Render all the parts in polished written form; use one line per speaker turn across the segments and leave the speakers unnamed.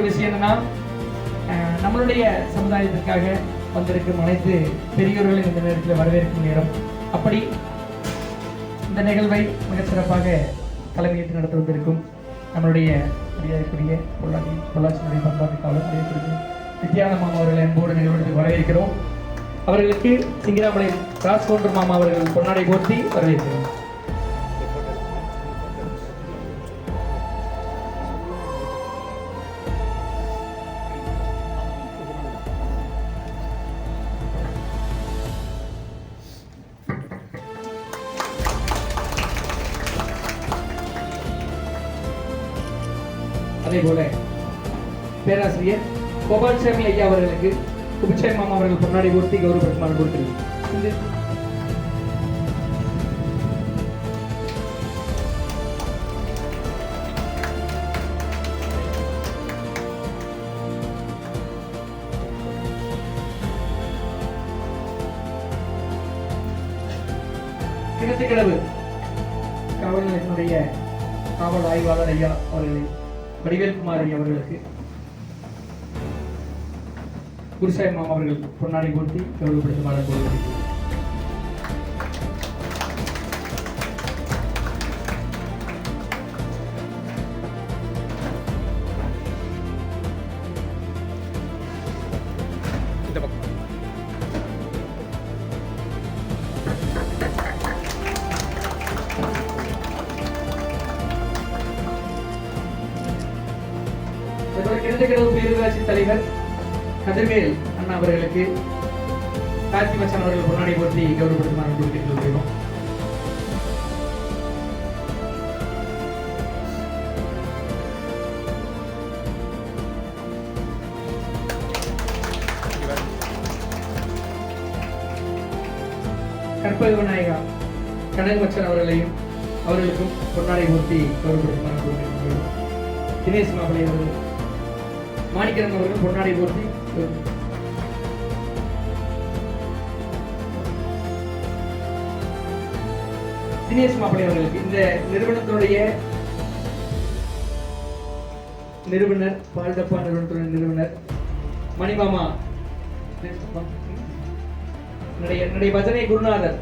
விஷயம் என்னன்னா, நம்மளுடைய சமுதாயத்திற்காக வந்திருக்கும் அனைத்து பெரியோர்களையும் இந்த நேரத்தில் வரவேற்கும் நேரம். அப்படி இந்த நிகழ்வை மிக சிறப்பாக தலைமையேற்று நடத்த வந்திருக்கும் நம்மளுடைய மரியாதைக்குரிய பொள்ளாச்சியினுடைய பண்பாட்டு காவலர் மரியாதைக்குரிய நித்யானந்த மாமா அவர்களை அன்போடு நிகழ்வுக்கு வரவேற்கிறோம். அவர்களுக்கு சிங்கிராமலையின் ராஜ்கவுண்டர் மாமா அவர்கள் பொன்னாடை போர்த்தி வரவேற்கிறோம். அதே போல பேராசிரியர் கோபால்சாமி ஐயா அவர்களுக்கு குபிச்சாமி மாமா அவர்கள் பொன்னாடை போர்த்தி கௌரவப்படுத்துமாறு கொடுக்கிறது. கிணத்துக்கிடவு காவல் நிலையத்தினுடைய காவல் ஆய்வாளர் ஐயா அவர்களை வடிவேல்குமார் ஐயா அவர்களுக்கு குருசாமி மாமா அவர்கள் பொன்னாடை போர்த்தி கௌரவப்படுத்துமாறு கோருகிறேன். கிணத்துக்கிடவு பேரூராட்சி தலைவர் கதிர்வேல் அண்ணா அவர்களுக்கு கார்த்தி மச்சான் அவர்கள் பொன்னாடை போர்த்தி கௌரவப்படுத்துமாறு கொடுக்கிறோம். கற்பக விநாயகா கனக மச்சான் அவர்களுக்கும் பொன்னாடை போர்த்தி கௌரவப்படுத்துமாறு கொடுக்கிறோம். தினேஷ் மாப்பிள்ளை அவர்கள் மாணிக்கரன் அவர்கள் பொன்னாடை போர்த்தி தினேஷ் மாப்பிள்ளை அவர்களுக்கு இந்த நிறுவனத்தினுடைய நிறுவனர் பால்டப்பா நிறுவனத்துடைய நிறுவனர் மணிமாமா என்னுடைய பஜனை குருநாதர்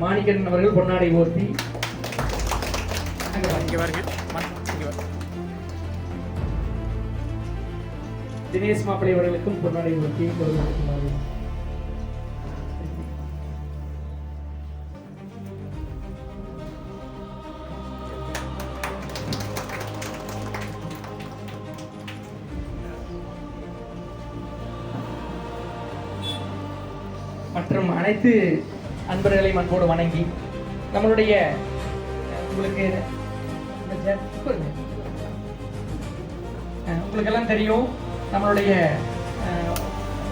மாணிக்கரன் அவர்கள் பொன்னாடை போர்த்தி தினேஷ் மாப்பிள்ளை அவர்களுக்கும் பொன்னாடை போர்த்தி கௌரவப்படுத்துமாறு. மற்றும் அனைத்து அன்பர்களையும் அன்போடு வணங்கி நம்மளுடைய உங்களுக்கு எல்லாம் தெரியும், நம்மளுடைய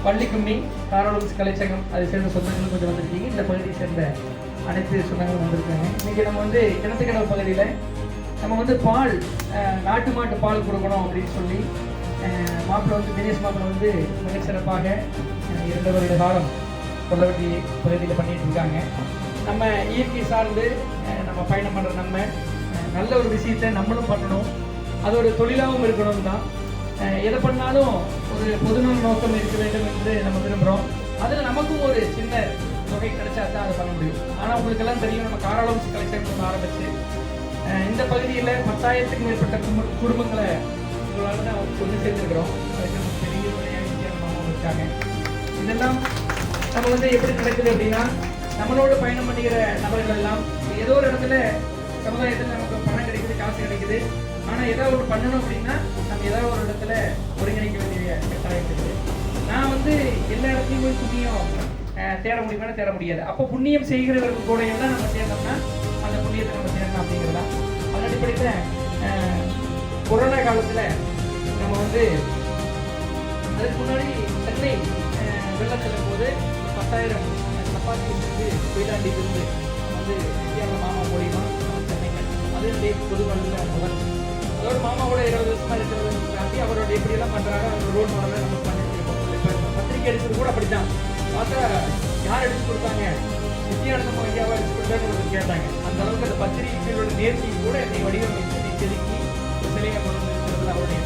பள்ளி கும்மி காரோலம்ஸ் கலைச்சங்கம் அதை சேர்ந்த சொந்தங்களும் கொஞ்சம் வந்திருக்கீங்க. இந்த பகுதியை சேர்ந்த அனைத்து சொந்தங்களும் வந்திருக்காங்க. இன்னைக்கு நம்ம கிணத்துக்கிடவு பகுதியில் நம்ம பால் நாட்டு மாட்டு பால் கொடுக்கணும் அப்படின்னு சொல்லி மாப்பிள்ளை தினேஷ் மாப்பிள்ளை மிகச்சிறப்பாக 2 வருட காலம் கொல்லவட்டி பகுதியில் பண்ணிட்டு இருக்காங்க. நம்ம இயற்கை சார்ந்து நம்ம பயணம் பண்ணுற நம்ம நல்ல ஒரு விஷயத்தை நம்மளும் பண்ணணும், அது ஒரு தொழிலாகவும் இருக்கணும் தான். எதை பண்ணாலும் ஒரு பொதுநல நோக்கம் இருக்க வேண்டும் என்று நம்ம விரும்புகிறோம். அதில் நமக்கும் ஒரு சின்ன தொகை கிடைச்சா தான் அதை பண்ண முடியும். ஆனால் உங்களுக்கு எல்லாம் தெரியும், நம்ம காரோலம்ஸ் கலைச்சங்கம் ஆரம்பிச்சு இந்த பகுதியில் 10,000க்கும் மேற்பட்ட குடும்பங்களை உங்களால் தான் ஒன்று சேர்ந்துருக்கிறோம். அதுக்கு நம்ம பெரிய முறையாக இருக்காங்க. இதெல்லாம் நம்ம எப்படி நடக்குது அப்படின்னா, நம்மளோட பயணம் பண்ணுகிற நபர்கள் எல்லாம் ஏதோ ஒரு இடத்துல சமுதாயத்தில் நமக்கு பணம் கிடைக்குது, காசு கிடைக்குது. ஆனால் ஏதாவது ஒன்று பண்ணணும் அப்படின்னா நம்ம ஏதாவது ஒரு இடத்துல ஒருங்கிணைக்க வேண்டிய கட்டாயம் இருக்குது. நான் எல்லா இடத்துலையும் போய் புண்ணியம் தேட முடியுமா? தேட முடியாது. அப்போ புண்ணியம் செய்கிறவர்கள் கூட எல்லாம் நம்ம சேர்ந்தோம்னா அந்த புண்ணியத்தை நம்ம சேரணும் அப்படிங்கிறதா. அதன் அடிப்படையில் கொரோனா காலத்தில் நம்ம அதுக்கு முன்னாடி சென்னை வெள்ளம் செல்லும் போது 10,000 சப்பாத்தி கொயிலாண்டிலிருந்து நித்யானந்த மாமா மூலியமா சென்னை அது பொதுவாக முதல் அதோட மாமாவோட 20 வருஷமா இருக்கிறது தாண்டி அவரோட எப்படியெல்லாம் பண்றாங்க அவங்க ரோல் மாடலை நம்ம பண்ணிருக்கோம். இப்போ பத்திரிகை எடுத்தது கூட அப்படித்தான். பார்த்தா யார் எடுத்து கொடுத்தாங்க? நித்யானந்த ஐயாவா எடுத்து கொடுத்தாங்க கேட்டாங்க. அந்த அளவுக்கு அந்த பத்திரிகைகளோட நேர்த்தியும் கூட என்னை வடிவமைத்து செதுக்கி சிலையை கொண்டு இருக்கிறது அவருடைய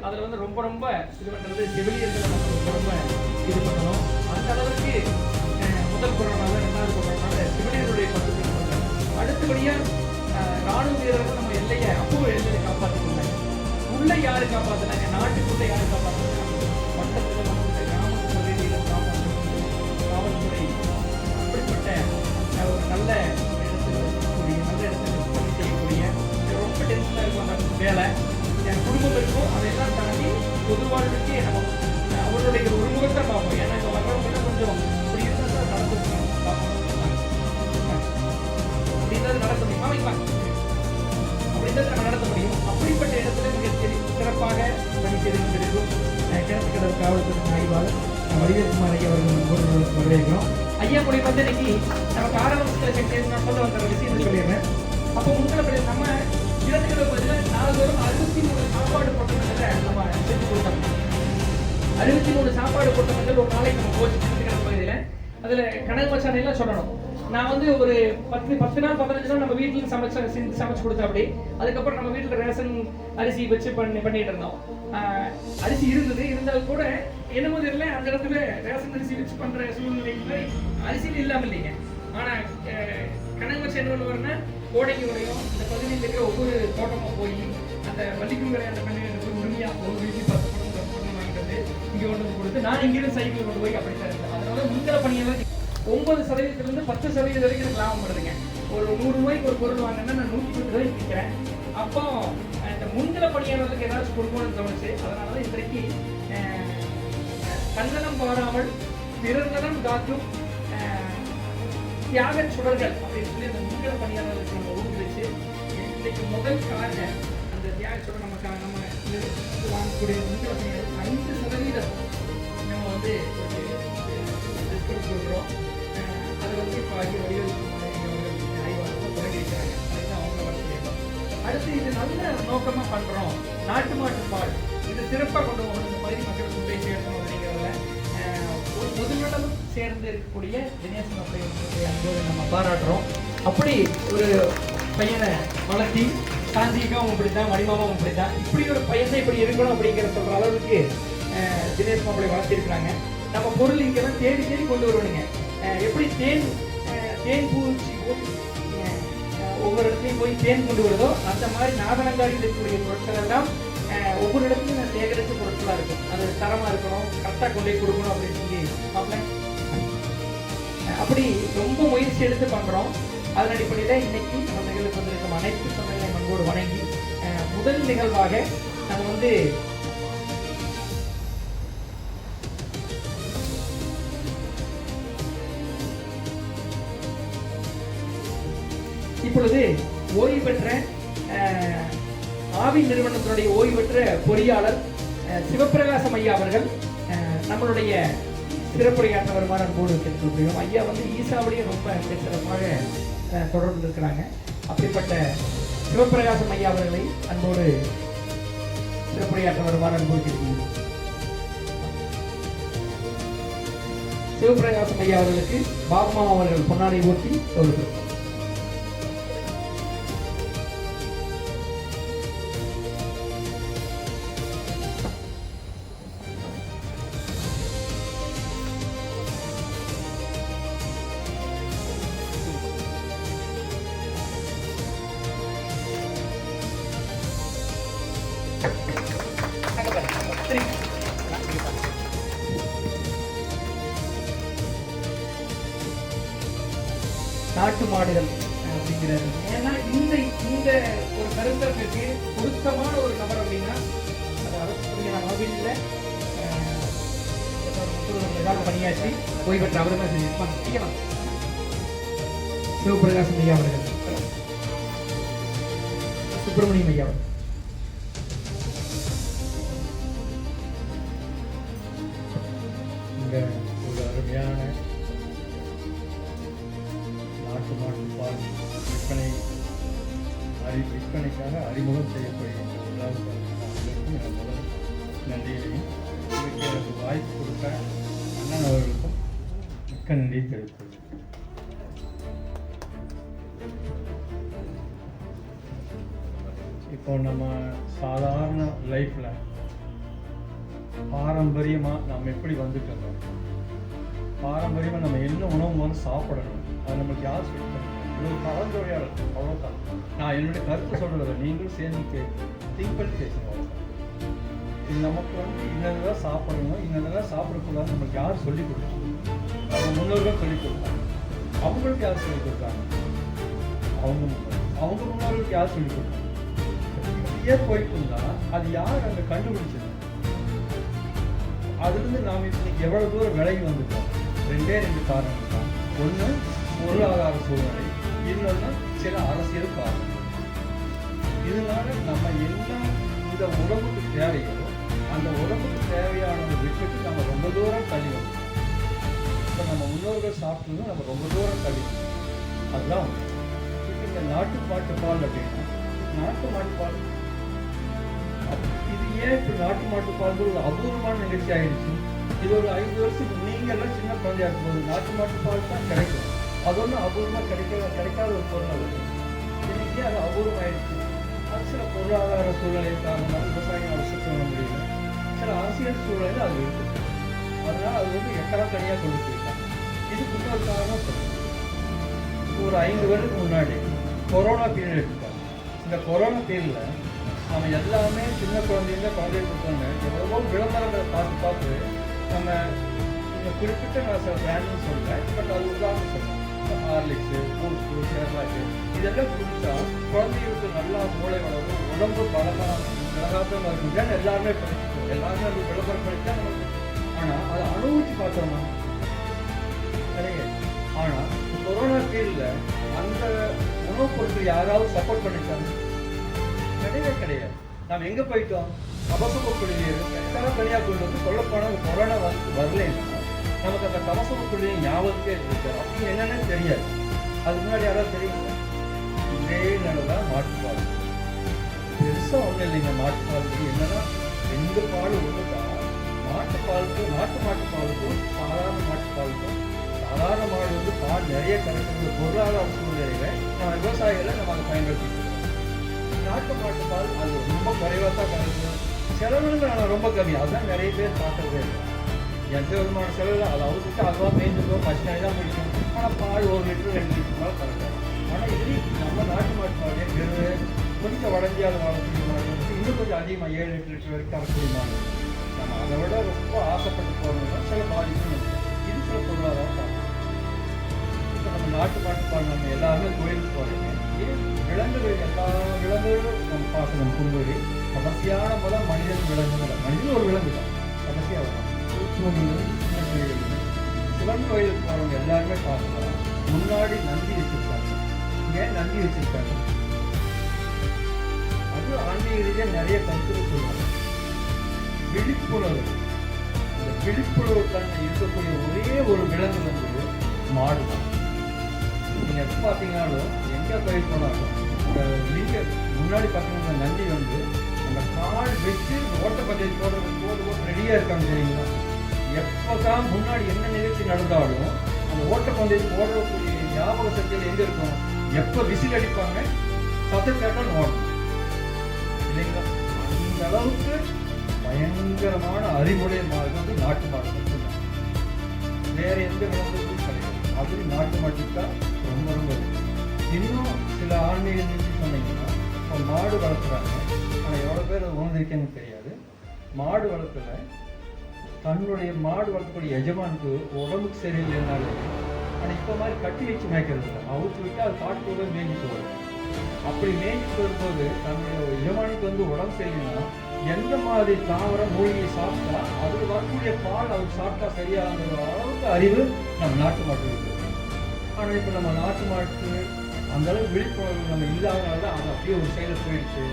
அதில் வந்து ரொம்ப ரொம்ப இது பண்ணுறது செவிலியர்களை நம்ம ரொம்ப ரொம்ப இது பண்ணணும். அந்த அளவுக்கு முதல் கொரோனாவில் 2வது கொரோனாவில் செவிலியர்களுடைய பங்கு பண்ணுறாங்க. அடுத்தபடியாக ராணுவ வீரர்கள் நம்ம எல்லையை எல்லையை காப்பாற்றினாங்க. உள்ளே யாரு காப்பாற்றினாங்க? நாட்டுக்குள்ளே யாரு காப்பாற்றினாங்க? வட்டத்தில் வந்து கிராமத்து பகுதியில் காவல்துறை அப்படிப்பட்ட ஒரு நல்ல இடத்துல இருக்கக்கூடிய நல்ல இடத்துல பணி செய்யக்கூடிய ரொம்ப டென்ஷனாக இருக்கும் அந்த வேலை. என் குடும்பம் இருக்கும், அதையெல்லாம் தாண்டி பொது வாழ்வுக்கு நம்ம அவருடைய ஒரு முகத்தை பார்ப்போம். ஏன்னா இங்கே வர்றவங்க கொஞ்சம் இப்படி இருந்தால் தான் நடந்து அப்படின்றது நடத்த முடியுமா? வைக்கலாம் அப்படின்றது நம்ம நடத்த முடியும். அப்படிப்பட்ட இடத்துல மிக சிறப்பாக பணி செய்து கொண்டிருக்கும் கிணத்துக்கடல் காவல்துறை ஆய்வாளர் வடிவேல்குமார் ஐயா அவர்கள் வரவேற்கிறோம். ஐயா கூட வந்து இன்னைக்கு நமக்கு ஆரம்பத்தில் நான் சொல்ல வந்த விஷயத்தை சொல்லிடுறேன். அப்போ முன்களப்படி நம்ம கிணத்துக்கடல் பகுதியில் நாள்தோறும் 63 சாப்பாடு போட்டவங்களை நம்ம செஞ்சு கொடுத்தோம். 63 சாப்பாடு போட்டவர்கள் ஒரு நாளைக்கு நம்ம போச்சு கிணத்துக்கடல் பகுதியில். அதில் கனவு மச்சானையெல்லாம் சொல்லணும். நான் வந்து ஒரு 10 நாள் 15 நாள் நம்ம வீட்டில் சமைச்சு கொடுத்தேன். அப்படி அதுக்கப்புறம் நம்ம வீட்டில் ரேஷன் அரிசி வச்சு பண்ணிட்டு இருந்தோம். அரிசி இருந்தால் கூட என்னமோ தெரியல அந்த இடத்துல ரேஷன் அரிசி வச்சு பண்ற சூழ்நிலையில அரிசியில் இல்லாமல் இல்லைங்க. ஆனால் கனகமச்சு என்ன பண்ணுவாருன்னா கோடைக்கு உடையும் இந்த பகுதியில் இருக்கிற ஒவ்வொரு தோட்டமாக போய் அந்த வள்ளிக்கும் அந்த பண்ணி உரிமையாக ஒரு வீட்டில் 10 பணம் வாங்கிட்டு வந்து இங்கே கொண்டு வந்து கொடுத்து நான் இங்கிருந்து சைக்கிள் கொண்டு போய் அப்படி தரேன். அதனால முன்கள பணியெல்லாம் 9% 10% வரைக்கும் எனக்கு லாபம் வருதுங்க. ஒரு 100 ரூபாய்க்கு ஒரு பொருள் வாங்கினா நான் 110 ரூபாய்க்கு விற்கிறேன். அப்போ இந்த முன்கள பணியாளர்களுக்கு ஏதாச்சும் கொடுக்கணும்னு தோணுச்சு. அதனால தான் இன்றைக்கு தன்னலம் பாராமல் பிறர் நலம் காக்கும் தியாக சுடர்கள் அப்படின்னு சொல்லி அந்த முன்கள பணியாளர்களுக்கு நம்ம ஊக்குவிச்சு இன்றைக்கு முதல் கால அந்த தியாக சுடர் நம்ம வாங்கக்கூடிய முன்கள பணியாளர்கள் 5% நம்ம வந்து கொடுக்குறோம். அதை வந்து இப்போ ஆகிய வடிவமைப்பு ஆய்வாளர்கள் தொடங்கி வைக்கிறாங்க. அதுதான் அவங்க வளர்ச்சி. அடுத்து இது நல்ல நோக்கமாக பண்ணுறோம். நாட்டு மாட்டு பால் இது சிறப்பாக கொண்டு போகணும், இந்த பகுதி மக்களுக்கு போய் சேர்க்கணும் அப்படிங்கிறதுல ஒரு பொதுநலம் சேர்ந்து இருக்கக்கூடிய தினேசன் அப்படிங்கிற அன்போடு நம்ம பாராட்டுறோம். அப்படி ஒரு பையனை வளர்த்தி சாந்திக்காவும் இப்படித்தான், மணிமாவும் இப்படித்தான், இப்படி ஒரு பையனை இப்படி இருக்கணும் அப்படிங்கிற சொல்கிற அளவுக்கு தினேஷ் மாப்பிள்ளை வளர்த்திருக்கிறாங்க. நம்ம பொருள் இங்கெல்லாம் தேடி தேடி கொண்டு வருவனுங்க. எப்படி தேன் பூச்சி ஒவ்வொரு இடத்துலையும் போய் தேன் கொண்டு வருதோ அந்த மாதிரி நாதனங்காடியில் இருக்கக்கூடிய பொருட்கள் எல்லாம் ஒவ்வொரு இடத்துலையும் நான் சேகரித்த பொருட்களாக இருக்கும். அது தரமாக இருக்கணும், கரெக்டாக கொண்டு போய் கொடுக்கணும் அப்படின்னு சொல்லி பார்ப்பேன். அப்படி ரொம்ப முயற்சி எடுத்து பண்ணுறோம். அதன் அடிப்படையில் இன்னைக்கு நம்ம நிகழ்வுக்கு வந்திருக்கும் அனைத்து சொந்தங்களை மண்போடு வணங்கி முதல் நிகழ்வாக நம்ம வந்து இப்பொழுது ஓய்வு பெற்ற ஆவி நிறுவனத்தினுடைய ஓய்வு பெற்ற பொறியாளர் சிவபிரகாசம் ஐயா அவர்கள் நம்மளுடைய சிறப்புரையாற்ற வருமாறு அன்போடு கேட்டுக்கொள்கிறோம். ஐயா வந்து ஈசாவுடைய ரொம்ப சிறப்பாக தொடர்பு இருக்கிறாங்க. அப்படிப்பட்ட சிவபிரகாசம் ஐயா அவர்களை அன்போடு சிறப்புரையாற்ற வருமாறு அன்போடு கேட்டுக்கொள்கிறோம். சிவபிரகாசம் ஐயா அவர்களுக்கு பாபுமா அவர்கள் பொன்னாடை ஊற்றி சொல்லுகிறோம். நாட்டு மாடுகள் அப்படிங்கிறது ஏன்னா இந்த ஒரு கருத்தருக்கு பொருத்தமான ஒரு நபர் அப்படின்னா அது அரசு கோவிலில் ஏதாவது பணியாற்றி ஓய்வு பெற்ற அவர்கள் தான் செஞ்சிருப்பாங்க. சிவபிரகாசம் ஐயா அவர்கள், சுப்பிரமணியம் ஐயா அவர்கள்.
இங்கே ஒரு அருமையான நாட்டு மாட்டுப்பால் விற்பனைக்காக அறிமுகம் செய்யப்படுகின்ற விழாவுக்கும் முதல் நன்றியையும் இதுக்கு எனக்கு வாய்ப்பு கொடுத்த அண்ணன் அவர்களுக்கும் மிக்க நன்றி தெரிவித்துள்ளேன். இப்போ நம்ம சாதாரண லைஃப்பில் பாரம்பரியமாக நம்ம எப்படி வந்துட்டோம், பாரம்பரியமாக நம்ம என்ன உணவு வந்து சாப்பிடணும், அது நம்மளுக்கு யார் சொல்லித்தரணும், இது ஒரு கலந்துரையாடல், அவ்வளோதான். நான் என்னுடைய கருத்து சொல்கிறத நீங்களும் சேர்ந்து திங்க் பண்ணி பேசணும், அவ்வளோதான். இது நமக்கு வந்து இன்னதான் சாப்பிடணும், இன்னதான் சாப்பிடக்கூடாது நம்மளுக்கு யார் சொல்லிக் கொடுத்தாங்க? நம்ம முன்னோர்கள் சொல்லிக் கொடுத்தாங்க. அவங்களுக்கு யார் சொல்லிக் கொடுத்தாங்க? அவங்க முன்னோர்களுக்கு யார் சொல்லிக் கொடுத்தாங்க? இப்படியே போயிட்டு இருந்தா அது யார் அங்கே கண்டுபிடிச்சது? அதுலேருந்து நாம் இன்னைக்கு எவ்வளோ தூரம் விலகி வந்துட்டோம்? ரெண்டு காரணம் தான். ஒன்று பொருளாதார சூழ்நிலை, இன்னொன்று சில அரசியல் காரணம். இதனால நம்ம என்ன இந்த உடம்புக்கு தேவையோ அந்த உடம்புக்கு தேவையானதை விட்டுட்டு நம்ம ரொம்ப தூரம் தள்ளி வந்தோம். இப்போ நம்ம முன்னோர்கள் சாப்பிட்டதும் நம்ம ரொம்ப தூரம் தள்ளி வந்தோம். அதுதான் இப்போ இந்த நாட்டு மாட்டு பால் அப்படின்னா, நாட்டு மாட்டு பால் இது ஏன் இப்போ நாட்டு மாட்டு பால் ஒரு அபூர்வமான நிகழ்ச்சி ஆயிடுச்சு? இது ஒரு 5 வருஷத்துக்கு நீங்கள்லாம் சின்ன குழந்தையா இருக்கும்போது நாட்டு மாட்டு பால் தான் கிடைக்கும். அது ஒன்றும் அபூர்வமாக கிடைக்காத ஒரு பொருள் அது. இன்னைக்கு அது அபூர்வம் ஆயிடுச்சு. அது சில பொருளாதார சூழ்நிலை காரணமாக விவசாயிகள் வருஷத்து வர முடியல, சில அரசியல் சூழ்நிலை அது இருக்குது. அதனால அது வந்து எக்கெல்லாம் தனியாக கொண்டு போயிருக்காங்க. இதுக்கு இன்னொரு காரணம் சொல்லுங்கள். ஒரு 5 வருடத்துக்கு முன்னாடி கொரோனா பீரியட் எடுத்துக்காங்க. இந்த கொரோனா பீரியடில் நம்ம எல்லாமே சின்ன குழந்தைங்க கொடுத்தாங்க. எவ்வளவோ விளம்பரங்களை பார்த்து நம்ம இந்த குறிப்பிட்ட நான் சில பிராண்ட்னு சொல்கிறேன், பட் அது உதாரணம் சொல்கிறேன். ஹார்லிக்ஸு, பூஸ்ட்டு, சேர்லாக்கு இதெல்லாம் குடித்தா குழந்தைகளுக்கு நல்லா மூளை வளரும், உடம்பு பலமாக மிளகாத்தமாக இருக்குன்னு எல்லாருமே படிச்சுக்கோம். எல்லாருமே அது விளம்பரம் படித்தா நமக்கு. ஆனால் அதை அனுபவிச்சு பார்த்தோம்னா கிடையாது. ஆனால் கொரோனா பீரியடில் அந்த உணவுப் பொருட்கள் யாராவது சப்போர்ட் பண்ணிட்டாங்க? கிடையாது. நாம் எங்கே போயிட்டோம்? கவசம குடிநீர் எல்லாம் தனியாக கொண்டு வந்து சொல்லப்போனால் கொரோனா வரலைன்னா நமக்கு அந்த கவசம குடிநீர் ஞாபகத்தே இருக்கு. அப்படின்னு என்னென்னு தெரியாது. அதுக்கு முன்னாடி யாராவது தெரியுங்க? இதே நிலைதான் மாட்டுப்பால். பெருசாக ஒன்றும் இல்லைங்க. மாட்டுப்பாலுக்கு என்னன்னா 2 பால் ஒன்று தான். மாட்டுப்பாலுக்கும் மாட்டுப்பாலுக்கும் சாதாரண மாட்டுப்பாலுக்கும், சாதாரண மாடு வந்து பால் நிறைய கிடைக்கிறது பொருளாதார சூழ்நிலையில நம்ம விவசாயிகளை நம்ம அதை பயன்படுத்திக்கிறோம். நாட்டு மாட்டு பால் அது ரொம்ப குறைவாக தான் கிடைக்கும். செலவுகள் ஆனால் ரொம்ப கம்மி. அதுதான் நிறைய பேர் பார்க்கறதே இல்லை. எந்த விதமான செலவு அதை அவுத்துட்டு அதுவாக மேய்ஞ்சிருக்கோம், பச்சை தான் பிடிக்கும். ஆனால் பால் 1 லிட்டர் 2 லிட்டர் மேலே கறக்கும். ஆனால் இது நம்ம நாட்டு மாட்டு பாலே கொஞ்சம் வளர்ந்தியாத வளர்ச்சி மாடு இன்னும் கொஞ்சம் அதிகமாக 7 லிட்டர் வரைக்கும் கறக்கூடிய மாடு. நம்ம அதை விட ரொம்ப ஆசைப்பட்டு போகிறோம்னா சில பாதிப்பு இது சில பொருளாதார காரணம். இப்போ நம்ம நாட்டு மாட்டு பால் நம்ம எல்லாருமே கோயிலுக்கு போகிறோங்க. விலங்குகள் எல்லா விலங்குகளும் நம்ம பார்க்கணும். கும்புரி கடைசியான போல மனிதன் விலங்குகள், மனிதன் ஒரு விலங்கு தான் கடைசியாக வரும். சிவன் கோயிலுக்கு போகிறவங்க எல்லாருமே பார்க்கலாம். முன்னாடி நந்தி வச்சிருக்காங்க. ஏன் நந்தி வச்சிருக்காங்க? அது ஆன்மீக ரீதியாக நிறைய கருத்துக்கள் சொல்லுவாங்க. விழிப்புணர்வு, அந்த விழிப்புணர்வு தன்மை இருக்கக்கூடிய ஒரே ஒரு விலங்கு வந்து மாடு தான். நீங்கள் எப்போ பார்த்தீங்கன்னாலும் எங்கே கோயில் போனாலும் இந்த லிங்க முன்னாடி பார்த்தீங்கன்னா நந்தி வந்து அந்த கால் வச்சு ஓட்டப்பந்தயத்து போடுறது ரெடியாக இருக்காங்க. தெரியுங்களா? எப்போ தான் முன்னாடி என்ன நிகழ்ச்சி நடந்தாலும் அந்த ஓட்டப்பந்தயத்து ஓடக்கூடிய ஞாபக சக்தியில் எங்கே இருக்கும்? எப்போ விசில் அடிப்பாங்க, சத்தம் கேட்டால் ஓடும் இல்லைங்களா? அந்த அளவுக்கு பயங்கரமான அறிவுடைய மாடு வந்து நாட்டு மாடு மட்டும்தான். வேறு எந்த விலங்குகளும் கிடையாது. அது நாட்டு மாட்டுக்கு தான் ரொம்ப ரொம்ப இன்னும் சில ஆன்மீக நிகழ்ச்சி சொன்னீங்கன்னா இப்போ மாடு வளர்க்குறாங்க. ஆனால் எவ்வளோ பேர் அது உணர்ந்திருக்கேன்னு தெரியாது. மாடு வளர்க்கல, தன்னுடைய மாடு வளர்க்கக்கூடிய எஜமானுக்கு உடம்புக்கு சரியில்லைனாலே ஆனால் இப்போ மாதிரி கட்டி வச்சு மேய்க்கிறது இல்லை. அவுத்து விட்டு அது காட்டுக்குள்ளே மேய்ஞ்சிட்டு வரும். அப்படி மேய்ஞ்சிட்டு வரும்போது தன்னுடைய எஜமானுக்கு வந்து உடம்பு சரியில்லைன்னா எந்த மாதிரி தாவர மூலிகையை சாப்பிட்டா அதில் வரக்கூடிய பால் அவருக்கு சாப்பிட்டா சரியாகிற அளவுக்கு அறிவு நம்ம நாட்டு மாட்டு இருக்குது. ஆனால் இப்போ நம்ம நாட்டு மாட்டு அந்தளவுக்கு விழிப்புணர்வு நம்ம இல்லாதனால தான் அது அப்படியே ஒரு சைடில் போயிடுச்சு.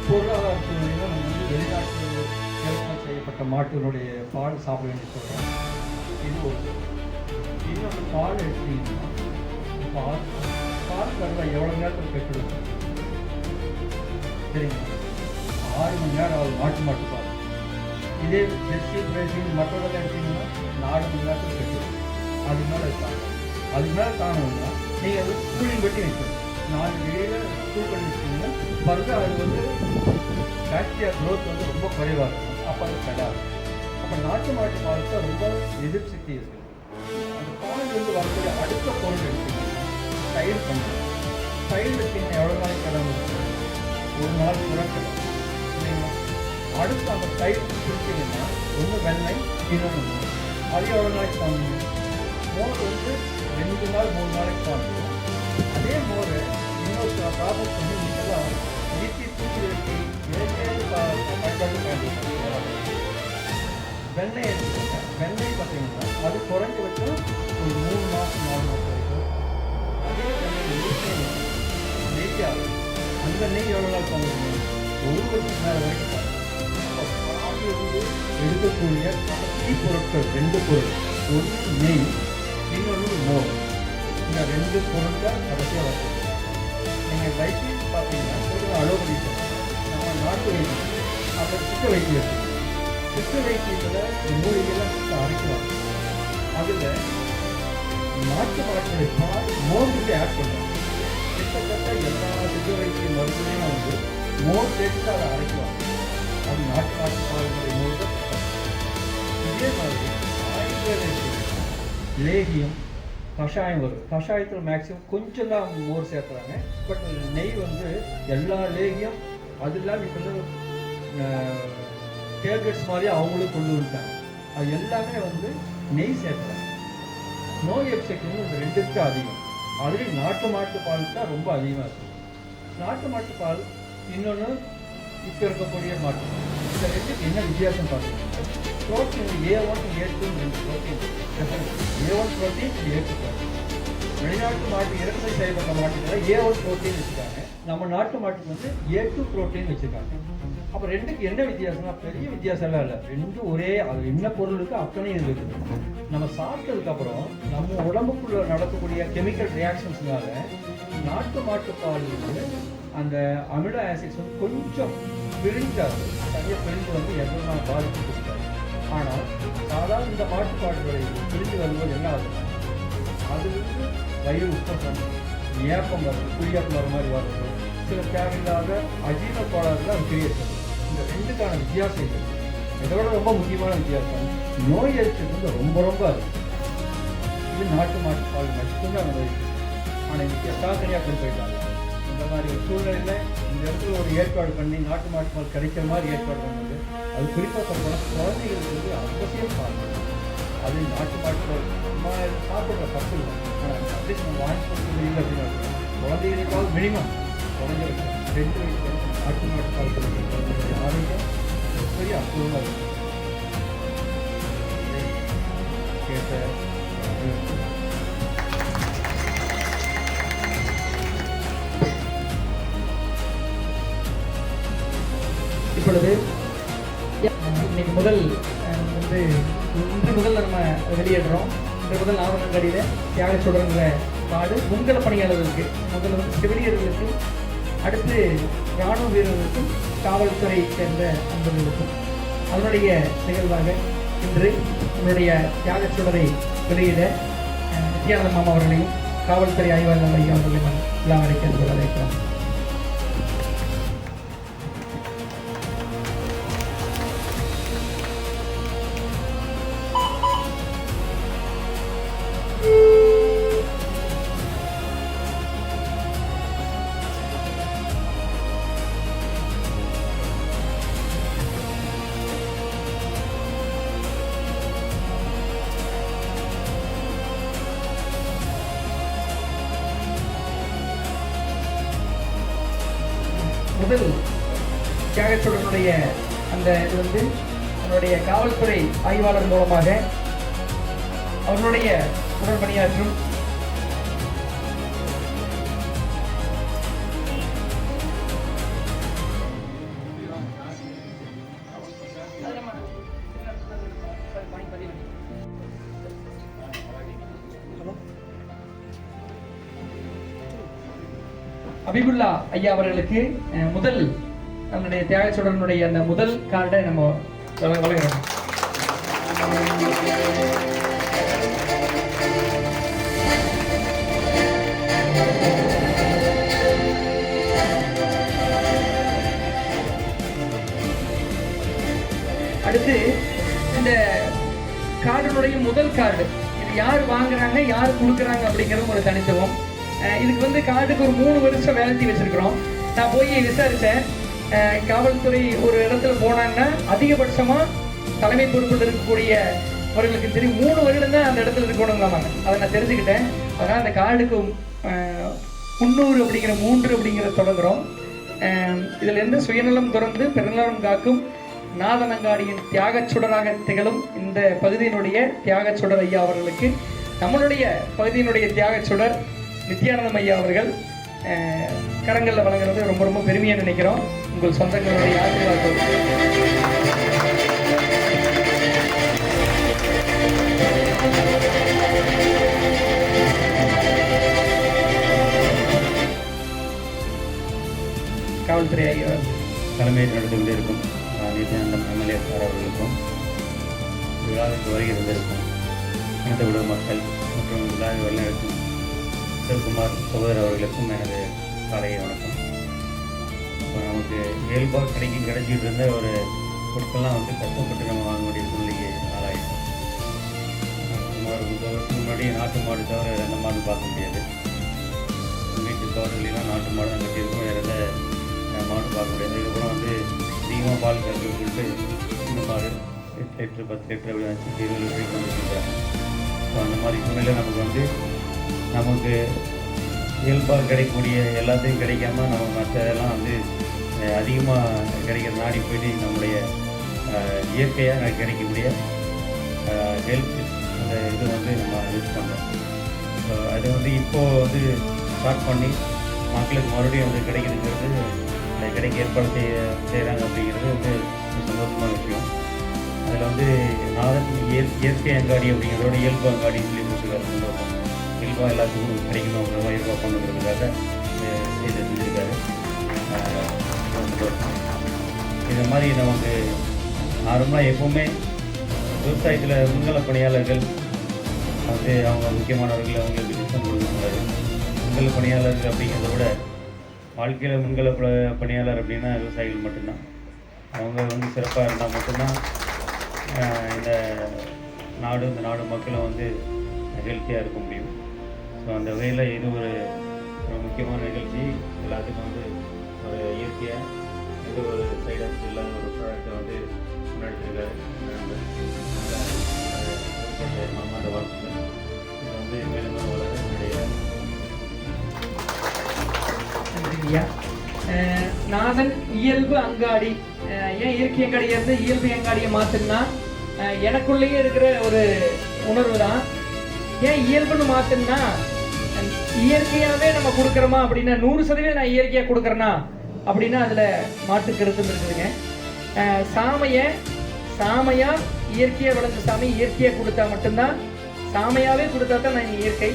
பொருளாதார சூழ்நிலையில் நம்ம வந்து வெளிநாட்டு இறக்குமதி செய்யப்பட்ட மாட்டினுடைய பால் சாப்பிட வேண்டிய சொல்கிறோம். இது ஒரு இன்னொன்று பால் எடுத்தீங்கன்னா பால் கறவை எவ்வளோ நேரத்தில் பெற்றுடும் சரிங்களா? 6 மணி நேரம் ஆகும் நாட்டு பால். இதே ஜெர்சி பிரேசிங் மற்றவர்கள் எடுத்தீங்கன்னா 4 மணி நேரத்தில் பெற்றுடும். அதுக்கு மேலே இருக்காங்க. அதுக்கு மேலே காரணம்னா நீங்கள் அது கூலிங் பற்றி வைக்கணும். 4 டிகிரியில் கூல் பண்ணி வச்சிங்கன்னா பிறகு அது வந்து பாக்டீரியா க்ரோத் வந்து ரொம்ப குறைவாக இருக்கும். அப்போ அது கெடாது. அப்போ நாட்டு மாட்டு பாலுக்கு ரொம்ப எதிர்ப்பு சக்தி இருக்குது. அந்த பால் வந்து வரக்கூடிய அடுத்த பொருள் எடுத்துக்கிட்டீங்கன்னா தயிர் பண்ணுறோம். தயிர் வச்சிங்கன்னா எவ்வளோ நாளைக்கு கிடந்து ஒரு நாள் புறக்கணும் இல்லைங்களா? அடுத்து அந்த தயிர் குடிச்சிங்கன்னா ஒன்று வெண்ணெய் இன்னொன்று மோர். அது எவ்வளோ நாளைக்கு தாங்குங்க? மோர் வந்து 2 நாள் 3 நாளைக்கு தாங்கும். அதே மோர் இன்னொரு ப்ராசஸ் பண்ணி நீங்கள்லாம் வீட்டி தூக்கி வச்சு பயன்படுத்த வெண்ணெய் எடுத்துக்கோங்க. வெண்ணெய் பார்த்தீங்கன்னா அது குறைஞ்சபட்சம் ஒரு 3 மாதம் 4 மாதம் வரைக்கும் அதே வெண்ணெய் நெய் ஆகும். அந்த நெய் எவ்வளோ நாள் தாங்குங்க? 1 வருஷத்துக்கு மேலே வரைக்கும் தாங்கும். பாலிலிருந்து எடுக்கக்கூடிய கடைசி பொருட்கள் 2 பொருள், ஒன்று நெய், இன்னொன்று மோர். இந்த 2 பொருட்கள் கடைசியாக வரும். நீங்கள் வைத்தியம் பார்த்தீங்கன்னா ஒரு அளவு நம்ம நாட்டு வைத்தியம் அப்புறம் சித்த வைத்தியம். சித்த வைத்தியத்தில் மூலிகைலாம் அரைக்குவாங்க. அதில் நாட்டு மரங்களை பால் மோர்கிட்ட ஆட் பண்ணுவாங்க. கிட்டத்தட்ட எல்லா சித்த வைத்திய மருந்துலையும் வந்து மோர் சேர்த்து அதை அரைக்குவாங்க. அது நாட்டு பாலுடைய மோர் தான். இதே மாதிரி ஆயுர்வேத லேகியம் கஷாயம் வரும். கஷாயத்தில் மேக்ஸிமம் கொஞ்சம் தான் மோர் சேர்க்குறாங்க. பட் நெய் வந்து எல்லா லேகியம் அது இல்லாமல் இப்போ வந்து டேப்லெட்ஸ் மாதிரி அவங்களும் கொண்டு வந்துட்டாங்க. அது எல்லாமே வந்து நெய் சேர்க்குறாங்க. நோய் எஃபெக்ட் இந்த 2க்கு அதிகம். அதுலேயும் நாட்டு மாட்டு பால் தான் ரொம்ப அதிகமாக இருக்கும். நாட்டு மாட்டு பால் இன்னொன்று இப்போ இருக்கக்கூடிய மாட்டு இந்த 2க்கு என்ன வித்தியாசம் பார்த்தீங்கன்னா protein A1 A2 2 protein. A1 protein A2 protein. வெளிநாட்டு மாட்டு இறக்குமதி செய்யப்பட்ட மாட்டுக்கு A1 ப்ரோட்டீன் வச்சுருக்காங்க. நம்ம நாட்டு மாட்டுக்கு வந்து A2 ப்ரோட்டீன் வச்சுருக்காங்க. அப்போ 2க்கு என்ன வித்தியாசம்னா பெரிய வித்தியாசம்லாம் இல்லை. 2 ஒரே அது என்ன பொருள் இருக்குது அத்தனையும் இருக்குது. நம்ம சாப்பிட்டதுக்கப்புறம் நம்ம உடம்புக்குள்ள நடக்கக்கூடிய கெமிக்கல் ரியாக்ஷன்ஸ்னால நாட்டு மாட்டு பால் வந்து அந்த அமினோ ஆசிட்ஸ் வந்து கொஞ்சம் பிரிஞ்சாது. தனியாக பிரிஞ்சு வந்து எவ்வளோ பாதிப்பு கொடுத்தாரு. ஆனால் சாதாரண இந்த மாட்டுப்பாடுகளை பிரிஞ்சு வரும்போது என்ன ஆகுது? அது வந்து வயிறு உப்பம், ஏப்பம் வருது, குடியாப்பம் வர மாதிரி வருது. சில தேவையில்லாத அஜீரண கோளாறுகள் அது கிரியேட் பண்ணுது. இந்த 2க்கான வித்தியாசம் இது. இதோட ரொம்ப முக்கியமான வித்தியாசம் நோய் எதிர்ப்பு வந்து ரொம்ப ரொம்ப அது. இது நாட்டு மாட்டு பால் மட்டும்தான் அனுபவிக்கும். ஆனால் இன்றைக்கி சாக்கடையாக கொண்டு போயிட்டாங்க. இந்த மாதிரி ஒரு சூழ்நிலையில் இந்த இடத்துல ஒரு ஏற்பாடு பண்ணி நாட்டு மாட்டு பால் கிடைக்கிற மாதிரி ஏற்பாடு பண்ணுறது அது குறிப்பாக சொல்லப்போனால் குழந்தைகளுக்கு வந்து அவசியம் பார்க்கணும். அது நாட்டு மாட்டு பால் நம்ம சாப்பிட்ற தப்பு இல்லை. ஆனால் அட்லீஸ்ட் நம்ம வாங்கி கொடுக்க முடியல அப்படின்னு குழந்தைகளுக்காவது மினிமம் குழந்தைகளுக்கு 2 வயசு நாட்டு மாட்டு பால் கொடுக்குற குழந்தைகளுடைய ஆரோக்கியம் பெரிய அற்புதமாக இருக்கும். கேட்ட
இப்பொழுது இன்னைக்கு முதல் வந்து இன்று முதல் நம்ம வெளியிடுறோம். இன்று முதல் ஆவணங்கடியில் தியாகச்சுடர்ங்கிற காடு முன்கள பணியாளர்களுக்கு முதல்ல வந்து செவிலியர்களுக்கு, அடுத்து இராணுவ வீரர்களுக்கும் காவல்துறை சேர்ந்த அன்பர்களுக்கும் அதனுடைய நிகழ்வாக இன்று நம்மளுடைய தியாகச்சுடரை வெளியிட நித்யானந்த மாமா அவர்களையும் காவல்துறை ஆய்வாளர் ஐயா அவர்களையும் விழா அழைக்க அழைக்கிறோம். முதல் தியாகச்சுடனுடைய அந்த இது வந்து அவருடைய காவல்துறை ஆய்வாளர் மூலமாக அவருடைய உடன் பணியாற்றும் அபிபுல்லா ஐயா அவர்களுக்கு முதல் நம்முடைய தியாகச்சுடனுடைய அந்த முதல் கார்டை நம்ம வழங்குறோம். அடுத்து இந்த கார்டுனுடைய முதல் கார்டு இது யார் வாங்குறாங்க யார் கொடுக்குறாங்க அப்படிங்கிறது ஒரு தனித்துவம். இதுக்கு வந்து கார்டுக்கு ஒரு 3 வருஷம் வேலிட்டி வச்சிருக்கிறோம். நான் போய் விசாரித்தேன். காவல்துறை ஒரு இடத்துல போனாங்கன்னா அதிகபட்சமாக தலைமை பொறுப்பில் இருக்கக்கூடிய அவர்களுக்கு தெரியும் 3 வருடம் தான் அந்த இடத்துல இருக்கணுங்களாமாங்க. அதை நான் தெரிஞ்சுக்கிட்டேன். அதனால் அந்த கார்டுக்கு 300 அப்படிங்கிற 3 அப்படிங்கிற தொடங்குகிறோம். இதில் இருந்து சுயநலம் துறந்து பெருநலம் காக்கும் நாதனங்காடியின் தியாகச் சுடராக திகழும் இந்த பகுதியினுடைய தியாகச் சுடர் ஐயா அவர்களுக்கு நம்மளுடைய பகுதியினுடைய தியாகச் சுடர் நித்யானந்தம் ஐயா அவர்கள் கரங்களில் வழங்குறது ரொம்ப ரொம்ப பெருமையாக நினைக்கிறோம். உங்கள் சொந்தங்களுடைய ஆசீர்வாதம். காவல்துறை ஐயா
தலைமையில் நடந்து கொண்டிருக்கும் நித்யானந்தம் எம்எல்ஏ சார் அவர்களுக்கும் விழாவிற்கு வருகை தந்திருக்கும் அனைத்து குடும்ப மக்கள் மற்றும் விழாவை வழிநடத்தும் சிவகுமார் சகோதரர் அவர்களுக்கும் எனது காலை வணக்கம். இப்போ நமக்கு இயல்பாக கிடைச்சிட்டு இருந்த ஒரு பொருட்கள்லாம் வந்து கஷ்டப்பட்டு நம்ம வாங்க வேண்டிய சூழ்நிலைக்கு ஆளாயிட்டோம். சுமார் 30 வருஷத்துக்கு முன்னாடி நாட்டு மாடு தவிர எந்த மாடு பார்க்க முடியாது. வீட்டு தோட்டத்துலாம் நாட்டு மாடு தான் கட்டியிருக்கோம். வேறு எந்த மாடு பார்க்க முடியாது. இதுக்கப்புறம் வந்து அதிகமாக பால் கறந்து சொல்லிட்டு இந்த மாடு 8 லிட்டரு 10 லிட்டரு அப்படி வச்சு 20 லிட்டருக்கு வந்து கொடுக்குறாங்க. ஸோ அந்த மாதிரி சூழ்நிலை நமக்கு இயல்பாக கிடைக்கக்கூடிய எல்லாத்தையும் கிடைக்காம நம்ம மற்றதெல்லாம் வந்து அதிகமாக கிடைக்கிற நாடி போயிட்டு நம்முடைய இயற்கையாக கிடைக்கக்கூடிய ஹெல்த் அந்த இது வந்து நம்ம யூஸ் பண்ணுறோம். ஸோ அது வந்து இப்போது வந்து ஸ்டார்ட் பண்ணி மக்களுக்கு மறுபடியும் வந்து கிடைக்குதுங்கிறது கிடைக்க ஏற்பாடு செய்கிறாங்க அப்படிங்கிறது வந்து ஒரு சந்தோஷமான விஷயம். அதில் வந்து நாதன் இயற்கை அங்காடி அப்படிங்கிறதோட இயல்பு அங்காடின்னு சொல்லி கொடுத்துருக்காரு. சந்தோஷம். இயல்பாக எல்லாத்துக்கும் கிடைக்கணுங்கிற மாதிரி எதிர்பார்க்கணுங்கிறதுக்காக இதை செஞ்சுருக்காரு. இந்த மாதிரி நமக்கு நார்மலாக எப்போவுமே விவசாயத்தில் முன்கள பணியாளர்கள் வந்து அவங்க முக்கியமானவர்கள் அவங்களுக்கு டிஸ்கவுண்ட் கொடுக்க முடியாது. முன்கள பணியாளர்கள் அப்படிங்கிறத விட வாழ்க்கையில் முன்கள பணியாளர் அப்படின்னா விவசாயிகள் மட்டும்தான். அவங்க வந்து சிறப்பாக இருந்தால் மட்டும்தான் இந்த நாடு மக்களை வந்து ஹெல்த்தியாக இருக்க முடியும். ஸோ அந்த வகையில் இது ஒரு முக்கியமான நிகழ்ச்சி. எல்லாத்துக்கும் வந்து ஒரு இயற்கையாக இது ஒரு சைடு ஆஃப் இல்லாத ஒரு ப்ராடக்டை வந்து முன்னெடுத்துருக்காரு. அந்த வாழ்க்கை இதை வந்து மேலும் வளர கிடையாது.
ஐயா நாதன் இயல்பு அங்காடி ஏன் இயற்கை அங்காடியை இருந்து இயல்பு அங்காடியை மாற்றுன்னா எனக்குள்ளேயே இருக்கிற ஒரு உணர்வு தான். ஏன் இயல்புன்னு மாற்றுன்னா இயற்கையாகவே நம்ம கொடுக்குறோமா அப்படின்னா 100% நான் இயற்கையாக கொடுக்குறேன்னா அப்படின்னா அதில் மாற்று கருத்துன்னு இருக்குதுங்க. சாமையாக இயற்கையாக விளைஞ்ச சாமி இயற்கையாக கொடுத்தா மட்டும்தான், சாமையாகவே கொடுத்தா தான் நான் இயற்கை.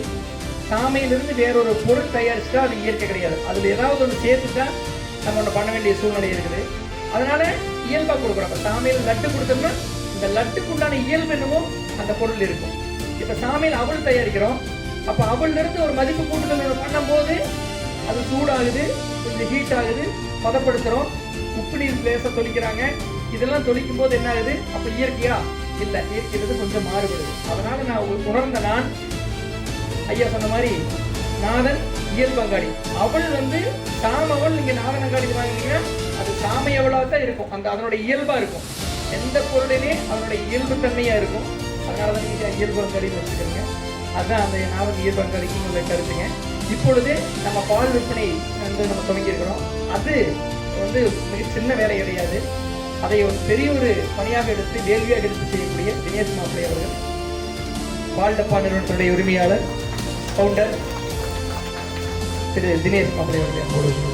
சாமையிலிருந்து வேறொரு பொருள் தயாரிச்சுட்டா அது இயற்கை கிடையாது. அதில் ஏதாவது ஒன்று சேர்த்துட்டா நம்ம ஒன்று பண்ண வேண்டிய சூழ்நிலை இருக்குது. அதனால இயல்பாக கொடுக்குறோம். இப்போ சாமையில் லட்டு கொடுத்தோம்னா இந்த லட்டுக்கு உண்டான இயல்பு என்னமோ அந்த பொருள் இருக்கும். இப்போ சாமையில் அவல் தயாரிக்கிறோம். அப்போ அவளிலிருந்து ஒரு மதிப்பு கூட்டுதல் பண்ணும்போது அது சூடாகுது, கொஞ்சம் ஹீட் ஆகுது, பதப்படுத்துகிறோம், உப்பு நீர் லேசாக தொளிக்கிறாங்க. இதெல்லாம் தொளிக்கும் போது என்ன ஆகுது? அப்போ இயற்கையா இல்லை, இயற்கையிலிருந்து கொஞ்சம் மாறுபடுது. அதனால நான் உணர்ந்த நான் ஐயா சொன்ன மாதிரி நாதன் இயல்பு அங்காடி. அவள் வந்து சாமவள் நீங்கள் நாதன் அங்காடி வாங்கினீங்கன்னா அது சாமை அவளாக தான் இருக்கும். அதனுடைய இயல்பாக இருக்கும். எந்த பொருளுமே அதனுடைய இயல்பு தன்மையாக இருக்கும். அதனால தான் நீங்கள் இயல்பு அங்காடின்னு வச்சுக்கிறீங்க. அதுதான் அந்த நாதன் இயல்பு அங்காடிக்கு உங்களை கருத்துங்க. இப்பொழுது நம்ம பால் விற்பனை வந்து நம்ம துவங்கியிருக்கிறோம். அது வந்து மிக சின்ன வேலை கிடையாது. அதை ஒரு பெரிய ஒரு பணியாக எடுத்து வேள்வியாக எடுத்து செய்யக்கூடிய தினேஷ் மாப்பிள்ளை அவர்கள், பால் டப்பா நிறுவனத்துடைய உரிமையாளர் ஃபவுண்டர் திரு தினேஷ் மாப்பிள்ளை அவர்கள்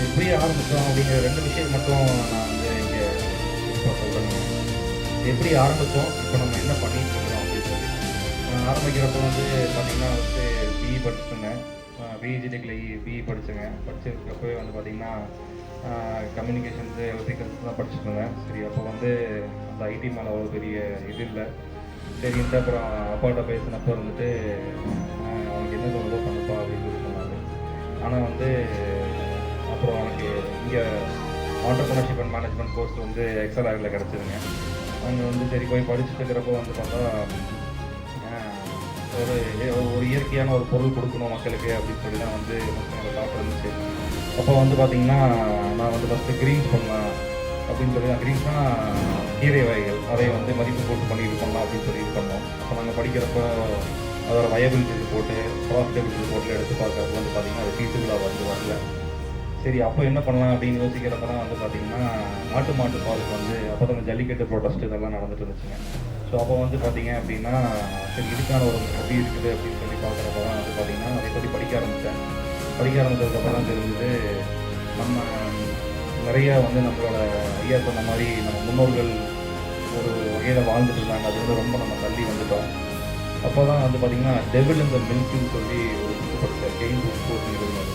எப்படி ஆரம்பித்தோம் அப்படிங்கிற 2 விஷயம் மட்டும் நான் வந்து இங்கே இப்போ சொல்கிறேங்க. எப்படி ஆரம்பித்தோம், இப்போ நம்ம என்ன பண்ணிட்டு இருக்கிறோம் அப்படின்னு சொல்லி ஆரம்பிக்கிறப்போ வந்து பார்த்திங்கன்னா வந்து பிஇ படிச்சுருந்தேன். பிஇஜிடெக்கில் பிஇ படிச்சிருக்கப்பவே வந்து பார்த்திங்கன்னா கம்யூனிகேஷன்ஸு எலக்ட்ரிக்கல்ஸ் தான் படிச்சுட்டு இருந்தேன். சரி, அப்போ வந்து அந்த ஐடி மேலே அவ்வளோ பெரிய இது இல்லை. சரின்ட்டு அப்புறம் அப்பாட்ட பேசினப்போ வந்துட்டு அவனுக்கு என்ன தோணுதோ பண்ணுப்பா அப்படின்னு சொல்லி சொன்னாங்க. ஆனால் வந்து அப்புறம் எனக்கு இங்கே ஆண்டர்ப்ரனர்ஷிப் அண்ட் மேனேஜ்மெண்ட் கோர்ஸ் வந்து எக்ஸல் கிடச்சிதுங்க. அங்கே வந்து சரி போய் படிச்சுட்டு இருக்கிறப்போ வந்து பார்த்தா ஒரு ஒரு இயற்கையான ஒரு பொருள் கொடுக்கணும் மக்களுக்கு அப்படின்னு சொல்லி தான் வந்து என்னோட தாட் இருந்துச்சு. அப்போ வந்து பார்த்திங்கன்னா நான் வந்து ஃபஸ்ட்டு க்ரீன்ஸ் பண்ணலாம் அப்படின்னு சொல்லி தான், க்ரீன்ஸ்னால் கீரை வகைகள், அதை வந்து மதிப்பு போட்டு பண்ணி இது பண்ணலாம் அப்படின்னு சொல்லி இது பண்ணோம். அப்போ நாங்கள் படிக்கிறப்போ அதோட வயபிலிட்டி ரிப்போர்ட்டு, ப்ராஃபிட்டபிலிட்டி ரிப்போர்ட்டில் எடுத்து பார்க்குறப்போ வந்து பார்த்திங்கன்னா அது ஃபீஸிபிளாக வரல. சரி அப்போ என்ன பண்ணலாம் அப்படின்னு யோசிக்கிறப்ப தான் வந்து பார்த்திங்கன்னா நாட்டு மாட்டு பாலுக்கு வந்து அப்போ தான் ஜல்லிக்கட்டு ப்ரொடெஸ்ட் இதெல்லாம் நடந்துட்டு இருந்துச்சுங்க. ஸோ அப்போ வந்து பார்த்திங்க அப்படின்னா சரி இதுக்கான ஒரு எப்படி இருக்குது அப்படின்னு சொல்லி பார்க்குறப்ப தான் வந்து பார்த்திங்கன்னா அதை பற்றி படிக்க ஆரம்பித்ததுக்கப்புறம் தான் தெரிஞ்சது நம்ம நிறையா வந்து நம்மளோட ஐயா சொன்ன மாதிரி நம்ம முன்னோர்கள் ஒரு வகையில் வாழ்ந்துட்டு இருந்தாங்க. அது வந்து ரொம்ப நம்ம தள்ளி வந்துட்டோம். அப்போ தான் வந்து பார்த்திங்கன்னா டெவில் இந்த மில்க்னு சொல்லி ஒரு புக்கு படித்தேன், கெயின் புக் இருந்தது.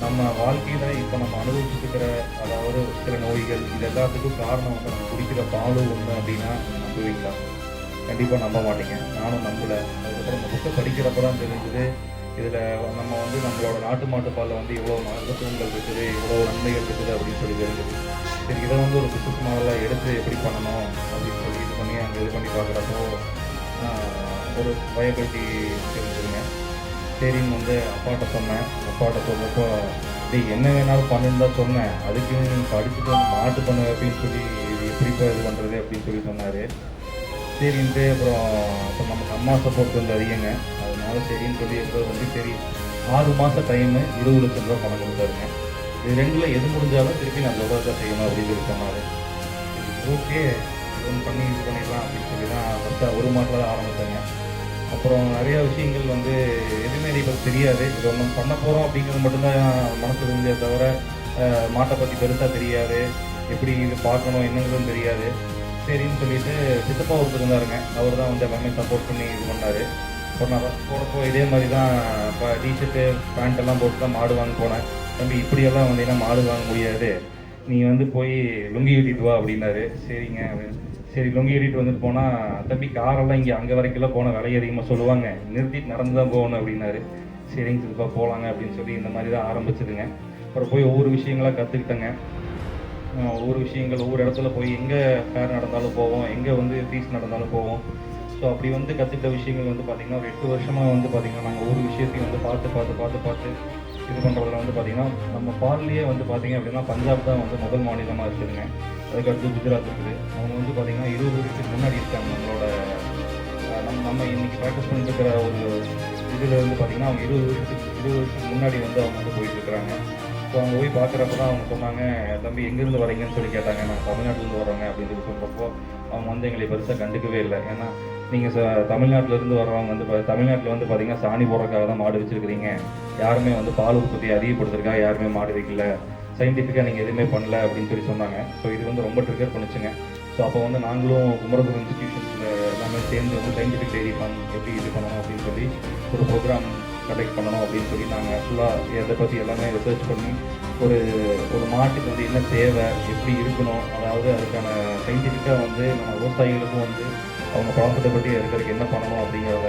நம்ம வாழ்க்கையில் இப்போ நம்ம அனுபவிச்சுருக்கிற அதாவது சில நோய்கள் இது எல்லாத்துக்கும் காரணம் வந்து நம்ம குடிக்கிற பாலும் ஒன்று அப்படின்னா நம்புவீங்களா? கண்டிப்பாக நம்ப மாட்டீங்க. நானும் நம்பலை. அதுக்கப்புறம் இந்த புக்கை படிக்கிறப்ப தான் தெரிஞ்சுது இதில் நம்ம வந்து நம்மளோட நாட்டு மாட்டு பாலில் வந்து இவ்வளோ மருத்துவங்கள் இருக்குது, இவ்வளோ நன்மைகள் இருக்குது அப்படின்னு சொல்லி தெரிஞ்சுது. சரி இதை வந்து ஒரு பிஸ்னஸ் மாடலாக எடுத்து எப்படி பண்ணணும் அப்படின்னு சொல்லி இது பண்ணி அங்கே இது பண்ணி பார்க்குறப்போ ஒரு வயபிலிட்டி தெரிஞ்சுதுங்க. சரின்னு வந்து அப்பாட்ட சொன்னப்போ என்ன வேணாலும் பண்ணுன்னு தான் சொன்னேன், அதுக்கு நீ படிச்சுட்டு வந்து மாட்டு பண்ண அப்படின்னு சொல்லி இது எப்படிப்பா இது பண்ணுறது அப்படின்னு சொல்லி சொன்னார். சரின்ட்டு அப்புறம் இப்போ நமக்கு அம்மா சப்போர்ட் வந்து அதிகங்க. அதனால சரின்னு சொல்லி எப்போ வந்து சரி 6 மாதம் டைமு 20 லட்சம் ரூபா பணம் கொடுத்தாருங்க. இது ரெண்டில் எது முடிஞ்சாலும் திருப்பி நான் எவ்வளோ தான் செய்யணும் அப்படின்னு சொல்லி சொன்னார். ஓகே இது ஒன்று பண்ணி இது பண்ணிடலாம் அப்படின்னு சொல்லி தான் ஃபஸ்ட்டு 1 மாதத்தில் தான் ஆரம்பித்தேங்க. அப்புறம் நிறையா விஷயங்கள் வந்து எதுவுமே இப்போ தெரியாது. இது ஒன்று பண்ண போகிறோம் அப்படிங்கிறது மட்டும்தான் மனசு இருந்தே தவிர மாட்டை பற்றி பெருசாக தெரியாது, எப்படி இது பார்க்கணும் என்னங்கிறதும் தெரியாது. சரின்னு சொல்லிட்டு சித்தப்பா ஒருத்தர் இருந்தாருங்க, அவர் தான் வந்து எல்லாமே சப்போர்ட் பண்ணி இது பண்ணார். அப்புறம் நான் ஃபஸ்ட் போகிறப்போ இதே மாதிரி தான் இப்போ டிஷர்ட்டு பேண்ட் எல்லாம் போட்டு தான் மாடு வாங்க போனேன். தம்பி இப்படியெல்லாம் வந்தீங்கன்னா மாடு வாங்க முடியாது, நீ வந்து போய் லுங்கி கட்டிட்டு வா அப்படின்னாரு. சரிங்க சரி லுங்கி கட்டிட்டு வந்துட்டு போனால் தம்பி காரெல்லாம் இங்கே அங்கே வரைக்கும்லாம் போனால் விலை அதிகமாக சொல்லுவாங்க, நிறுத்திட்டு நடந்து தான் போகணும் அப்படின்னாரு. சரிங்க சித்தப்பா போகலாங்க அப்படின்னு சொல்லி இந்த மாதிரி தான் ஆரம்பிச்சதுங்க. அப்புறம் போய் ஒவ்வொரு விஷயங்களாக கற்றுக்கிட்டேங்க. ஒவ்வொரு விஷயங்கள் ஒவ்வொரு இடத்துல போய் எங்கே ஃபேர் நடந்தாலும் போவோம், எங்கே வந்து ஃபீஸ் நடந்தாலும் போவோம். ஸோ அப்படி வந்து கற்றுக்கிட்ட விஷயங்கள் வந்து பார்த்திங்கன்னா ஒரு 8 வருஷமாக வந்து பார்த்திங்கன்னா நாங்கள் ஒவ்வொரு விஷயத்தையும் வந்து பார்த்து இது பண்ணுறதுல வந்து பார்த்திங்கன்னா நம்ம பால்லேயே வந்து பார்த்திங்க அப்படின்னா பஞ்சாப் தான் வந்து முதல் மாநிலமாக இருக்குதுங்க. அதுக்கடுத்து குஜராத் இருக்குது. அவங்க வந்து பார்த்திங்கன்னா 20 வருஷத்துக்கு முன்னாடி இருக்காங்க. நம்மளோட நம்ம இன்றைக்கி ப்ராக்டிஸ் பண்ணிட்டு இருக்கிற ஒரு இதில் வந்து பார்த்திங்கன்னா அவங்க 20 வருஷத்துக்கு முன்னாடி வந்து அவங்க வந்து போயிட்டுருக்குறாங்க. ஸோ அவங்க போய் பார்க்குறப்ப தான் அவங்க சொன்னாங்க, தம்பி எங்கேருந்து வரீங்கன்னு சொல்லி கேட்டாங்க. நாங்கள் தமிழ்நாட்டிலேருந்து வரோங்க அப்படின்னு சொல்லி சொல்கிறப்போ அவங்க வந்து எங்களை பெருசாக கண்டுக்கவே இல்லை. ஏன்னா நீங்கள் தமிழ்நாட்டிலேருந்து வர்றவங்க வந்து தமிழ்நாட்டில் வந்து பார்த்திங்கன்னா சாணி போடுறதுக்காக தான் மாடு வச்சுருக்கிறீங்க, யாருமே வந்து பால் உற்பத்தி அதிகப்படுத்துறதுக்காக யாருமே மாடு வைக்கல, சயின்டிஃபிக்காக நீங்கள் எதுவுமே பண்ணல அப்படின்னு சொல்லி சொன்னாங்க. ஸோ இது வந்து ரொம்ப ட்ரிகர் பண்ணிச்சுங்க. ஸோ அப்போ வந்து நாங்களும் குமரகுரு இன்ஸ்டிடியூஷன்ஸில் எல்லாமே சேர்ந்து வந்து சயின்டிஃபிக் டெய்ரி ஃபார்ம் எப்படி இது பண்ணணும் அப்படின்னு சொல்லி ஒரு ப்ரோக்ராம் கண்டக்ட் பண்ணணும் அப்படின்னு சொல்லி நாங்கள் ஃபுல்லாக இதை பற்றி எல்லாமே ரிசர்ச் பண்ணி ஒரு மாட்டுக்கு வந்து என்ன தேவை, எப்படி இருக்கணும், அதாவது அதுக்கான சயின்டிஃபிக்காக வந்து நம்ம விவசாயிகளுக்கும் வந்து அவங்க ப்ராஃபிட்டபிலிட்டி இருக்கிறதுக்கு என்ன பண்ணணும் அப்படிங்கிறத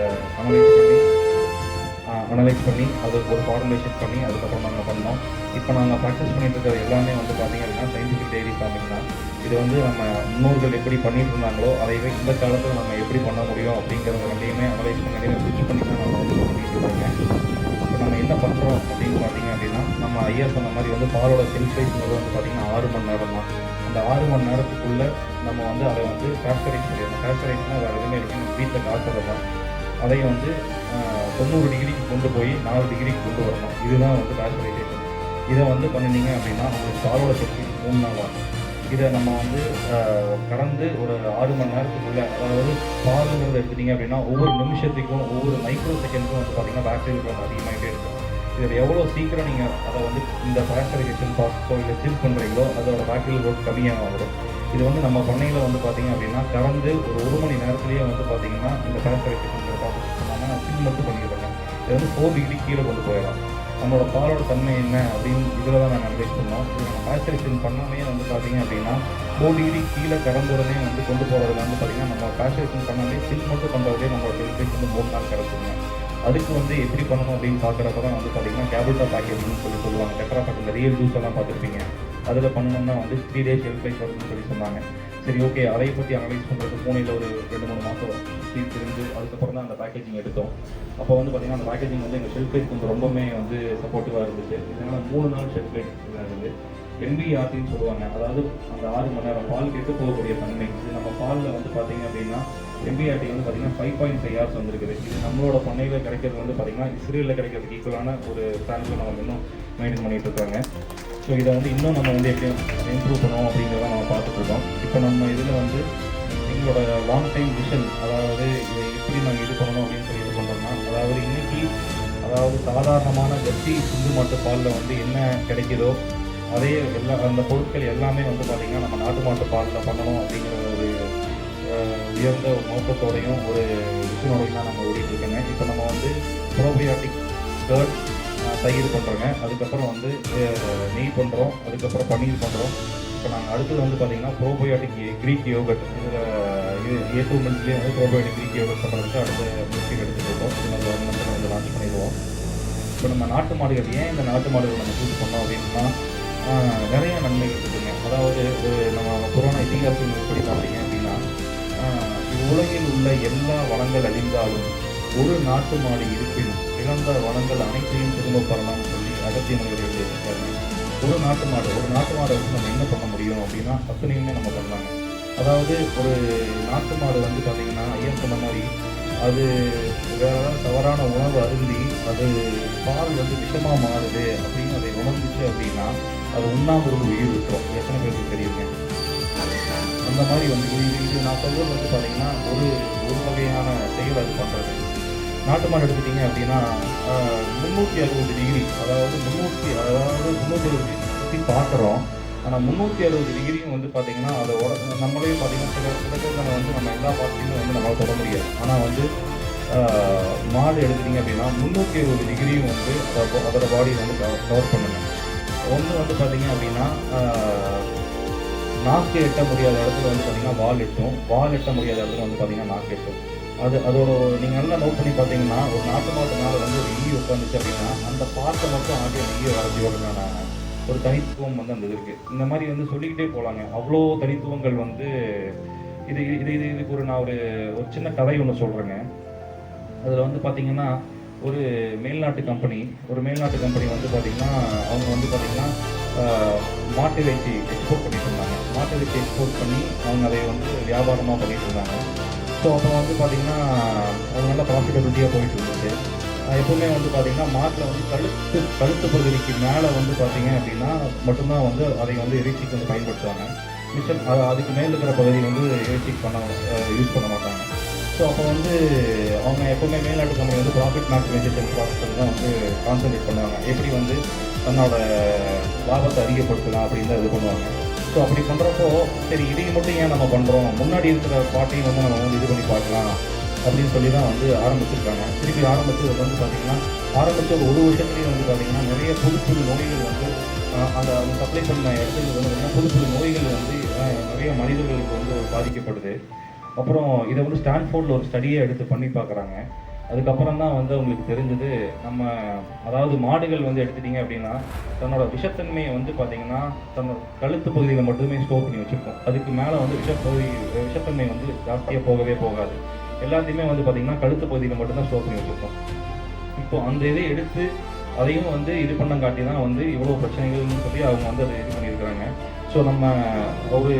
அனலைஸ் பண்ணி அதுக்கு ஒரு ஃபார்முலேஷன் பண்ணி அதுக்கப்புறம் நாங்கள் பண்ணோம். இப்போ நாங்கள் ப்ராக்டிஸ் பண்ணிட்டு இருக்கிறது எல்லாமே வந்து பார்த்திங்க அப்படின்னா சயின்டிஃபிக் டெய்ரி ஃபார்மிங் தான். இது வந்து நம்ம முன்னோர்கள் எப்படி பண்ணிட்டு இருந்தாங்களோ அதை இந்த காலத்தில் நம்ம எப்படி பண்ண முடியும் அப்படிங்கிறத ரெண்டையுமே அனலைஸ் பண்ணி ரிசர்ச் பண்ணி தான் நம்ம வந்து பண்ணிட்டு இருக்கோங்க. இப்போ நம்ம என்ன பண்ணுறோம் அப்படின்னு பார்த்தீங்க அப்படின்னா நம்ம ஐயா சொன்ன மாதிரி வந்து பாலோட செல்ஃப் லைஃப்ங்கிறது வந்து பார்த்திங்கன்னா 6 மணி நேரம் தான். அந்த 6 மணி நேரத்துக்குள்ளே நம்ம வந்து அதை வந்து பேஸ்டரைஸ் பண்ணிடணும். பேஸ்டரைஸ்னால் வேறு எதுவுமே இருக்குது, வீட்டில் காசுறதான் அதை வந்து 90 டிகிரிக்கு கொண்டு போய் 4 டிகிரிக்கு கொண்டு வரணும். இதுதான் வந்து பேஸ்டரைசேஷன். இதை வந்து பண்ணினீங்க அப்படின்னா நம்மளுக்கு பாலோட சக்தி 3 நாள் ஆகும். இதை நம்ம வந்து கடந்து ஒரு 6 மணி நேரத்துக்குள்ளே, அதாவது பாலுங்கிறத எடுத்துட்டிங்க அப்படின்னா ஒவ்வொரு நிமிஷத்துக்கும் ஒவ்வொரு மைக்ரோ செகண்டுக்கும் வந்து பார்த்திங்கன்னா பேக்டீரியா வந்து அதிகமாகிட்டே இருக்கும். இதில் எவ்வளோ சீக்கிரம் நீங்கள் அதை வந்து இந்த பேஸ்டரைசேஷன் ப்ராசஸோ இல்லை சில் பண்ணுறீங்களோ அதோட பேக்டீரியல் லோட் கம்மியாக வரும். இது வந்து நம்ம பண்ணையில் வந்து பார்த்திங்க அப்படின்னா கடந்து ஒரு 1 மணி நேரத்துலேயே வந்து பார்த்திங்கன்னா இந்த பேஸ்டரைசேஷன் ப்ராசஸ் பண்ணாமல் சில் மட்டும் பண்ணிடுவாங்க. இது வந்து 4 டிகிரி கீழே கொண்டு போயிடலாம். நம்மளோட பாலோட தன்மை என்ன அப்படின்னு இதில் தான் நாங்கள் அனலைஸ் பண்ணோம். இது நம்ம பேஸ்டரைசேஷன் பண்ணாமே வந்து பார்த்திங்க அப்படின்னா 4 டிகிரி கீழே கடந்த உடனே வந்து கொண்டு போகிறதுல வந்து பார்த்திங்கன்னா நம்ம பேஸ்டரைசேஷன் பண்ணாமே சில் மட்டும் பண்ணுறதே நம்மளோட செல்ஃபேஸ் வந்து 3 நாள் கிடச்சிருங்க. அதுக்கு வந்து எப்படி பண்ணணும் அப்படின்னு பார்க்குறப்ப தான் வந்து பார்த்தீங்கன்னா கேபிள்டா பேக்கேஜ்னு சொல்லுவாங்க. டெட்ரா பேக் இந்த ரியல் ஜூஸ் எல்லாம் பார்த்துருப்பீங்க. அதில் பண்ணணும்னா வந்து 3 days ஷெல்ஃப் லைஃப் வருதுன்னு சொல்லி சொன்னாங்க. சரி ஓகே, அதை பற்றி அனலைஸ் பண்ணுறது பூனேயில் ஒரு 2-3 மாதம் தீர்த்திருந்து அதுக்கப்புறம் தான் அந்த பேக்கேஜிங் எடுத்தோம். அப்போ வந்து பார்த்திங்கன்னா அந்த பேக்கேஜிங் வந்து எங்கள் ஷெல்ஃப் லைஃப் கொஞ்சம் ரொம்பவுமே வந்து சப்போர்ட்டிவாக இருந்துச்சு. இதனால் 3 நாள் ஷெல்ஃப் லைஃப் இருந்தது. NBRTன்னு சொல்லுவாங்க, அதாவது அந்த 6 மணி நேரம் பால் கெட்டு போகக்கூடிய தன்மை. இது நம்ம பாலில் வந்து பார்த்தீங்க அப்படின்னா NBRT வந்து பார்த்தீங்கன்னா 5.5 hours வந்துருக்குது. இது நம்மளோட பண்ணையில் கிடைக்கிறது வந்து பார்த்தீங்கன்னா இஸ்ரேலில் கிடைக்கிறதுக்கு ஈக்குவலான ஒரு ஸ்டாண்டர்டில் நம்ம இன்னும் மெயின்டைன் பண்ணிட்டு இருக்காங்க. ஸோ இதை வந்து இன்னும் நம்ம வந்து எப்படி இம்ப்ரூவ் பண்ணுவோம் அப்படிங்கிறத நம்ம பார்த்துட்ருக்கோம். இப்போ நம்ம இதில் வந்து எங்களோட லாங் டைம் விஷன், அதாவது இதை எப்படி நாங்கள் இது பண்ணணும் அப்படின்னு சொல்லி இது பண்ணுறோம்னா, அதாவது இன்னைக்கு அதாவது சாதாரணமான ஜெர்சி சிந்து மாட்டு பாலில் வந்து என்ன கிடைக்குதோ அதே அந்த பொருட்கள் எல்லாமே வந்து பார்த்திங்கன்னா நம்ம நாட்டு மாட்டு பாலில் பண்ணணும் அப்படிங்கிற ஒரு உயர்ந்த ஒரு நோக்கத்தோடையும் ஒரு விஷயனோடையும் தான் நம்ம ஓடிட்டு இருக்கோங்க. இப்போ நம்ம வந்து ப்ரோபயாட்டிக் கர்ட் தயிர் பண்ணுறோங்க, அதுக்கப்புறம் வந்து நெய் பண்ணுறோம், அதுக்கப்புறம் பன்னீர் பண்ணுறோம். இப்போ நாங்கள் அடுத்தது வந்து பார்த்திங்கன்னா ப்ரோபயாட்டிக் க்ரீக் யோகட், இதில் A2 மில்க்லேயே வந்து ப்ரோபயாட்டிக் க்ரீக் யோகட் பண்ணுறதுக்கு அடுத்த முயற்சி எடுத்துகிட்டு இருக்கோம். இது நம்ம கவர்மெண்ட்டில் வந்து லான்ச் பண்ணிடுவோம். இப்போ நம்ம நாட்டு மாடுகள், ஏன் இந்த நாட்டு மாடுகள் நம்ம சூஸ் பண்ணோம் அப்படின்னா நிறைய நன்மைகள் இருக்குதுங்க. அதாவது நம்ம புராண இதிகாசம் எப்படி பார்த்தீங்க அப்படின்னா, உலகில் உள்ள எல்லா வளங்கள் அழிந்தாலும் ஒரு நாட்டு மாடு இருப்பினும் இழந்த வளங்கள் அனைத்தையும் திரும்ப பெறலாம்னு சொல்லி அகத்திய முனிவர் எழுதியிருக்காங்க. ஒரு நாட்டு மாடை வச்சு நம்ம என்ன பண்ண முடியும் அப்படின்னா அத்தனையுமே நம்ம பண்ணலாங்க. அதாவது ஒரு நாட்டு மாடு வந்து பார்த்தீங்கன்னா ஐயா சொன்ன மாதிரி அது வேற ஏதாவது தவறான உணவு அருந்தி அது பால் வந்து விஷமாக மாறுது அப்படின்னு அதை உணர்ந்துச்சு அப்படின்னா அது உண்ணாமொரு உயிர் விட்டுரும். எத்தனை பேருக்கு தெரியுங்க? அந்த மாதிரி வந்து இது நான் சொல்கிறது வந்து பார்த்தீங்கன்னா ஒரு வகையான செயல் அது பண்ணுறது. நாட்டு மாடு எடுத்துட்டிங்க அப்படின்னா 360 டிகிரி, அதாவது 360 சுற்றி பார்க்குறோம். ஆனால் 360 டிகிரியும் வந்து பார்த்தீங்கன்னா அதோட நம்மளே பார்த்தீங்கன்னா சில பேர் வந்து நம்ம எல்லா பார்ட்டியுமே வந்து நம்மளால் தொட முடியாது. ஆனால் வந்து மாடு எடுத்துட்டிங்க அப்படின்னா 360 டிகிரியும் வந்து அதோட பாடியை வந்து கவர் பண்ணுங்க. ஒன்று வந்து பார்த்தீங்க அப்படின்னா நாக்கு எட்ட முடியாத இடத்துல வந்து பார்த்தீங்கன்னா வால் எட்ட முடியாத இடத்துல வந்து பார்த்தீங்கன்னா நாக்கு எட்டும். அதோட நீங்கள் நல்லா நோட் பண்ணி பார்த்தீங்கன்னா ஒரு நாட்டு மாட்டு மேலே வந்து ஒரு ஈ உட்காந்துச்சு அப்படின்னா அந்த பாட்டை மட்டும் ஆகிய அந்த ஈயை வரைஞ்சியோடனான ஒரு தனித்துவம் வந்து அந்த இருக்குது. இந்த மாதிரி வந்து சொல்லிக்கிட்டே போகலாங்க. அவ்வளோ தனித்துவங்கள் வந்து இதுக்கு நான் ஒரு சின்ன கதை ஒன்று சொல்கிறேங்க. அதில் வந்து பார்த்தீங்கன்னா ஒரு மேல்நாட்டு கம்பெனி வந்து பார்த்திங்கன்னா அவங்க வந்து பார்த்திங்கன்னா மாட்டு இறைச்சி எக்ஸ்போர்ட் பண்ணிட்டு இருந்தாங்க. மாட்டு இறைச்சி எக்ஸ்போர்ட் பண்ணி அவங்க அதை வந்து வியாபாரமாக பண்ணிட்டு இருந்தாங்க. ஸோ அப்போ வந்து பார்த்திங்கன்னா அது நல்லா ப்ராஃபிட்டபிலிட்டியாக போயிட்டு இருந்துச்சு. எப்பவுமே வந்து பார்த்திங்கன்னா மாட்டில் வந்து கழுத்து பகுதிக்கு மேலே வந்து பார்த்திங்க அப்படின்னா மட்டும்தான் வந்து அதை வந்து இறைச்சிக்கு வந்து பயன்படுத்துவாங்க. மிச்சம் அதுக்கு மேலே இருக்கிற பகுதி வந்து இறைச்சிக்கு யூஸ் பண்ண மாட்டாங்க. ஸோ அப்போ வந்து அவங்க எப்போவுமே மேல்நாட்டு கம்பெனி வந்து ப்ராஃபிட் மேக்ஸிமைசேஷன் ப்ராசஸ் தான் வந்து கான்சன்ட்ரேட் பண்ணுவாங்க. எப்படி வந்து தன்னோட லாபத்தை அதிகப்படுத்தலாம் அப்படின்னு தான் இது பண்ணுவாங்க. ஸோ அப்படி பண்ணுறப்போ சரி இதையும் மட்டும் ஏன் நம்ம பண்ணுறோம், முன்னாடி இருக்கிற பாட்டையும் வந்து நம்ம வந்து இது பண்ணி பார்க்கலாம் அப்படின்னு சொல்லி தான் வந்து ஆரம்பிச்சிருக்காங்க. திருப்பி ஆரம்பித்து வந்து பார்த்திங்கன்னா ஆரம்பித்த ஒரு வருஷத்துலேயே வந்து பார்த்திங்கன்னா நிறைய புது நோய்கள் வந்து அந்த அவங்க சப்ளை பண்ண இடத்துல வந்து புது நோய்கள் வந்து நிறைய மனிதர்களுக்கு வந்து பாதிக்கப்படுது. அப்புறம் இதை வந்து ஸ்டான்ஃபோர்டில் ஒரு ஸ்டடியை எடுத்து பண்ணி பார்க்குறாங்க. அதுக்கப்புறம் தான் வந்து அவங்களுக்கு தெரிஞ்சது நம்ம அதாவது மாடுகள் வந்து எடுத்துட்டிங்க அப்படின்னா தன்னோட விஷத்தன்மையை வந்து பார்த்திங்கன்னா தன்னோட கழுத்து பகுதியில் மட்டுமே ஸ்டோர் பண்ணி வச்சுருக்கோம். அதுக்கு மேலே வந்து விஷத்தன்மை வந்து ஜாஸ்தியாக போகாது. எல்லாத்தையுமே வந்து பார்த்திங்கன்னா கழுத்து பகுதியில் மட்டும்தான் ஸ்டோர் பண்ணி வச்சுருக்கோம். இப்போது அந்த இதை எடுத்து அதையும் வந்து இது பண்ணங்காட்டி தான் வந்து இவ்வளோ பிரச்சனைகள்னு சொல்லி அவங்க வந்து அதை இது பண்ணியிருக்கிறாங்க. ஸோ நம்ம ஒரு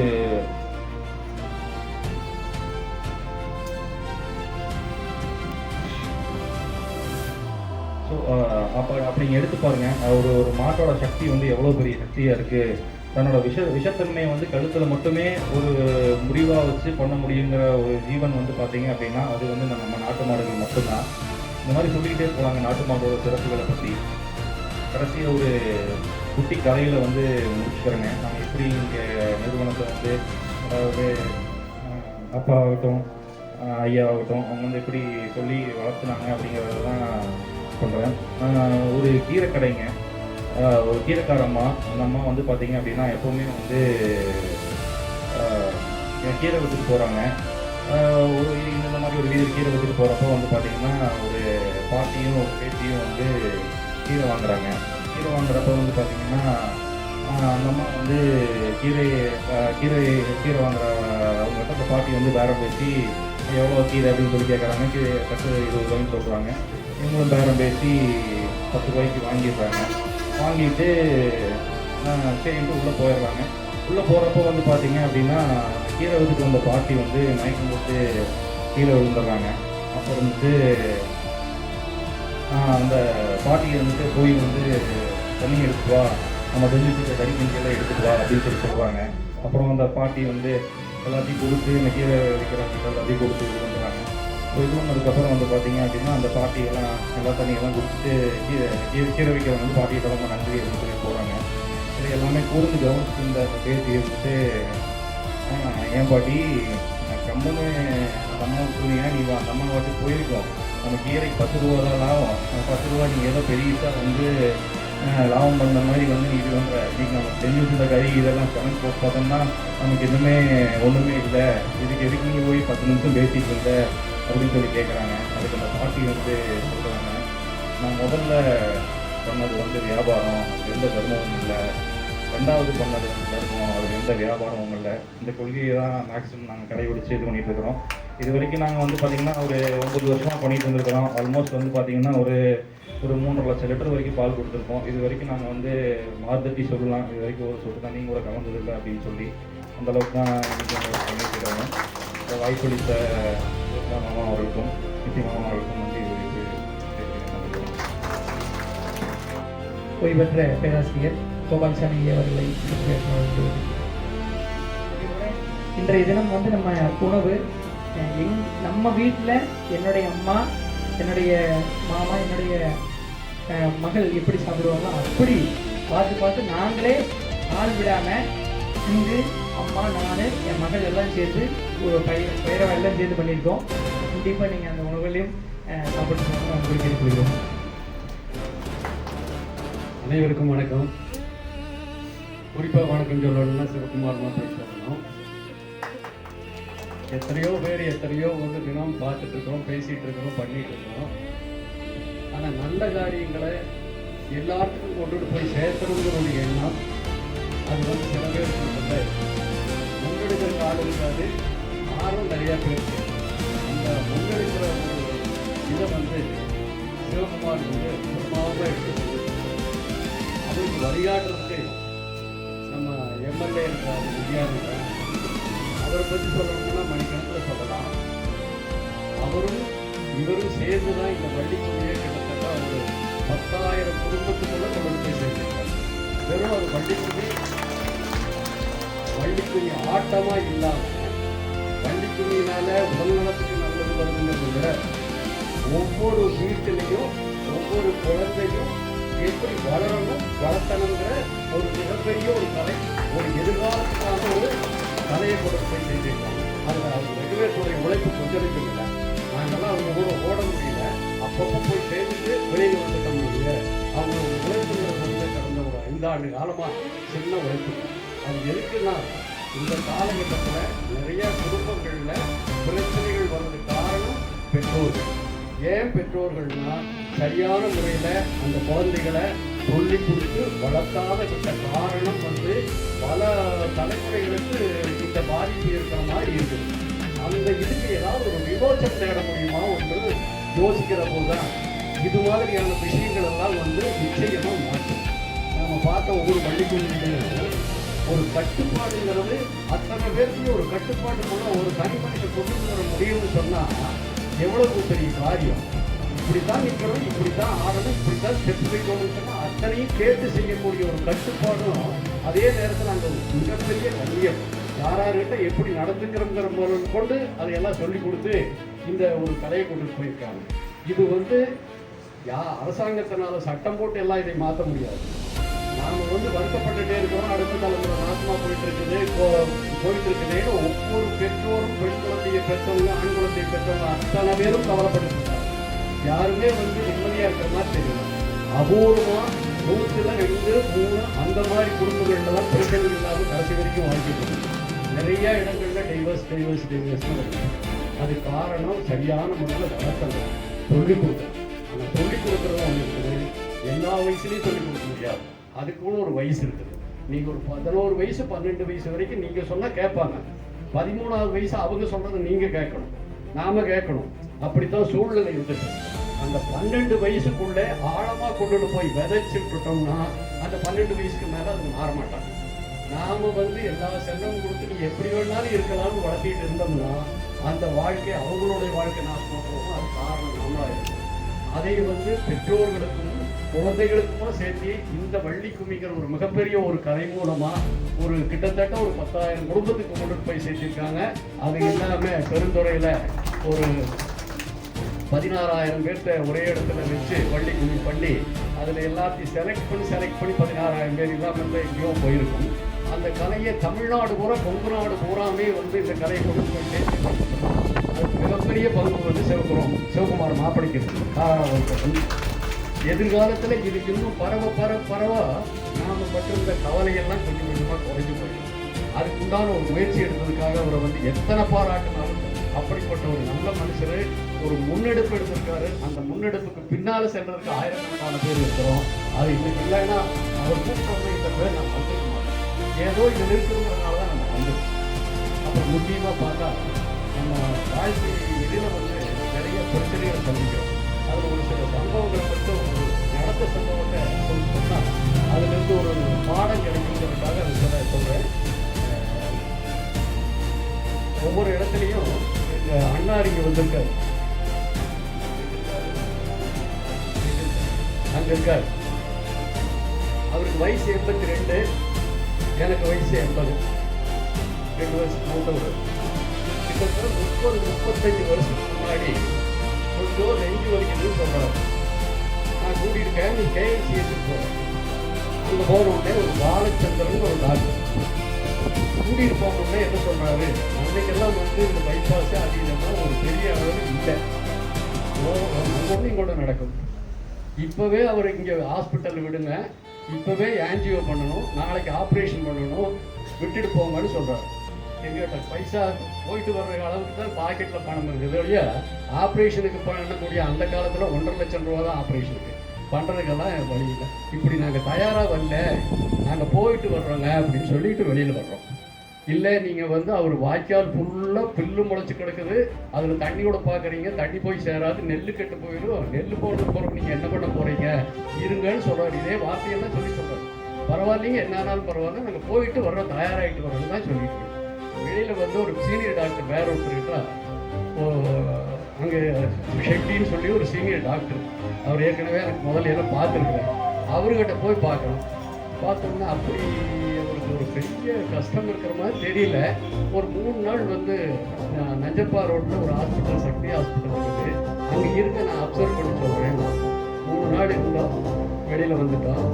அப்படி எடுத்து பாருங்கள், ஒரு மாட்டோட சக்தி வந்து எவ்வளோ பெரிய சக்தியாக இருக்குது. தன்னோட விஷத்தன்மையை வந்து கழுத்தில் மட்டுமே ஒரு முடிவாக வச்சு பண்ண முடியுங்கிற ஒரு ஜீவன் வந்து பார்த்தீங்க அப்படின்னா அது வந்து நம்ம நாட்டு மாடுகள் மட்டும்தான். இந்த மாதிரி சொல்லிக்கிட்டே போகலாங்க நாட்டு மாடோட சிறப்புகளை பற்றி. கடைசியாக ஒரு குட்டி கதையில் வந்து முடிச்சுக்கிறேங்க. நம்ம எப்படி இங்கே நிறுவனத்தை வந்து அதாவது அப்பா ஆகட்டும் ஐயா ஆகட்டும் அவங்க வந்து எப்படி சொல்லி வளர்த்துனாங்க அப்படிங்கிறதெல்லாம் பண்ணுறேன். ஒரு கீரைக்கடைங்க, ஒரு கீரைக்காரம்மா அந்த அம்மா வந்து பார்த்தீங்க அப்படின்னா எப்போவுமே வந்து கீரை விற்றுட்டு போகிறாங்க. இந்த மாதிரி ஒரு வீடு கீரை விற்றுட்டு போகிறப்போ வந்து பார்த்திங்கன்னா ஒரு பாட்டியும் ஒரு பேத்தியும் வந்து கீரை வாங்குறாங்க. கீரை வாங்குறப்ப வந்து பார்த்திங்கன்னா அந்த அம்மா வந்து கீரை கீரை வாங்குற அவங்ககிட்ட அந்த பாட்டி வந்து பேரம் பேசி எவ்வளோ கீரை அப்படின்னு சொல்லி கேட்குறாங்க. கீரை கட்டு 20 ரூபாய்ன்னு சொல்கிறாங்க. இவங்களும் பேரம் பேசி 10 ரூபாய்க்கு வாங்கிடுறாங்க. வாங்கிட்டு சரின்ட்டு உள்ளே போயிடுறாங்க. உள்ளே போகிறப்போ வந்து பார்த்தீங்க அப்படின்னா கீரை வித்துட்டு வந்த பாட்டி வந்து மயக்கம் போட்டு கீழே விழுந்துடுறாங்க. அப்போ வந்துட்டு அந்த பாட்டியை வந்துட்டு போய் வந்து தண்ணி எடுத்துட்டு வா, நம்ம தெரிஞ்சுட்டு தண்ணி கஞ்சியெல்லாம் எடுத்துட்டு வா அப்படின்னு சொல்லி சொல்கிறாங்க. அப்புறம் அந்த பாட்டி வந்து எல்லாத்தையும் கொடுத்து இந்த கீரை வைக்கிறாங்க எல்லாத்தையும் கொடுத்து இது பண்ணுறாங்க. ஸோ இது பண்ணதுக்கப்புறம் வந்து பார்த்தீங்க அப்படின்னா அந்த பாட்டியெல்லாம் எல்லா தண்ணியெல்லாம் கொடுத்துட்டு கீரை வைக்கிறவங்க வந்து பாட்டிகிட்ட ரொம்ப நன்றி அப்படின்னு சொல்லி போகிறாங்க. சரி எல்லாமே கூர்ந்து கவனிச்சுட்டு இந்த பேசி இருந்துட்டு ஏன் பாட்டி கம்பனு அந்த அம்மாவுக்கு சொன்னீங்கன்னா நீ அந்த அம்மா வாட்டி போயிருக்கோம், நம்ம கீரைக்கு 10 ரூபா தான் லாபம், 10 ரூபா நீங்கள் ஏதோ பெரியசாக வந்து லாபம் பண்ணுற மாதிரி வந்து நீ இது பண்ணுற, இன்னைக்கு நம்ம செஞ்சு வச்சுருந்த கறி இதெல்லாம் கணக்கு போட்டு பார்த்தோம்னா நமக்கு எதுவுமே ஒன்றுமே இல்லை, இதுக்கு எதுக்கு நீங்கள் போய் 10 நிமிஷம் பேசிட்டு இருந்த அப்படின்னு சொல்லி கேட்குறாங்க. அதுக்கு அந்த பாட்டி வந்து சொல்கிறாங்க, நான் முதல்ல பண்ணது வந்து வியாபாரம், எந்த தர்மமும் இல்லை. ரெண்டாவது பண்ணது வந்து தர்மம், அது எந்த வியாபாரமும் இல்லை. இந்த கொள்கையை தான் மேக்ஸிமம் நாங்கள் கடைபிடிச்சு இது பண்ணிகிட்டு இருக்கிறோம். இது வரைக்கும் நாங்கள் வந்து பார்த்திங்கன்னா ஒரு 9 வருஷமாக பண்ணிகிட்டு இருந்திருக்கிறோம். ஆல்மோஸ்ட் வந்து பார்த்திங்கன்னா ஒரு 3.5 லட்சம் லிட்டர் வரைக்கும் பால் கொடுத்துருக்கோம். இது வரைக்கும் நாங்கள் வந்து மார்தட்டி சொல்லலாம், இது வரைக்கும் ஒரு சொட்டு தண்ணி கூட கலந்ததில்லை அப்படின்னு சொல்லி அந்தளவுக்கு தான் இன்றைக்கி நாங்கள் பண்ணிட்டு இருக்கிறோம். வாய்ப்பளித்த மாமா அவர்களுக்கும் நித்தி மாமா அவர்களுக்கும் நன்றி தெரிவித்து
ஓய்வு பெற்ற பேராசிரியர் கோபால்சாமி அவர்களை இன்றைய தினம் வந்து நம்ம உணவு நம்ம வீட்டில் என்னுடைய அம்மா, என்னுடைய மாமா, என்னுடைய மகள் எப்படி சாப்பிடுவாங்களோ அப்படி பார்த்து நாங்களே ஆள் விடாமல் இங்கு அம்மா, நான், என் மகள் எல்லாம் சேர்ந்து ஒரு பயிரை எல்லாம் சேர்ந்து பண்ணியிருக்கோம். கண்டிப்பாக நீங்கள் அந்த உணவுகளையும் சாப்பிட்டு உங்களுக்கு கேட்டுக்கொள்கிறோம்.
அனைவருக்கும் வணக்கம். குறிப்பாக வணக்கம் சொல்லணும்னா சிவகுமார் தான் போய் சொல்லணும். எத்தனையோ பேர் எத்தனையோ வந்து தினம் பார்த்துட்டு இருக்கிறோம், பேசிகிட்டு இருக்கிறோம், பண்ணிகிட்டு இருக்கிறோம். ஆனால் நல்ல காரியங்களை எல்லாத்துக்கும் கொண்டுட்டு போய் சேர்த்துறதுங்கிற ஒரு எண்ணம் அது வந்து சில பேருக்கு இல்லை. முன்னெடுக்கிற ஆள் இருக்காது, ஆர்வம் நிறையா பேருக்கு. அந்த முன்னெடுக்கிற இதை வந்து சிவகுமார் வந்து சும்மாவும் எடுத்து அவருக்கு வழிகாட்டுறதுக்கு நம்ம எம்எல்ஏ இருக்கார், விஜயா, அவரை பற்றி சொல்லணும்னா மணிக்கணக்கில் சொல்லலாம். அவரும் இவரும் சேர்ந்து தான் இந்த வள்ளிக்குடியை கிட்டத்தட்ட ஒரு 10,000 குடும்பத்துக்குள்ள கொண்டு போய் சேர்ந்திருக்காங்க. வெறும் அது வள்ளிக்குடி ஆட்டமாக இல்லாமல் வள்ளிக்குடியினால உடல்நலத்துக்கு நல்லது வருதுங்கிறத விட ஒவ்வொரு வீட்டிலையும் ஒவ்வொரு குழந்தையும் எப்படி வளரணும், வளர்த்தணுங்கிற ஒரு மிகப்பெரிய ஒரு கலை, ஒரு எதிர்காலத்துக்கான ஒரு கலையை கொண்டு போய் செஞ்சிருக்காங்க. அதில் அவங்க ரெகுலேட்டருடைய உழைப்பு கொஞ்சம் இல்லை. நாங்கள்லாம் அவங்க கூட ஓட முடியல, அப்பப்போ போய் சேர்ந்துட்டு வெளியில் வந்துட்ட முடியல. அவங்க உழைப்புங்கிறது வந்து கடந்த ஒரு 5 ஆண்டு காலமாக சின்ன உழைப்பு. அது எதுக்குன்னா இந்த காலகட்டத்தில் நிறைய குடும்பங்களில் பிரச்சனைகள் வர்றதுக்கு காரணம் பெற்றோர்கள். ஏன் பெற்றோர்கள்னா சரியான முறையில் அந்த குழந்தைகளை சொல்லி கொடுத்து வளர்த்தாத விட்ட காரணம் வந்து பல தலைமுறைகளுக்கு இந்த பாதிப்பு இருக்கிற மாதிரி இருக்குது. அந்த இதுக்கு ஏதாவது ஒரு விமோசனம் தேட முடியுமா ஒன்று யோசிக்கிற போது தான் இது மாதிரியான விஷயங்கள் எல்லாம் வந்து நிச்சயமாக மாற்றும். நம்ம பார்த்த ஒவ்வொரு பள்ளிக்கூடங்களும் ஒரு கட்டுப்பாடுங்கிறது அத்தனை பேருக்கு ஒரு கட்டுப்பாடு போல ஒரு தனி மனித கொண்டு வர முடியும்னு சொன்னால் எவ்வளவு பெரிய காரியம். இப்படித்தான் நிற்கிறோம், இப்படித்தான் ஆடணும், இப்படித்தான் ஸ்டெப் வைக்கணும்னு சொன்னால் அத்தனையும் கேட்டு செய்யக்கூடிய ஒரு கட்டுப்பாடும் அதே நேரத்தில் அந்த மிகப்பெரிய கண்ணியம் யாரார்கிட்ட எப்படி நடந்துக்கிறோங்கிற முறை கொண்டு அதையெல்லாம் சொல்லி கொடுத்து இந்த ஒரு கலையை கொண்டு போயிருக்காங்க. இது வந்து அரசாங்கத்தினால சட்டம் போட்டு எல்லாம் இதை மாற்ற முடியாது. நாம் வந்து வருத்தப்பட்டுட்டே இருக்கிறோம், அடுத்த தலைமுறை நாசமாக போயிட்டு இருக்குதுன்னு ஒவ்வொரு பெற்றோரும் பெண் குழந்தையை பெற்றவங்க, ஆண் குழந்தையை பெற்றவங்க அத்தனை பேரும் கவலைப்பட்டு இருக்காங்க. யாருமே வந்து நிம்மதியாக இருக்கிற மாதிரி தெரியல. அபூர்வமாக 100ல் 2, 3 அந்த மாதிரி குடும்பங்கள்லாம் பிரச்சனைகள் இல்லாமல் கடைசி வரைக்கும் வாழ்க்கைட்டு நிறைய இடங்கள்ல டைவர்ஸ் அது காரணம் சரியான முறையில் வளர்த்தல சொல்லி கொடுத்தேன். அந்த சொல்லிக் கொடுக்குறதும் ஒன்று இருக்குது. எல்லா வயசுலையும் சொல்லிக் கொடுக்க முடியாது, அதுக்குன்னு ஒரு வயசு இருக்குது. நீங்கள் ஒரு 11 வயசு 12 வயசு வரைக்கும் நீங்கள் சொன்னால் கேட்பாங்க. 13வது வயசு அவங்க சொல்கிறத நீங்கள் கேட்கணும், நாம் கேட்கணும். அப்படித்தான் சூழ்நிலை இருந்துட்டு அந்த 12 வயசுக்குள்ளே ஆழமாக கொண்டுட்டு போய் விதைச்சிட்டுட்டோம்னா அந்த 12 வயசுக்கு மேலே அது மாற மாட்டாங்க. நாம் எல்லா செல்வம் கொடுத்து நீ எப்படி வேணாலும் இருக்கலாம்னு வளர்த்திட்டு இருந்தோம்னா அந்த வாழ்க்கை அவங்களுடைய வாழ்க்கை நாசமாக போகும். அது காரணம் நம்மளாக இருக்கும். அதை பெற்றோர்களுக்கும் குழந்தைகளுக்குமா சேர்த்து இந்த வள்ளி கும்மிங்கிற ஒரு மிகப்பெரிய ஒரு கலை மூலமாக ஒரு கிட்டத்தட்ட ஒரு 10,000 குடும்பத்துக்கு கொண்டு போய் சேர்த்திருக்காங்க. அது எல்லாமே பெருந்துறையில் ஒரு 16,000 பேர்த்த ஒரே இடத்துல வச்சு வள்ளி கும்மி பண்ணி அதில் எல்லாத்தையும் செலக்ட் பண்ணி 16,000 பேர் இல்லாமல் எங்கேயோ போயிருக்கும். அந்த கலையை தமிழ்நாடு பூரா கொங்கு நாடு பூராமே இந்த கலையை கொண்டு போய் சேர்த்து மிகப்பெரிய பங்கு சிவகுமார் மாப்பிடிக்கிறது. எதிர்காலத்தில் இது இன்னும் பரவ நாம் பட்டிருந்த கவலையெல்லாம் கொஞ்சம் கொஞ்சமாக குறைஞ்சு போயிடும். அதுக்குண்டான ஒரு முயற்சி எடுத்ததுக்காக அவரை எத்தனை பாராட்டினாலும் அப்படிப்பட்ட ஒரு நல்ல மனுஷர் ஒரு முன்னெடுப்பு எடுத்திருக்காரு. அந்த முன்னெடுப்புக்கு பின்னால் செல்றதுக்கு ஆயிரக்கணக்கான பேர் இருக்கிறோம். அது இன்னைக்கு இல்லைன்னா அவர் கூப்பிட்டோம்னா இந்த பேர் நான் வந்துருக்க மாட்டேன். ஏதோ இதில் இருக்கிறதுனால தான் நம்ம வந்துருக்கோம். அப்புறம் முக்கியமாக பார்த்தா நம்ம வாழ்க்கை இதில் நிறைய பிரச்சனைகளை சந்திக்கிறோம். அதில் ஒரு சில சம்பவங்களை மட்டும் நடந்த சம்பவத்தை சொன்னால் அதுலேருந்து ஒரு பாடம் கிடைக்குங்கிறதுக்காக அதை சொல்கிறேன். ஒவ்வொரு இடத்துலையும் எங்கள் அண்ணார் இங்கே வந்திருக்காரு, அங்கே இருக்கார். அவருக்கு வயசு 82, எனக்கு வயசு 80. 2 வருஷம் மூத்தவர். கிட்டத்தட்ட 30-35 வருஷத்துக்கு முன்னாடி கொஞ்சம் நெஞ்சு வலிக்குதுன்னு சொல்கிறார். நான் கூட்டிகிட்டு நீ KMCH போகிறேன். அங்கே போனோடனே ஒரு பாலச்சந்திரன் ஒரு டாக்டர் கூட்டிகிட்டு போனோடனே என்ன சொல்கிறாரு, அன்னைக்கெல்லாம் இந்த பைபாஸ் அது இதெல்லாம் ஒரு பெரிய அளவு இல்லை, அங்கே கூட நடக்கும். இப்போவே அவர் இங்கே ஹாஸ்பிட்டலில் விடுங்க, இப்போவே ஆன்ஜியோ பண்ணணும், நாளைக்கு ஆப்ரேஷன் பண்ணணும், விட்டுட்டு போங்கன்னு சொல்கிறார். எங்கிட்ட பைசா போயிட்டு வர்ற அளவுக்கு தான் பாக்கெட்டில் பணம் இருக்குது இல்லையா. ஆப்ரேஷனுக்கு பண்ணக்கூடிய அந்த காலத்தில் 1.5 லட்சம் ரூபா தான் ஆப்ரேஷனுக்கு பண்ணுறதுக்கெல்லாம் வழி இல்லை. இப்படி நாங்கள் தயாராக வரல, நாங்கள் போயிட்டு வர்றோங்க அப்படின்னு சொல்லிட்டு வெளியில் வர்றோம். இல்லை நீங்கள் அவர் வாய்க்கால் ஃபுல்லாக புல்லு முளைச்சி கிடக்குது, அதில் தண்ணி கூட பார்க்குறீங்க, தண்ணி போய் சேராது, நெல் கெட்டு போயிடும், நெல் போடுறது போகிறோம், நீங்கள் என்ன பண்ண போகிறீங்க இருங்கன்னு சொல்கிறார். இதே வார்த்தையெல்லாம் சொல்லி சொல்கிறார். பரவாயில்லைங்க, என்ன ஆனாலும் பரவாயில்ல, நாங்கள் போயிட்டு வர்றோம், தயாராகிட்டு வர்றோம்னு தான் சொல்லிட்டு வெளியில் ஒரு சீனியர் டாக்டர் வேற ஒருத்தர்கிட்ட அங்கே ஷெட்டின்னு சொல்லி ஒரு சீனியர் டாக்டர், அவர் ஏற்கனவே எனக்கு முதல்ல எல்லாம் பார்த்துருக்குறேன். அவர்கிட்ட போய் பார்க்கணும். பார்த்தோம்னா அப்படி அவருக்கு ஒரு பெரிய கஷ்டம் இருக்கிற மாதிரி தெரியல. ஒரு 3 நாள் நஞ்சப்பா ரோட்டில் ஒரு ஹாஸ்பிட்டல், சக்தி ஹாஸ்பிட்டல் இருக்குது, அங்கே இருக்க நான் அப்சர்வ் பண்ணி சொல்கிறேன். 3 நாள் இருந்தோம், வெளியில் வந்துட்டோம்.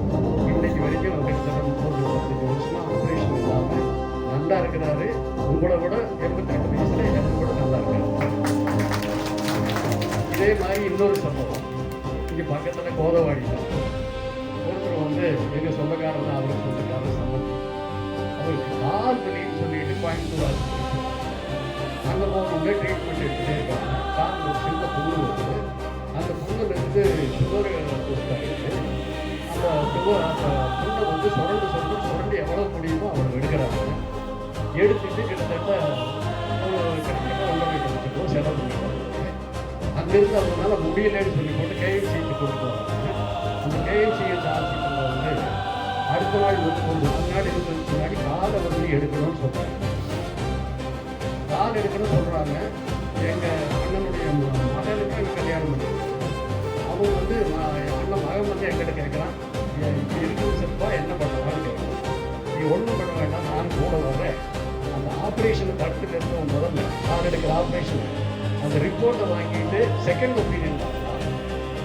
இன்னைக்கு வரைக்கும் கிட்டத்தட்ட 30-35 வருஷமாக ஆப்ரேஷன் இல்லாமல் நல்லா இருக்கிறாரு. உங்களை விட 82 வயசுல எனக்கு கூட நல்லா இருக்காரு. இதே மாதிரி இன்னொரு சம்பவம் இங்கே பக்கத்தில் கோதவாடி ஒருத்தர் எங்கள் சொந்தக்காரர் தான், அவருக்கு சொந்தக்காரர் சம்பவம். அவருக்கு கால் வலின்னு சொல்லிட்டு கோயம்புத்தூர் ஆஸ்பத்திரி அங்கே போகணுங்க ட்ரீட்மெண்ட் எடுத்துகிட்டே இருக்காங்க. கால் ஒரு சின்ன புண்ணு வருது. அந்த புண்ணுலேருந்து சுகர் கொடுத்தாரு. அந்த சுகர் அந்த புண்ணை சுரண்டு எவ்வளோ முடியுமோ அவர் எடுக்கிறாங்க. எடுத்துட்டு கிட்டத்தட்ட ஒரு 1.5 லட்சம் செலவு பண்ணிட்டாங்க. அங்கிருந்து அவங்களால முடியலன்னு சொல்லி போட்டு KMCH கொண்டு போகிறாங்க. அந்த KMCH ஹாஸ்பிட்டலில் அடுத்த நாள் முன்னாடி இருந்ததுக்கு முன்னாடி காலை எடுக்கணும்னு சொல்கிறாங்க. கால் எடுக்கணும்னு சொல்கிறாங்க. எங்கள் அண்ணனுடைய மகனுக்கு எனக்கு கல்யாணம் பண்ணிடுறாங்க. அவங்க என் அண்ணன் மகன் என்கிட்ட கேட்குறான், இப்படி இருக்குது செப்பா என்ன பண்ணுறான்னு கேட்குறான். நீ ஒன்றும் பண்ண வேண்டாம், நான் கூட வர்றேன். அந்த ஆப்ரேஷனை தடுத்துட்டு இருந்தவங்க முதல்ல கால் எடுக்கிற ஆப்ரேஷன் அந்த ரிப்போர்ட்டை வாங்கிட்டு செகண்ட் ஒப்பீனியன்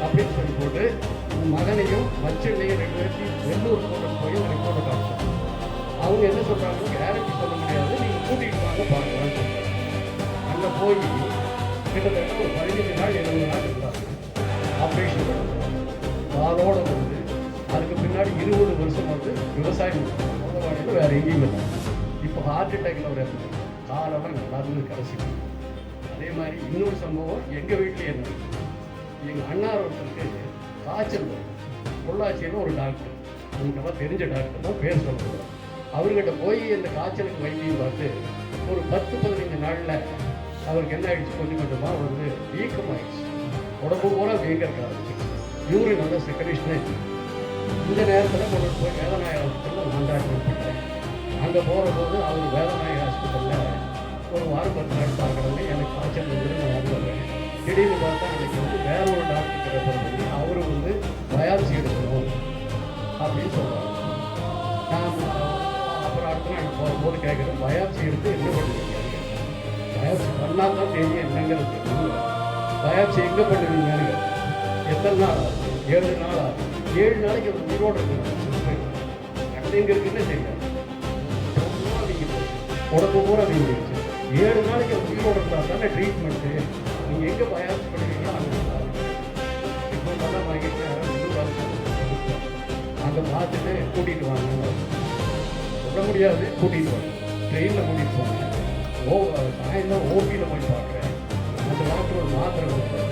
அப்படின்னு சொல்லி போட்டு மகனையும் மச்சனையும் 2 பேர்த்தையும் வெள்ளூர் போட்டு போய் அந்த ரிப்போர்ட்டை காமிச்சாங்க. அவங்க என்ன சொல்கிறாங்க, கேரண்டி சொல்ல முடியாது, நீங்கள் கூட்டிகிட்டு வாங்க பார்க்கலான்னு சொல்கிறாங்க. அங்கே போய் கிட்டத்தட்ட ஒரு 15 நாள் 20 நாள் இருந்தாங்க. ஆப்ரேஷன் காலோட அதுக்கு பின்னாடி 20 வருஷம் விவசாயம் முதல்வாடியில் வேறு எங்கேயும் இல்லை. இப்போ ஹார்ட் அட்டாக்ல ஒரு காலெல்லாம் நல்லா இருந்து கடைசிக்கு. அதே மாதிரி இன்னொரு சம்பவம் எங்கள் வீட்டிலே இருந்தது. எங்கள் அண்ணார் ஒருத்தருக்கு காய்ச்சல் வரும். பொள்ளாச்சியில் ஒரு டாக்டர், உங்களுக்கெல்லாம் தெரிஞ்ச டாக்டர் தான், பேர் சொல்லுவாங்க. அவர்கிட்ட போய் இந்த காய்ச்சலுக்கு வைத்தியம் பார்த்து ஒரு 10-15 நாளில் அவருக்கு என்ன ஆயிடுச்சு, கொஞ்சம் கொஞ்சமாக வந்து வீக்கமாகிடுச்சு. உடம்பு பூரா வீங்கிறக்க ஆரம்பிச்சு, யூரின் நல்லா செக்ரேஷனே இல்லை. இந்த நேரத்தில் கொண்டு போய் வேதநாயக ஹாஸ்பிட்டலில் நான் டாக்டர் பண்ணேன். அங்கே போகிறபோது அவர் வேதநாயக ஹாஸ்பிட்டலில் ஒரு வாரம் 10 நாள் பார்க்குறாங்க. எனக்கு காய்ச்சல் வந்து நான் வந்துடுறேன். திடீர்னு பார்த்தா அன்றைக்கி வந்து வேற ஒரு டாக்டர் ரெஃபர் பண்ணி அவர் வந்து பயாப்சி எடுக்கணும் அப்படின்னு சொல்கிறாங்க. நான் அப்புறம் அடுத்த நாள் போகும்போது கேட்குறேன், பயாப்சி எடுத்து என்ன பண்ணுவீங்க? பயாப்சி பண்ணால் தான் தெரியும் என்னங்கிறது. பயாப்சி எங்கே பண்ணுவீங்கன்னு கேட்டேன். எத்தனை நாள் ஆகுது? 7 நாள் ஆகுது. 7 நாளைக்கு ஒரு உயிரோடு இருக்குது. எங்கே இருக்குன்னு தெரியாது. உடம்பு பூரா வீங்கிடுச்சு. 7 நாளைக்கு ஒரு உயிரோடு இருந்தால் தானே ட்ரீட்மெண்ட்டு. நீங்கள் எங்கே பயாப்சி பண்ணுவீங்களோ அங்கே இப்போ நல்லா வாங்கிட்டு அங்கே பார்த்துட்டு கூட்டிகிட்டு வாங்க. சொல்ல முடியாது, கூட்டிகிட்டு வாங்க. ட்ரெயினில் கூட்டிகிட்டு போங்க. சாயந்தரம் ஓபியில் போய் பார்க்குறேன். அந்த டாக்டர் ஒரு மாத்திரை கொடுத்தாரு.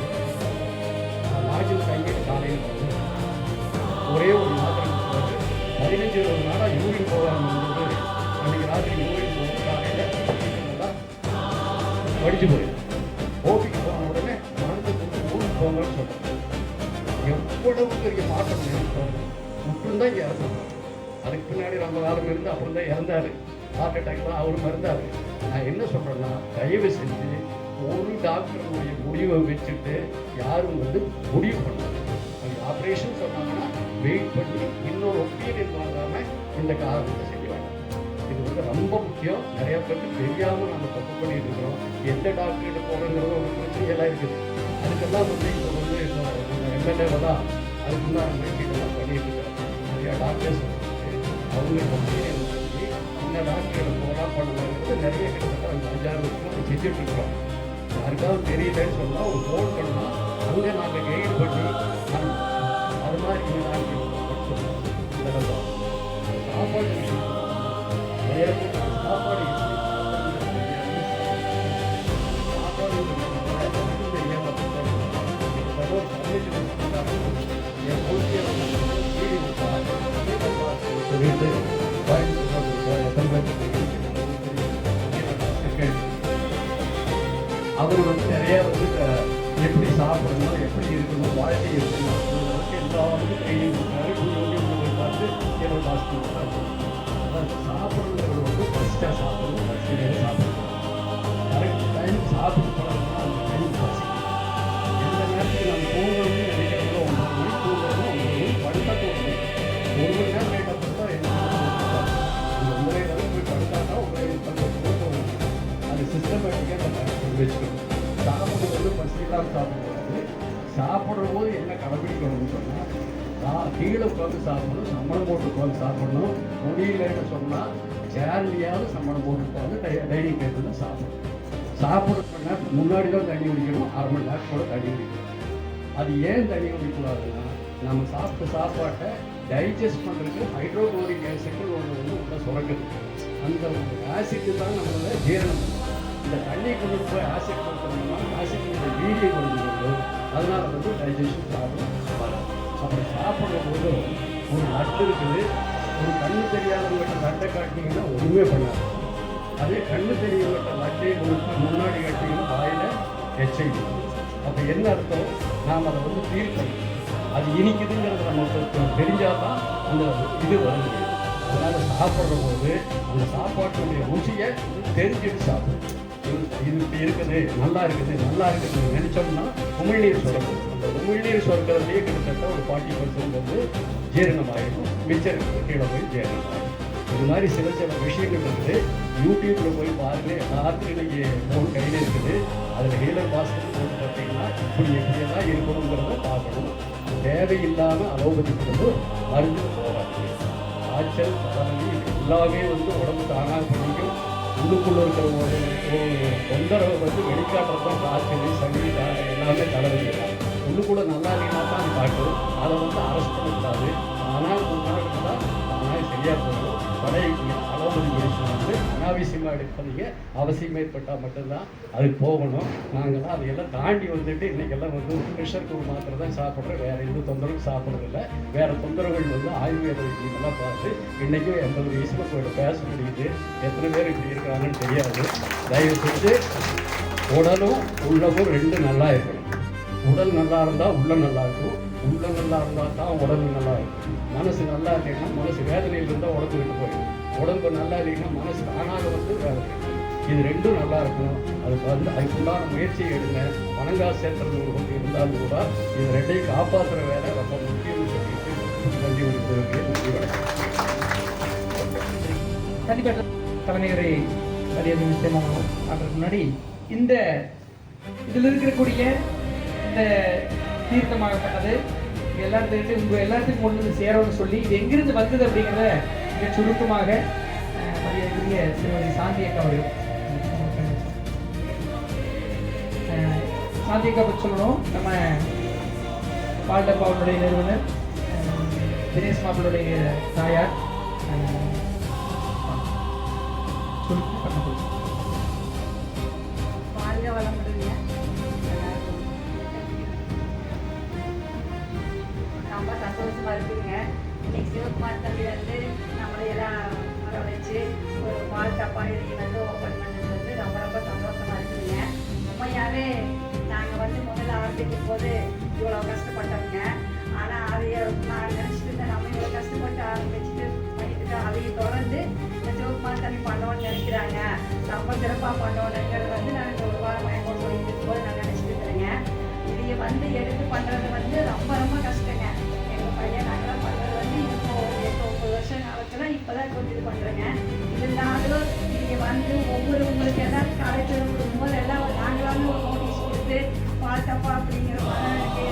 லாட்ஜில் தங்கிட்டு காலையில் போகிறேன். ஒரே ஒரு மாத்திரை கொடுத்தாரு. 15-20 நாளாக யூரின் போகாமல் இருந்தது. அன்றைக்கி ராத்திரி யூரின் போகும் காலையில் படிச்சு போயிடும். ஓபிக்கு போன உடனே மருந்து கொடுத்து ஊருக்கு போங்கன்னு சொல்கிறேன். எவ்வளவு பெரிய மாற்றம் மட்டும்தான் இங்கே இறந்தார். அதுக்கு பின்னாடி ரொம்ப காலம் இருந்து அப்புறம் தான் இறந்தார். ஹார்ட் அட்டாக் தான் அவரும் இறந்தார். நான் என்ன சொல்கிறேன்னா, தயவு செஞ்சு ஒரு டாக்டருடைய முடிவை வச்சுட்டு யாரும் வந்து முடிவு பண்ணாங்க. அது ஆப்ரேஷன் சொன்னாங்கன்னா வெயிட் பண்ணி இன்னொரு ஒப்பீனியன் வாங்காமல் இந்த காரணத்தை செய்ய வேண்டாம். இது வந்து ரொம்ப முக்கியம். நிறைய பேருக்கு தெரியாமல் நம்ம தப்பு பண்ணிட்டு இருக்கிறோம். எந்த டாக்டர்கிட்ட போகணுங்கிறது ஒரு பிரச்சனையெல்லாம் இருக்குது. அதுக்கெல்லாம் வந்து இப்போ வந்து எம்எல்ஏவை தான் அதுக்கு முன்னாடி முயற்சிகள்லாம் பண்ணிட்டு இருக்கிறோம். நிறையா டாக்டர்ஸ் அவங்க ஒப்பீனியன் சொல்லி இந்த டாக்டர்கிட்ட போகலாம் பண்ணுவாங்கிறது நிறைய கிட்டத்தட்ட 5-6 வருஷமாக செஞ்சுட்டு இருக்கிறோம். யாருக்காவது தெரியலன்னு சொன்னால் ஒரு ஃபோன் பண்ணால் அங்கே நாங்கள் கைடு பண்ணி அது மாதிரி இந்த டாக்டர் இதெல்லாம் சாப்பாடு விஷயம் சாப்பாடு அவர் வந்து நிறைய வந்து எப்படி சாப்பிடணும், எப்படி இருக்கணும், வாழ்க்கை இருக்கணும், எல்லா வந்து ட்ரைனிங் கொடுத்தாரு. யூடியூப்ல பார்த்து என்னோட காசு கொடுத்தாரு. சாப்பிடுறது வந்து ஃபஸ்ட்டாக சாப்பிடணும், ஃபஸ்ட்டு சாப்பிடணும். கரெக்ட் டைம் சாப்பிட்டு போனோம்னா அந்த டைம் பசிக்கும். எந்த நேரத்துக்கு நம்ம தூங்கணும்னு நினைக்கிறதோ 9 மணிக்கு தூங்கணும், 9 மணிக்கு படுத்தா தூங்கணும். 1 மணி நேரம் லேட்டாக படுத்தா என்ன அந்த 9 நேரம் போய் படுத்தாங்கன்னா 9 தூங்கணும். அது சிஸ்டமேட்டிக்காக நம்ம வச்சுக்கணும். சாப்பிடுறது வந்து பசியெல்லாம் சாப்பிடக்கூடாது. சாப்பிட்ற போது என்ன கடைபிடிக்கணும்னு சொன்னால், கீழே உட்காந்து சாப்பிடணும், சம்மணம் போட்டு உட்காந்து சாப்பிடணும். முடியலன்னு சொன்னால் சேர்லையாவது சம்மணம் போட்டு உட்காந்து டைனிங் டேபிளில் சாப்பிடணும். சாப்பிட்ற மணி நேரத்துக்கு முன்னாடி தான் தண்ணி குடிக்கணும், 1/2 மணி நேரத்தோட தண்ணி குடிக்கணும். அது ஏன் தண்ணி குடிக்கூடாதுன்னா, நம்ம சாப்பிட்ட சாப்பாட்டை டைஜஸ்ட் பண்ணுறதுக்கு ஹைட்ரோக்ளோரிக் ஆசிட்னு ஒன்று வந்து உள்ள சுரக்குது. அந்த ஆசிட்டு தான் நம்மளோட ஜீரணம். இந்த தண்ணி கொண்டு போய் ஆசிட் கொடுத்தோம்னா ஆசிட்டுடைய வீடியை கொண்டு வரும். அதனால் வந்து டைஜஷன் ப்ராப்ளம் வரும். அப்புறம் சாப்பிட்ற போது ஒரு லட்டு இருக்குது. ஒரு கண்ணு தெரியாதவங்ககிட்ட லட்டை காட்டிங்கன்னா ஒன்றுமே பண்ணாது. அதே கண்ணு தெரியவங்கிட்ட லட்டையை கொடுத்து முன்னாடி கட்டிங்கன்னா வாயில் எச்சரிக்கணும். அப்போ என்ன அர்த்தம்? நாம் அதை வந்து ஃபீல் பண்ணணும். அது இனிக்குதுங்கிறது நமக்கு தெரிஞ்சால் தான் அந்த இது வருது. அதனால் சாப்பிட்ற போது அந்த சாப்பாட்டுடைய ருசியை தெரிஞ்சுட்டு சாப்பிடணும். இது இப்படி இருக்குது, நல்லா இருக்குது, நல்லா இருக்குதுன்னு நினச்சோம்னா உமிழ்நீர் சுரக்கும். அந்த உமிழ்நீர் சுரக்கிறதுலேயே கிட்டத்தட்ட ஒரு 40% வந்து ஜீரணமாகிடும். மிச்சம் கீழே போய் ஜீரணமாகிடும். இது மாதிரி சில விஷயங்கள் இருக்குது. யூடியூப்பில் போய் பாருங்கள். எல்லாத்துக்கும் இன்றைக்கி ஃபோன் கையில் இருக்குது. அதில் ஹீலர் பாஸ்கெட் போட்டு பார்த்தீங்கன்னா இப்படி எப்படியெல்லாம் இருக்கணுங்கிறத பார்க்கணும். தேவையில்லாமல் அலோபதி கொடுத்து மருந்து போகாது. காய்ச்சல், தலைவலி எல்லாமே வந்து உடம்பு தானாக பண்ணிக்கும். உள்ளுக்குள்ளே இருக்கிற ஒரு தொந்தரவை வந்து வெளிக்காட்டுறது தான் காய்ச்சல், சளி, எல்லாமே தலைவலி. உள்ளுக்குள்ளே நல்லா இல்லைன்னா தான் அது காட்டும். அதை வந்து அரசு பண்ணக்கூடாது. ஆனால் 3 நாள் இருந்தால் ஆனால் சரியாக போகும். அலோபதி மெடிசன் வந்து அனாவசியமாக எடுக்காதீங்க. அவசியம் ஏற்பட்டால் மட்டும்தான் அது போகணும். நாங்கள்லாம் அதையெல்லாம் தாண்டி வந்துட்டு இன்றைக்கெல்லாம் வந்து ப்ரெஷருக்கு ஒரு மாத்திரை தான் சாப்பிட்றோம். வேறு எந்த தொந்தரவும் சாப்பிட்றதில்ல. வேறு தொந்தரவுகள் வந்து ஆயுர்வேத வைத்தியமெல்லாம் பார்த்து இன்றைக்கும் 80 வயசுல கூட பேச முடியுது. எத்தனை பேர் இப்படி இருக்கிறாங்கன்னு தெரியாது. தயவு செஞ்சு உடலும் உள்ளமும் ரெண்டும் நல்லா இருக்கணும். உடல் நல்லா இருந்தால் உள்ளம் நல்லா இருக்கும். உள்ளம் நல்லா இருந்தால் தான் உடம்பு நல்லா இருக்கும். மனசு நல்லா இல்லைன்னா மனசு வேதனையில் இருந்தால் உடம்பு விட்டு போயிடும். உடம்பு நல்லா இல்லைன்னா மனசு தானாக வந்து வேதனை. இது ரெண்டும் நல்லா இருக்கணும். அதுக்கு வந்து அதுக்குண்டான முயற்சியை எடுங்க. பணங்காசு சேர்த்துறது ஒரு கொஞ்சம் இருந்தாலும் கூட இது ரெண்டையும் காப்பாற்றுற வேலை ரொம்ப முக்கியம்னு சொல்லிட்டு நன்றி கொடுத்து
கண்டிப்பாக தலைமையுரை மரியாதை நிச்சயமாக அதற்கு முன்னாடி இந்த இதில் இருக்கக்கூடிய இந்த தீர்த்தமாகப்பட்டது எல்லாத்துக்கிட்டும் உங்கள் எல்லாத்துக்கும் கொண்டு வந்து சேரணும்னு சொல்லி இது எங்கிருந்து வந்தது அப்படிங்கிறத மிக சுருக்கமாக மரியாதைக்குரிய திருமதி சாந்தி அக்கா அவர்கள் சாந்தி அக்கா பற்றி சொல்லணும். நம்ம பால்டப்பாவுடைய நிறுவனர் தினேஷ் மாப்பிளுடைய தாயார்
வாழ்க வளமுடுங்க. ரொம்ப சந்தோஷமா இருக்குதுங்க. இன்னைக்கு சிவகுமார் தம்பி வந்து நம்மளையெல்லாம் வரவழைச்சு ஒரு பால் டப்பா எழுதி வந்து ஓப்பன் பண்ணது வந்து ரொம்ப ரொம்ப சந்தோஷமா இருக்குதுங்க. உண்மையாகவே நாங்கள் வந்து முதல்ல ஆரம்பிக்கும் போது இவ்வளோ கஷ்டப்பட்டோங்க. ஆனால் அதைய நான் நினச்சிட்டு இருந்தேன், நம்ம இவ்வளோ கஷ்டப்பட்டு ஆரம்பிச்சுட்டு பண்ணிட்டு அதையும் தொடர்ந்து இந்த சிவகுமார் தம்பி பண்ணோன்னு நினைக்கிறாங்க, ரொம்ப சிறப்பாக பண்ணோன்னுங்கிறது வந்து நான் ஒரு வாரம் மயக்கம் சொல்லிட்டு இருக்கும்போது நான் நினச்சிட்டு இருக்கிறேங்க. இதைய வந்து எடுத்து பண்ணுறது வந்து ரொம்ப ரொம்ப கஷ்டங்க. எங்கள் பையன் நாங்களாம் பண்ணுறது வந்து இப்போ ஒரு 8-9 வருஷம் காலத்தில் இப்போ தான் கொஞ்சம் இது பண்ணுறேங்க. இருந்தாலும் இங்கே வந்து உங்களுக்கு எல்லாரும் காலேஜில் கொடுக்கும்போது எல்லாம் நாங்களாமே ஒரு நோட்டீஸ் கொடுத்து பார்த்தப்பா அப்படிங்கிற மாதிரி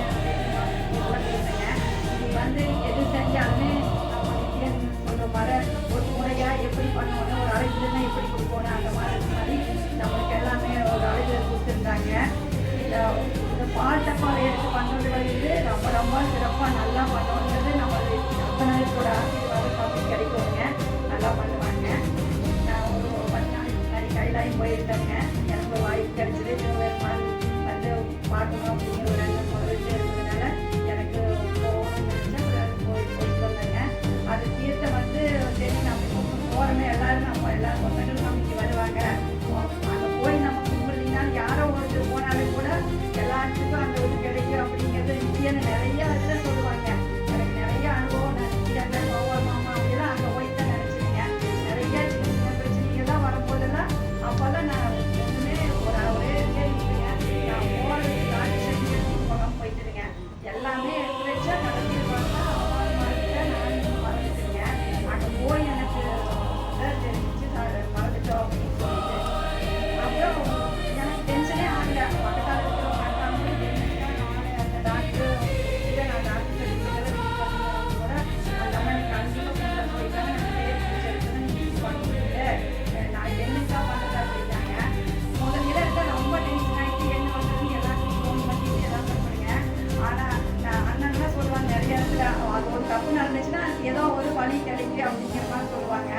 கொடுத்துருங்க. இது வந்து எது செஞ்சாலுமே சொல்கிற மாதிரி ஒரு முறையாக எப்படி பண்ணணும், ஒரு அழைப்புலன்னா எப்படி கொடுக்கணும், அந்த மாதிரி நம்மளுக்கு எல்லாமே ஒரு அழைப்பில் கொடுத்துருந்தாங்க. இந்த பால் டப்பாவை எடுத்து பண்ணுறது வந்து ரொம்ப ரொம்ப சிறப்பாக நல்லா பண்ணணுன்றது நம்மளுக்கு அத்தனை கூட ஆசீர்வாதம் பார்த்து கிடைக்குங்க. நல்லா பண்ணுவாங்க. நான் ஒரு 10 நாளைக்கு முன்னாடி கைலாயம் போயிருந்தேங்க. எனக்கு ஒரு வாய்ப்பு கிடைச்சிது. திருவேற்பால் வந்து பார்க்கணும் அப்படிங்கிற ஒரு எண்ணம் முதலிட்டு இருந்ததுனால எனக்கு போகணும்னு நினச்சேன். போயிட்டு வந்தேங்க. அது தீர்த்தம் வந்து சரி நம்ம போகிறோமே எல்லாரும் எல்லாரும் சொந்தங்களும் நம்பிக்கை வருவாங்க. அங்கே போய் நம்ம கும்பிடலினாலும் யாரோ ஒருத்தர் போனாலும் கூட எல்லாத்துக்கும் அந்த இது கிடைக்கும் அப்படிங்கிறது நிச்சயம் நிறைய இதில் சொல்லுவாங்க. எனக்கு நிறைய அனுபவம் நினைச்சிட்டாங்க. மாமா அப்படிலாம் அங்கே போய் தான் நினச்சிருங்க. நிறைய சின்ன சின்ன பிரச்சனைகள்லாம் வரும்போதெல்லாம் அப்போல்லாம் நான் ஒன்றுமே ஒரே இல்லைங்க. நான் போகிறதுக்கு தாண்டி செஞ்சு போகாமல் போயிட்டுருங்க. எல்லாமே எடுத்து வச்சா நடத்தி பார்த்தா நான் மறந்துட்டுங்க. அங்கே போய் எனக்கு தெரிஞ்சு மறந்துட்டோம் அப்படின்னு சொல்லிட்டு அப்புறம் எனக்கு டென்ஷனே ஆகல. பக்கத்தால் இருக்கிற மாட்டாங்க அந்த டாக்டர் இதை நான் டாக்டர் சொல்லிக்கிறத கூட அந்த மாதிரி கண்டிப்பாக போயிட்டாங்க. எனக்கு பண்ணிட்டு நான் என்னக்கா பண்ணுறதா அப்படின்னாங்க. முதல்ல இருந்தால் ரொம்ப டென்ஷன் ஆகிட்டு என்ன பண்ணுறது எல்லாத்தையும் ஃபோன் பண்ணிட்டு எல்லாம் பண்ணுங்க. ஆனால் நான் அண்ணன்லாம் சொல்லுவாங்க நிறைய இடத்துல அது ஒரு தப்பு நடந்துச்சுன்னா ஏதோ ஒரு வழி கிடைக்கு அப்படிங்கிற மாதிரி சொல்லுவாங்க.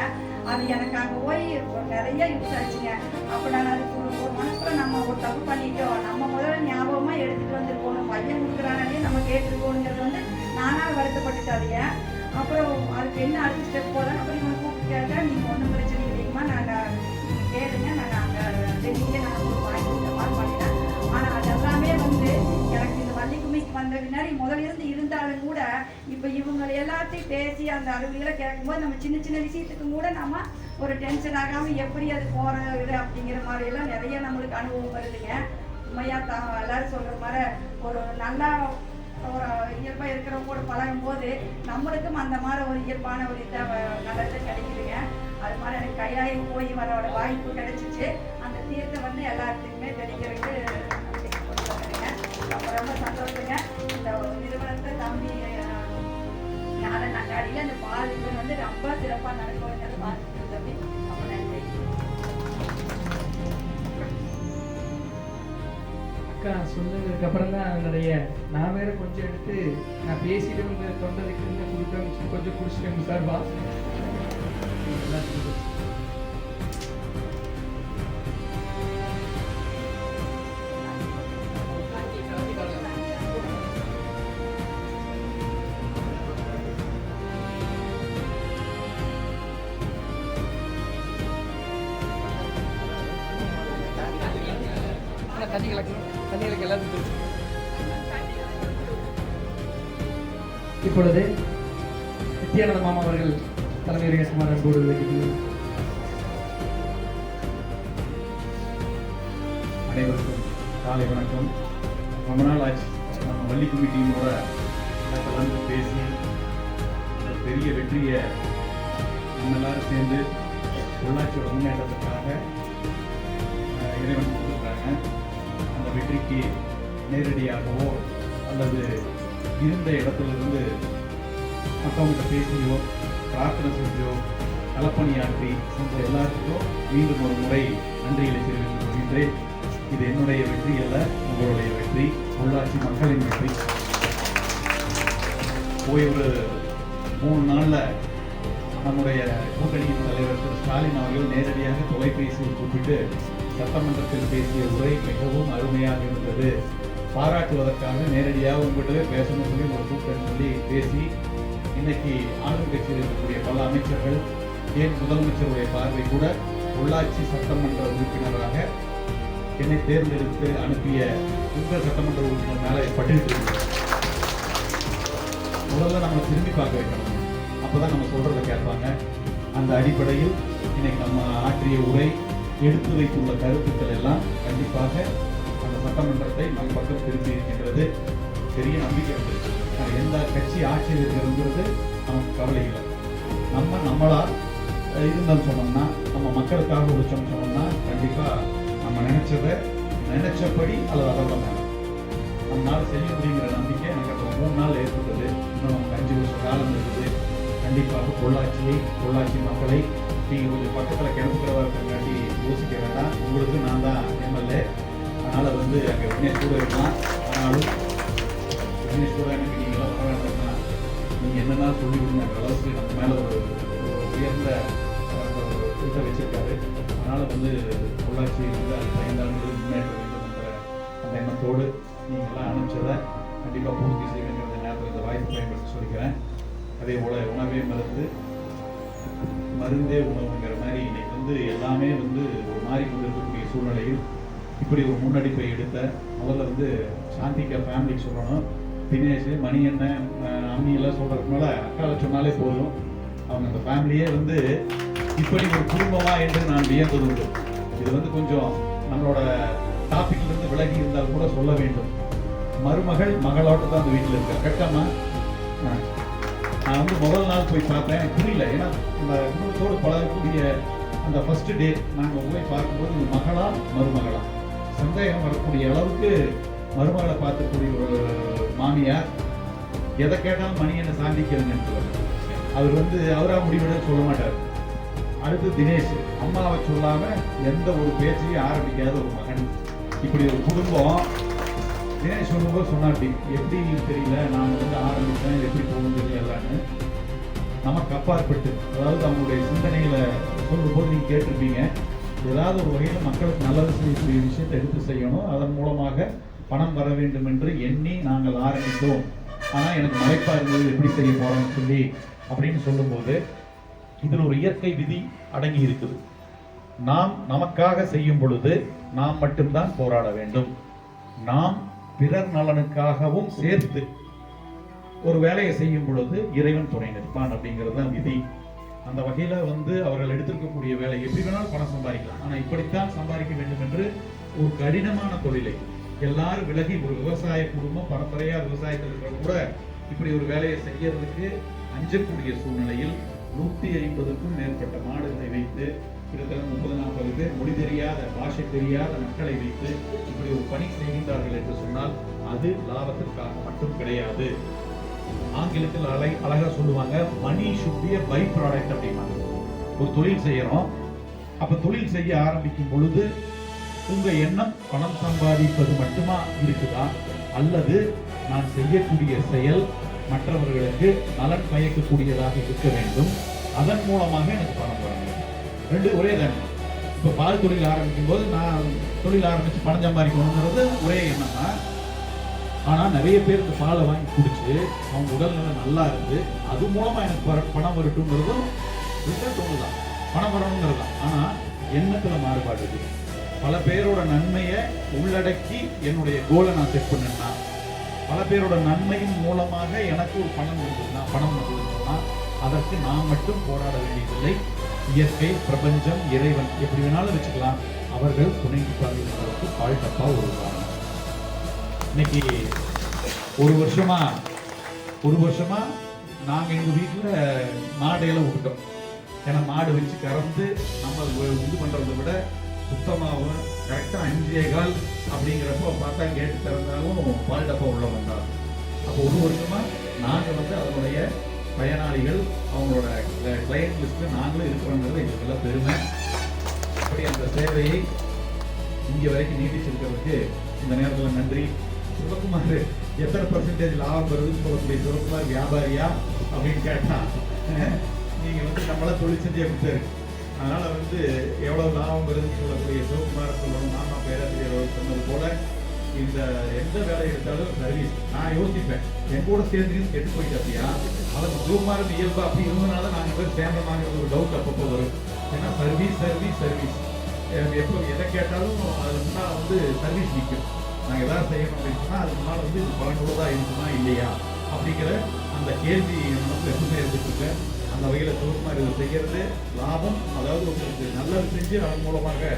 அது எனக்கு அங்கே போய் நிறைய யூஸ் ஆச்சுங்க. அப்போ நான் அதுக்கு ஒரு மனசுல நம்ம ஒரு தப்பு பண்ணிட்டோம், நம்ம முதல்ல ஞாபகமாக எடுத்துகிட்டு வந்துருக்கணும், பையன் கொடுக்குறானே நம்ம கேட்டுருக்கோங்கிறது வந்து நானாக வருத்தப்பட்டுட்டாதீங்க. அப்புறம் அதுக்கு என்ன அடுத்த ஸ்டெப் போதான். அப்புறம் இவங்க கூப்பிட்டு கேட்டா நீங்கள் ஒன்றும் பிரச்சனை இல்லைங்கம்மா, நாங்கள் நீங்கள் கேளுங்க, நாங்கள் அங்கே டெல்லியிலே நாங்கள் உங்களுக்கு வாங்கி கொடுத்த மாதிரி பண்ணிட்டேன். ஆனால் அது எல்லாமே வந்து எனக்கு இந்த வள்ளிக்குமிக்கு வந்த பின்னாடி முதல்ல இருந்து இருந்தாலும் கூட இப்போ இவங்க எல்லாத்தையும் பேசி அந்த அறிவுகளை கேட்கும்போது நம்ம சின்ன சின்ன விஷயத்துக்கும் கூட நம்ம ஒரு டென்ஷன் ஆகாமல் எப்படி அது போகிறது அப்படிங்கிற மாதிரியெல்லாம் நிறைய நம்மளுக்கு அனுபவம் வருதுங்க. உண்மையாக எல்லாரும் சொல்கிற மாதிரி ஒரு நல்லா ஒரு இயல்பாக இருக்கிறவங்க கூட பழகும் போது நம்மளுக்கும் அந்த மாதிரி ஒரு இயல்பான ஒரு இதாக நல்லது கிடைக்குதுங்க. அது மாதிரி எனக்கு கைலாயம் போய் வரோட வாய்ப்பு கிடைச்சிச்சு. அந்த தீர்த்தை வந்து எல்லாத்துக்குமே தெளிக்கிறதுக்கு கொண்டு வந்துடுங்க. ரொம்ப ரொம்ப சந்தோஷங்க. இந்த நிறுவனத்தை தம்பி நாளை நங்காடியில் அந்த பால் இது வந்து ரொம்ப சிறப்பாக நடக்கும்ங்கிறது பார்த்துட்டு தம்பி ரொம்ப நன்றி.
அக்கா சொன்னதுக்கு அப்புறம் தான் நிறைய நான் வேற கொஞ்சம் எடுத்து நான் பேசிட்டு வந்து தொண்டதுக்கு கொடுத்தேன், கொஞ்சம் குடிச்சிட்டேன் சார். தண்ணி கலக்க எல்லாத்துக்கும் இப்பொழுது நித்யானந்த மாமா அவர்கள் தலைமையுடைய சுமார் அன்போடு விளக்கினார்.
அனைவருக்கும் காலை வணக்கம். ரொம்ப நாள் ஆச்சு நம்ம வள்ளிக்கும்மி டீமோட கலந்து பேசி ஒரு பெரிய வெற்றியை நம்ம எல்லாரும் சேர்ந்து உள்ளாட்சியோட முன்னேற்றத்துக்காக இறைவன் கொடுத்துருக்காங்க. அந்த வெற்றிக்கு நேரடியாகவோ அல்லது இருந்த இடத்துலேருந்து மற்றவங்கிட்ட பேசியோ பிரார்த்தனை செஞ்சோ களப்பணியாற்றி சென்ற எல்லாத்துக்கும் மீண்டும் ஒரு முறை நன்றிகளை தெரிவித்துக் கொள்கின்றேன். இது என்னுடைய வெற்றி அல்ல, உங்களுடைய வெற்றி, உள்ளாட்சி மக்களின் வெற்றி. போய் ஒரு 3 நாளில் நம்முடைய கூட்டணியின் தலைவர் திரு ஸ்டாலின் அவர்கள் நேரடியாக தொலைபேசியில் கூப்பிட்டு சட்டமன்றத்தில் பேசிய உரை மிகவும் அருமையாக இருந்தது, பாராட்டுவதற்காக நேரடியாக உங்கள்கிட்ட பேசணும்னு சொல்லி ஒரு கூட்டம் சொல்லி பேசி இன்னைக்கு ஆளும் கட்சியில் இருக்கக்கூடிய பல அமைச்சர்கள், ஏன் முதலமைச்சருடைய பார்வை கூட உள்ளாட்சி சட்டமன்ற உறுப்பினராக என்னை தேர்ந்தெடுத்து அனுப்பிய உங்கள் சட்டமன்ற உறுப்பினர் மேலே பட்டியலிட்டு முதல்ல நம்ம திரும்பி பார்க்க வைக்கணும். அப்போதான் நம்ம சொல்றதை கேட்பாங்க. அந்த அடிப்படையில் இன்னைக்கு நம்ம ஆற்றிய உரை, எடுத்து வைத்துள்ள கருத்துக்கள் எல்லாம் கண்டிப்பாக அந்த சட்டமன்றத்தை நம் பக்கம் திரும்பி இருக்கின்றது. பெரிய நம்பிக்கை வந்துருக்கு. எந்த கட்சி ஆட்சியில் இருக்கிறது நமக்கு கவலை இல்லை. நம்மளா இருந்தோம்னு சொன்னோம்னா, நம்ம மக்களுக்காக உழைச்சோம்னு சொன்னோம்னா கண்டிப்பா நம்ம நினைச்சபடி அல்லது அதை விட மேலே நம்மளால செய்ய முடியுங்கிற நம்பிக்கை எனக்கு அந்த 3 நாள் ஏற்பட்டது. இன்னும் நமக்கு 5 வருஷ காலம் இருக்குது. கண்டிப்பாக பொள்ளாச்சி மக்களை நீங்கள் கொஞ்சம் பக்கத்தில் கிளம்புக்கிறதா இருக்கிறங்காட்டி யோசிக்க வேண்டாம். உங்களுக்கு நான் தான் எம்எல்ஏ, அதனால் அங்கே விக்னேஷ் கூட இருக்கலாம். ஆனாலும் விக்னேஷ் கூட எனக்கு நீங்களாம் வர வேண்டாம்னா நீங்கள் என்னென்னா சொல்லி விடுங்க அளவுக்கு நம்ம மேலே ஒரு உயர்ந்த இதை வச்சிருக்காரு. அதனால் பொள்ளாச்சி அது 5 ஆண்டுகள் முன்னேற்ற வேண்டும் என்ற அந்த எண்ணத்தோடு நீங்கள்லாம் அனுப்பிச்சதை கண்டிப்பாக பூர்த்தி செய்ய வேண்டிய நேரத்தில் இந்த வாய்ப்பு பயன்படுத்தி சொல்லிக்கிறேன். அதே போல் உணவே மருந்தே உணவுங்கிற மாதிரி இன்னைக்கு எல்லாமே ஒரு மாறி கொண்டிருக்கக்கூடிய சூழ்நிலையில் இப்படி ஒரு முன்னெடுப்பை எடுத்த முதல்ல சாந்திக்கா ஃபேமிலிக்கு சொல்லணும். தினேஷ், மணி அண்ணன், அம்மியெல்லாம் சொல்கிறதுக்கு மேலே அக்காவை சொன்னாலே போதும். அவங்க அந்த ஃபேமிலியே இப்படி ஒரு குடும்பமா என்று நான் வியந்தது உண்டு. இது கொஞ்சம் நம்மளோட டாபிக்லேருந்து விலகி இருந்தால் கூட சொல்ல வேண்டும். மருமகள் மகளோட தான் அந்த வீட்டில் இருக்கா. கரெக்டாமா? நான் முதல் நாள் போய் பார்த்தேன், எனக்கு புரியல. ஏன்னா இந்த குடும்பத்தோடு பழகக்கூடிய அந்த ஃபர்ஸ்ட் டே நாங்கள் போய் பார்க்கும்போது மகளா மருமகளா சந்தேகம் வரக்கூடிய அளவுக்கு மருமகளை பார்த்துக்கூடிய ஒரு மாமியார் எதை கேட்டாலும் மணி என்ன சாந்திக்கிறதுன்னு அவர் அவராக முடிவெடுக்க சொல்ல மாட்டார். அடுத்து தினேஷ், அம்மாவை சொல்லாம எந்த ஒரு பேச்சையும் ஆரம்பிக்காத ஒரு மகன். இப்படி ஒரு குடும்பம். தினேஷ் சொல்லும்போது சொன்னாட்டி எப்படி தெரியல, நான் ஆரம்பித்தேன், எப்படி போகணும் தெரியலான்னு நமக்கு அப்பாற்பட்டு, அதாவது அவங்களுடைய சிந்தனையில சொல்லும்போது நீங்க கேட்டிருப்பீங்க, ஏதாவது ஒரு வகையில் மக்களுக்கு நல்லது செய்யக்கூடிய விஷயத்தை எடுத்து செய்யணும், அதன் மூலமாக பணம் வர வேண்டும் என்று எண்ணி நாங்கள் ஆரம்பித்தோம். ஆனால் எனக்கு மலைப்பா இருந்தது, எப்படி செய்ய போறோம்னு சொல்லி அப்படின்னு சொல்லும்போது இதில் ஒரு இயற்கை விதி அடங்கி இருக்குது. நாம் நமக்காக செய்யும் பொழுது நாம் மட்டும்தான் போராட வேண்டும். நாம் பிறர் நலனுக்காகவும் சேர்த்து ஒரு வேலையை செய்யும் பொழுது இறைவன் துணை நிற்பான் அப்படிங்கிறது தான் விதி. அந்த வகையில அவர்கள் எடுத்திருக்கக்கூடிய வேலை எப்படி வேணாலும் பணம் சம்பாதிக்கலாம், ஆனா இப்படித்தான் சம்பாதிக்க வேண்டும் என்று ஒரு கடினமான தொழிலை எல்லாரும் விலகி, ஒரு விவசாய குடும்பம் பரம்பரையா விவசாயத்தில் இருக்கிற கூட இப்படி ஒரு வேலையை செய்யறதுக்கு அஞ்சக்கூடிய சூழ்நிலையில் 150க்கும் மேற்பட்ட மாடுகளை வைத்து கிட்டத்தட்ட 30-40 பேர் மொழி தெரியாத, பாஷை தெரியாத மக்களை வைத்து இப்படி ஒரு பணி செய்கின்றார்கள் என்று சொன்னால் அது லாபத்திற்காக மட்டும் கிடையாது. ஆங்கிலத்தில் அழகா சொல்லுவாங்க, money should be a byproduct அப்படின்னாங்க. ஒரு தொழில் செய்யறோம், அப்ப தொழில் செய்ய ஆரம்பிக்கும் பொழுது உங்க எண்ணம் பணம் சம்பாதிப்பது மட்டுமா இருக்குதா, அல்லது நான் செய்யக்கூடிய செயல் மற்றவர்களுக்கு நலன் பயக்கக்கூடியதாக இருக்க வேண்டும், அதன் மூலமாக எனக்கு பணம் வர வேண்டும். 2 ஒரே தானே. இப்போ பால் தொழில் ஆரம்பிக்கும் போது நான் தொழில் ஆரம்பிச்சு பணம் சம்பாதிக்கணுங்கிறது ஒரே எண்ணம் தான். ஆனால் நிறைய பேர் இந்த பாலை வாங்கி குடிச்சு அவங்க உடல்நிலை நல்லா இருந்து அது மூலமா எனக்கு பணம் வரட்டுங்கிறதும் தோணுதான், பணம் வரணுங்கிறது தான். ஆனால் எண்ணத்துல மாறுபாடு இருக்கு. பல பேரோட நன்மையை உள்ளடக்கி என்னுடைய கோலை நான் செட் பண்ணேன்னா, பல பேரோட நன்மையின் மூலமாக எனக்கு ஒரு பணம் வந்ததுன்னா அதற்கு நான் மட்டும் போராட வேண்டியதில்லை. இயற்கை, பிரபஞ்சம், இறைவன் எப்படி வேணாலும் வச்சுக்கலாம், அவர்கள் துணை நிற்பார்களுக்கு பால் டப்பா ஒரு உதாரணம். இன்னைக்கு ஒரு வருஷமா நாங்கள் எங்கள் வீட்டில் மாடையெல்லாம் விட்டுட்டோம். ஏன்னா மாடு வச்சு கறந்து நம்ம இது பண்ணுறதை விட சுத்தமாகவும் கரெக்டாக 5:15 அப்படிங்கிறப்ப பார்த்தா கேட்டு திறந்தாலும் பால் டப்பா உள்ள வந்தார். அப்போ ஒரு வருஷமா நாங்கள் வந்து அதனுடைய பயனாளிகள், அவங்களோட கிளையண்ட் லிஸ்ட்டில் நாங்களும் இருக்கிறோங்கிறது எங்களுக்கு எல்லாம் பெருமை. அப்படி அந்த சேவையை இங்கே வரைக்கும் நீட்டிச்சிருக்கிறதுக்கு இந்த நேரத்தில் நன்றி. சிவகுமார் எத்தனை % லாபம் வருதுன்னு சொல்லக்கூடிய சிவகுமார் வியாபாரியா அப்படின்னு கேட்டால், நீங்கள் வந்து நம்மள தொழில் செஞ்சே கொடுத்தாரு. அதனால் வந்து எவ்வளோ லாபம் வருதுன்னு சொல்லக்கூடிய சிவகுமாரை சொல்லணும். நாம பேராசிரியர் சொன்னது போல இந்த எந்த வேலை எடுத்தாலும் சர்வீஸ். நான் யோசிப்பேன், என் கூட சேர்ந்து கெட்டு போயிட்டு அப்படியா, அதுக்கு சிவகுமாரன் இயல்பா அப்படி இருந்ததுனால நாங்கள் பேர் சேர்ந்தமாங்கிறது ஒரு டவுட் அப்பப்போ வரும். ஏன்னா சர்வீஸ் சர்வீஸ் சர்வீஸ் எப்போ எதை கேட்டாலும் அது முன்னால் வந்து சர்வீஸ் நிற்கும். நாங்கள் எதாவது செய்யணும் அப்படின்னு சொன்னால் அதுக்கு முன்னால் வந்து இது பலனுள்ளதாக இருக்குமா இல்லையா அப்படிங்கிற அந்த கேள்வி நமக்கு எப்பவுமே இருந்துட்டு இருக்கேன். அந்த வகையில் சிவகுமார் இதை செய்கிறது லாபம், அதாவது உங்களுக்கு நல்லது செஞ்சு அதன் மூலமாக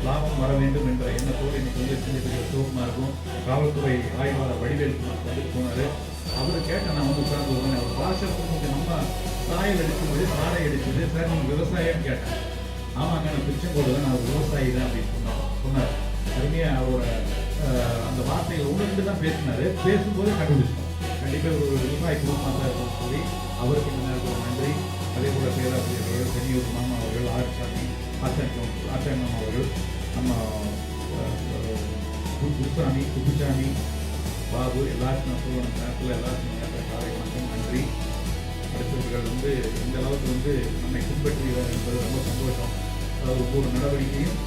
லாபம் வர வேண்டும் என்ற எண்ணத்தோடு இன்னைக்கு வந்து செஞ்சுட்டு சிவகுமாருக்கும் காவல்துறை ஆய்வாளர் வடிவேலுக்குமார் வந்துட்டு போனார். அவர் கேட்ட நான் வந்து உட்கார்ந்து அவர் பாஷத்துக்கு நம்ம சாயல் அடிக்கும்போது சாலை அடிச்சது, சார் நீங்கள் விவசாயம் கேட்டேன். ஆமாங்க, நான் திருச்செங்கோடு தான், நான் விவசாயி தான் அப்படின்னு சொன்னார். அருமையாக அவரோட அந்த வார்த்தைகள் ஒன்று தான் பேசினார். பேசும்போது கண்டுபிடிச்சோம் கண்டிப்பாக ஒரு விவசாய குடும்பமாக தான் இருக்கும்னு சொல்லி அவருக்கு இந்த நேரத்தில் நன்றி. அதே போல பேராசிரியர்கள் சென்னியூர் மாமா அவர்கள், ஆர்சாமி ஆச்சாரியம் அவர்கள், நம்ம குருசாமி, குப்புசாமி, பாபு எல்லாருக்கும் நான் சொல்லணும் நேரத்தில் எல்லாருக்கும் காலை வணக்கம், நன்றி. அடுத்தவர்கள் வந்து இந்த அளவுக்கு வந்து நம்மை பின்பற்றி என்பது ரொம்ப சந்தோஷம். அதாவது ஒவ்வொரு நடவடிக்கையும்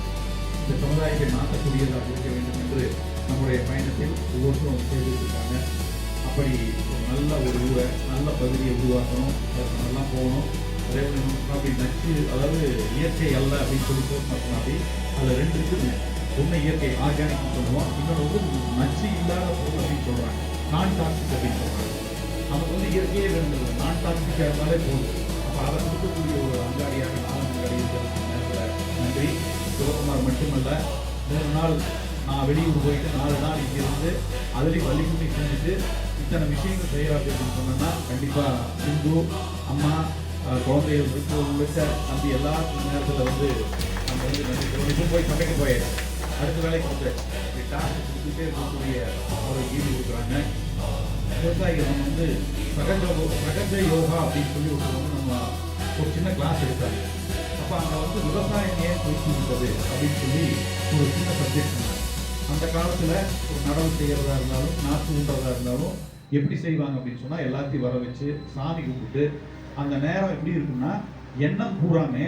இந்த சமுதாயத்தை மாற்றக்கூடியதாக இருக்க வேண்டும் என்று நம்முடைய பயணத்தில் ஒவ்வொருத்தரும் செய்திருக்காங்க. அப்படி நல்ல ஒரு ஊரை, நல்ல பகுதியை உருவாக்கணும், அதுக்கு நல்லா போகணும். அதே போல அப்படி நச்சு, அதாவது இயற்கை அல்ல அப்படின்னு சொல்லி போட்டோம். அப்படி அதில் 2 இருக்குதுங்க. ஒன்று இயற்கை ஆர்கானிக் சொல்லுவோம், இன்னொன்று வந்து நச்சு இல்லாத பொருள் அப்படின்னு சொல்கிறாங்க, நான் டாக்ஸிக் அப்படின்னு சொல்கிறாங்க. நமக்கு வந்து இயற்கையே வேணுங்கிறது நான் டாக்ஸிக்காக இருந்தாலே போதும். அப்போ அதை கொடுக்கக்கூடிய ஒரு அங்காடியாக நான் அங்காடி நேரத்தில் நன்றி. சிவகுமார் மட்டுமல்ல, 3 நாள் நான் வெளியூர் போயிட்டு 4 நாள் இங்கே இருந்து அதுலேயும் வள்ளிக்கும்மி செஞ்சுட்டு இத்தனை விஷயங்கள் செய்கிறாங்க அப்படின்னு சொன்னோன்னா கண்டிப்பாக சிந்து அம்மா குழந்தைகள் உள்ளிட்ட தம்பி எல்லாருக்கும் நேரத்தில் வந்து நம்ம வந்து நன்றி. இப்போ போய் சமைக்க போயிடுறேன், அடுத்த வேலைக்கு வந்து டாஸ்க் கொடுத்துட்டே இருக்கக்கூடிய அவரை ஈடு கொடுக்குறாங்க. விவசாயிகள் நம்ம வந்து சகஜ யோகா அப்படின்னு சொல்லி நம்ம ஒரு சின்ன கிளாஸ் எடுத்தாங்க. அப்போ அங்கே வந்து விவசாயம் ஏன் போய்ச்சி விட்டது அப்படின்னு சொல்லி ஒரு சின்ன சப்ஜெக்ட் பண்ணாங்க. அந்த காலத்தில் ஒரு நடவு செய்கிறதா இருந்தாலும் நாற்று ஊன்றதா இருந்தாலும் எப்படி செய்வாங்க அப்படின்னு சொன்னால் எல்லாத்தையும் வர வச்சு சாமி கும்பிட்டு அந்த நேரம் எப்படி இருக்குன்னா எண்ணம் பூராமே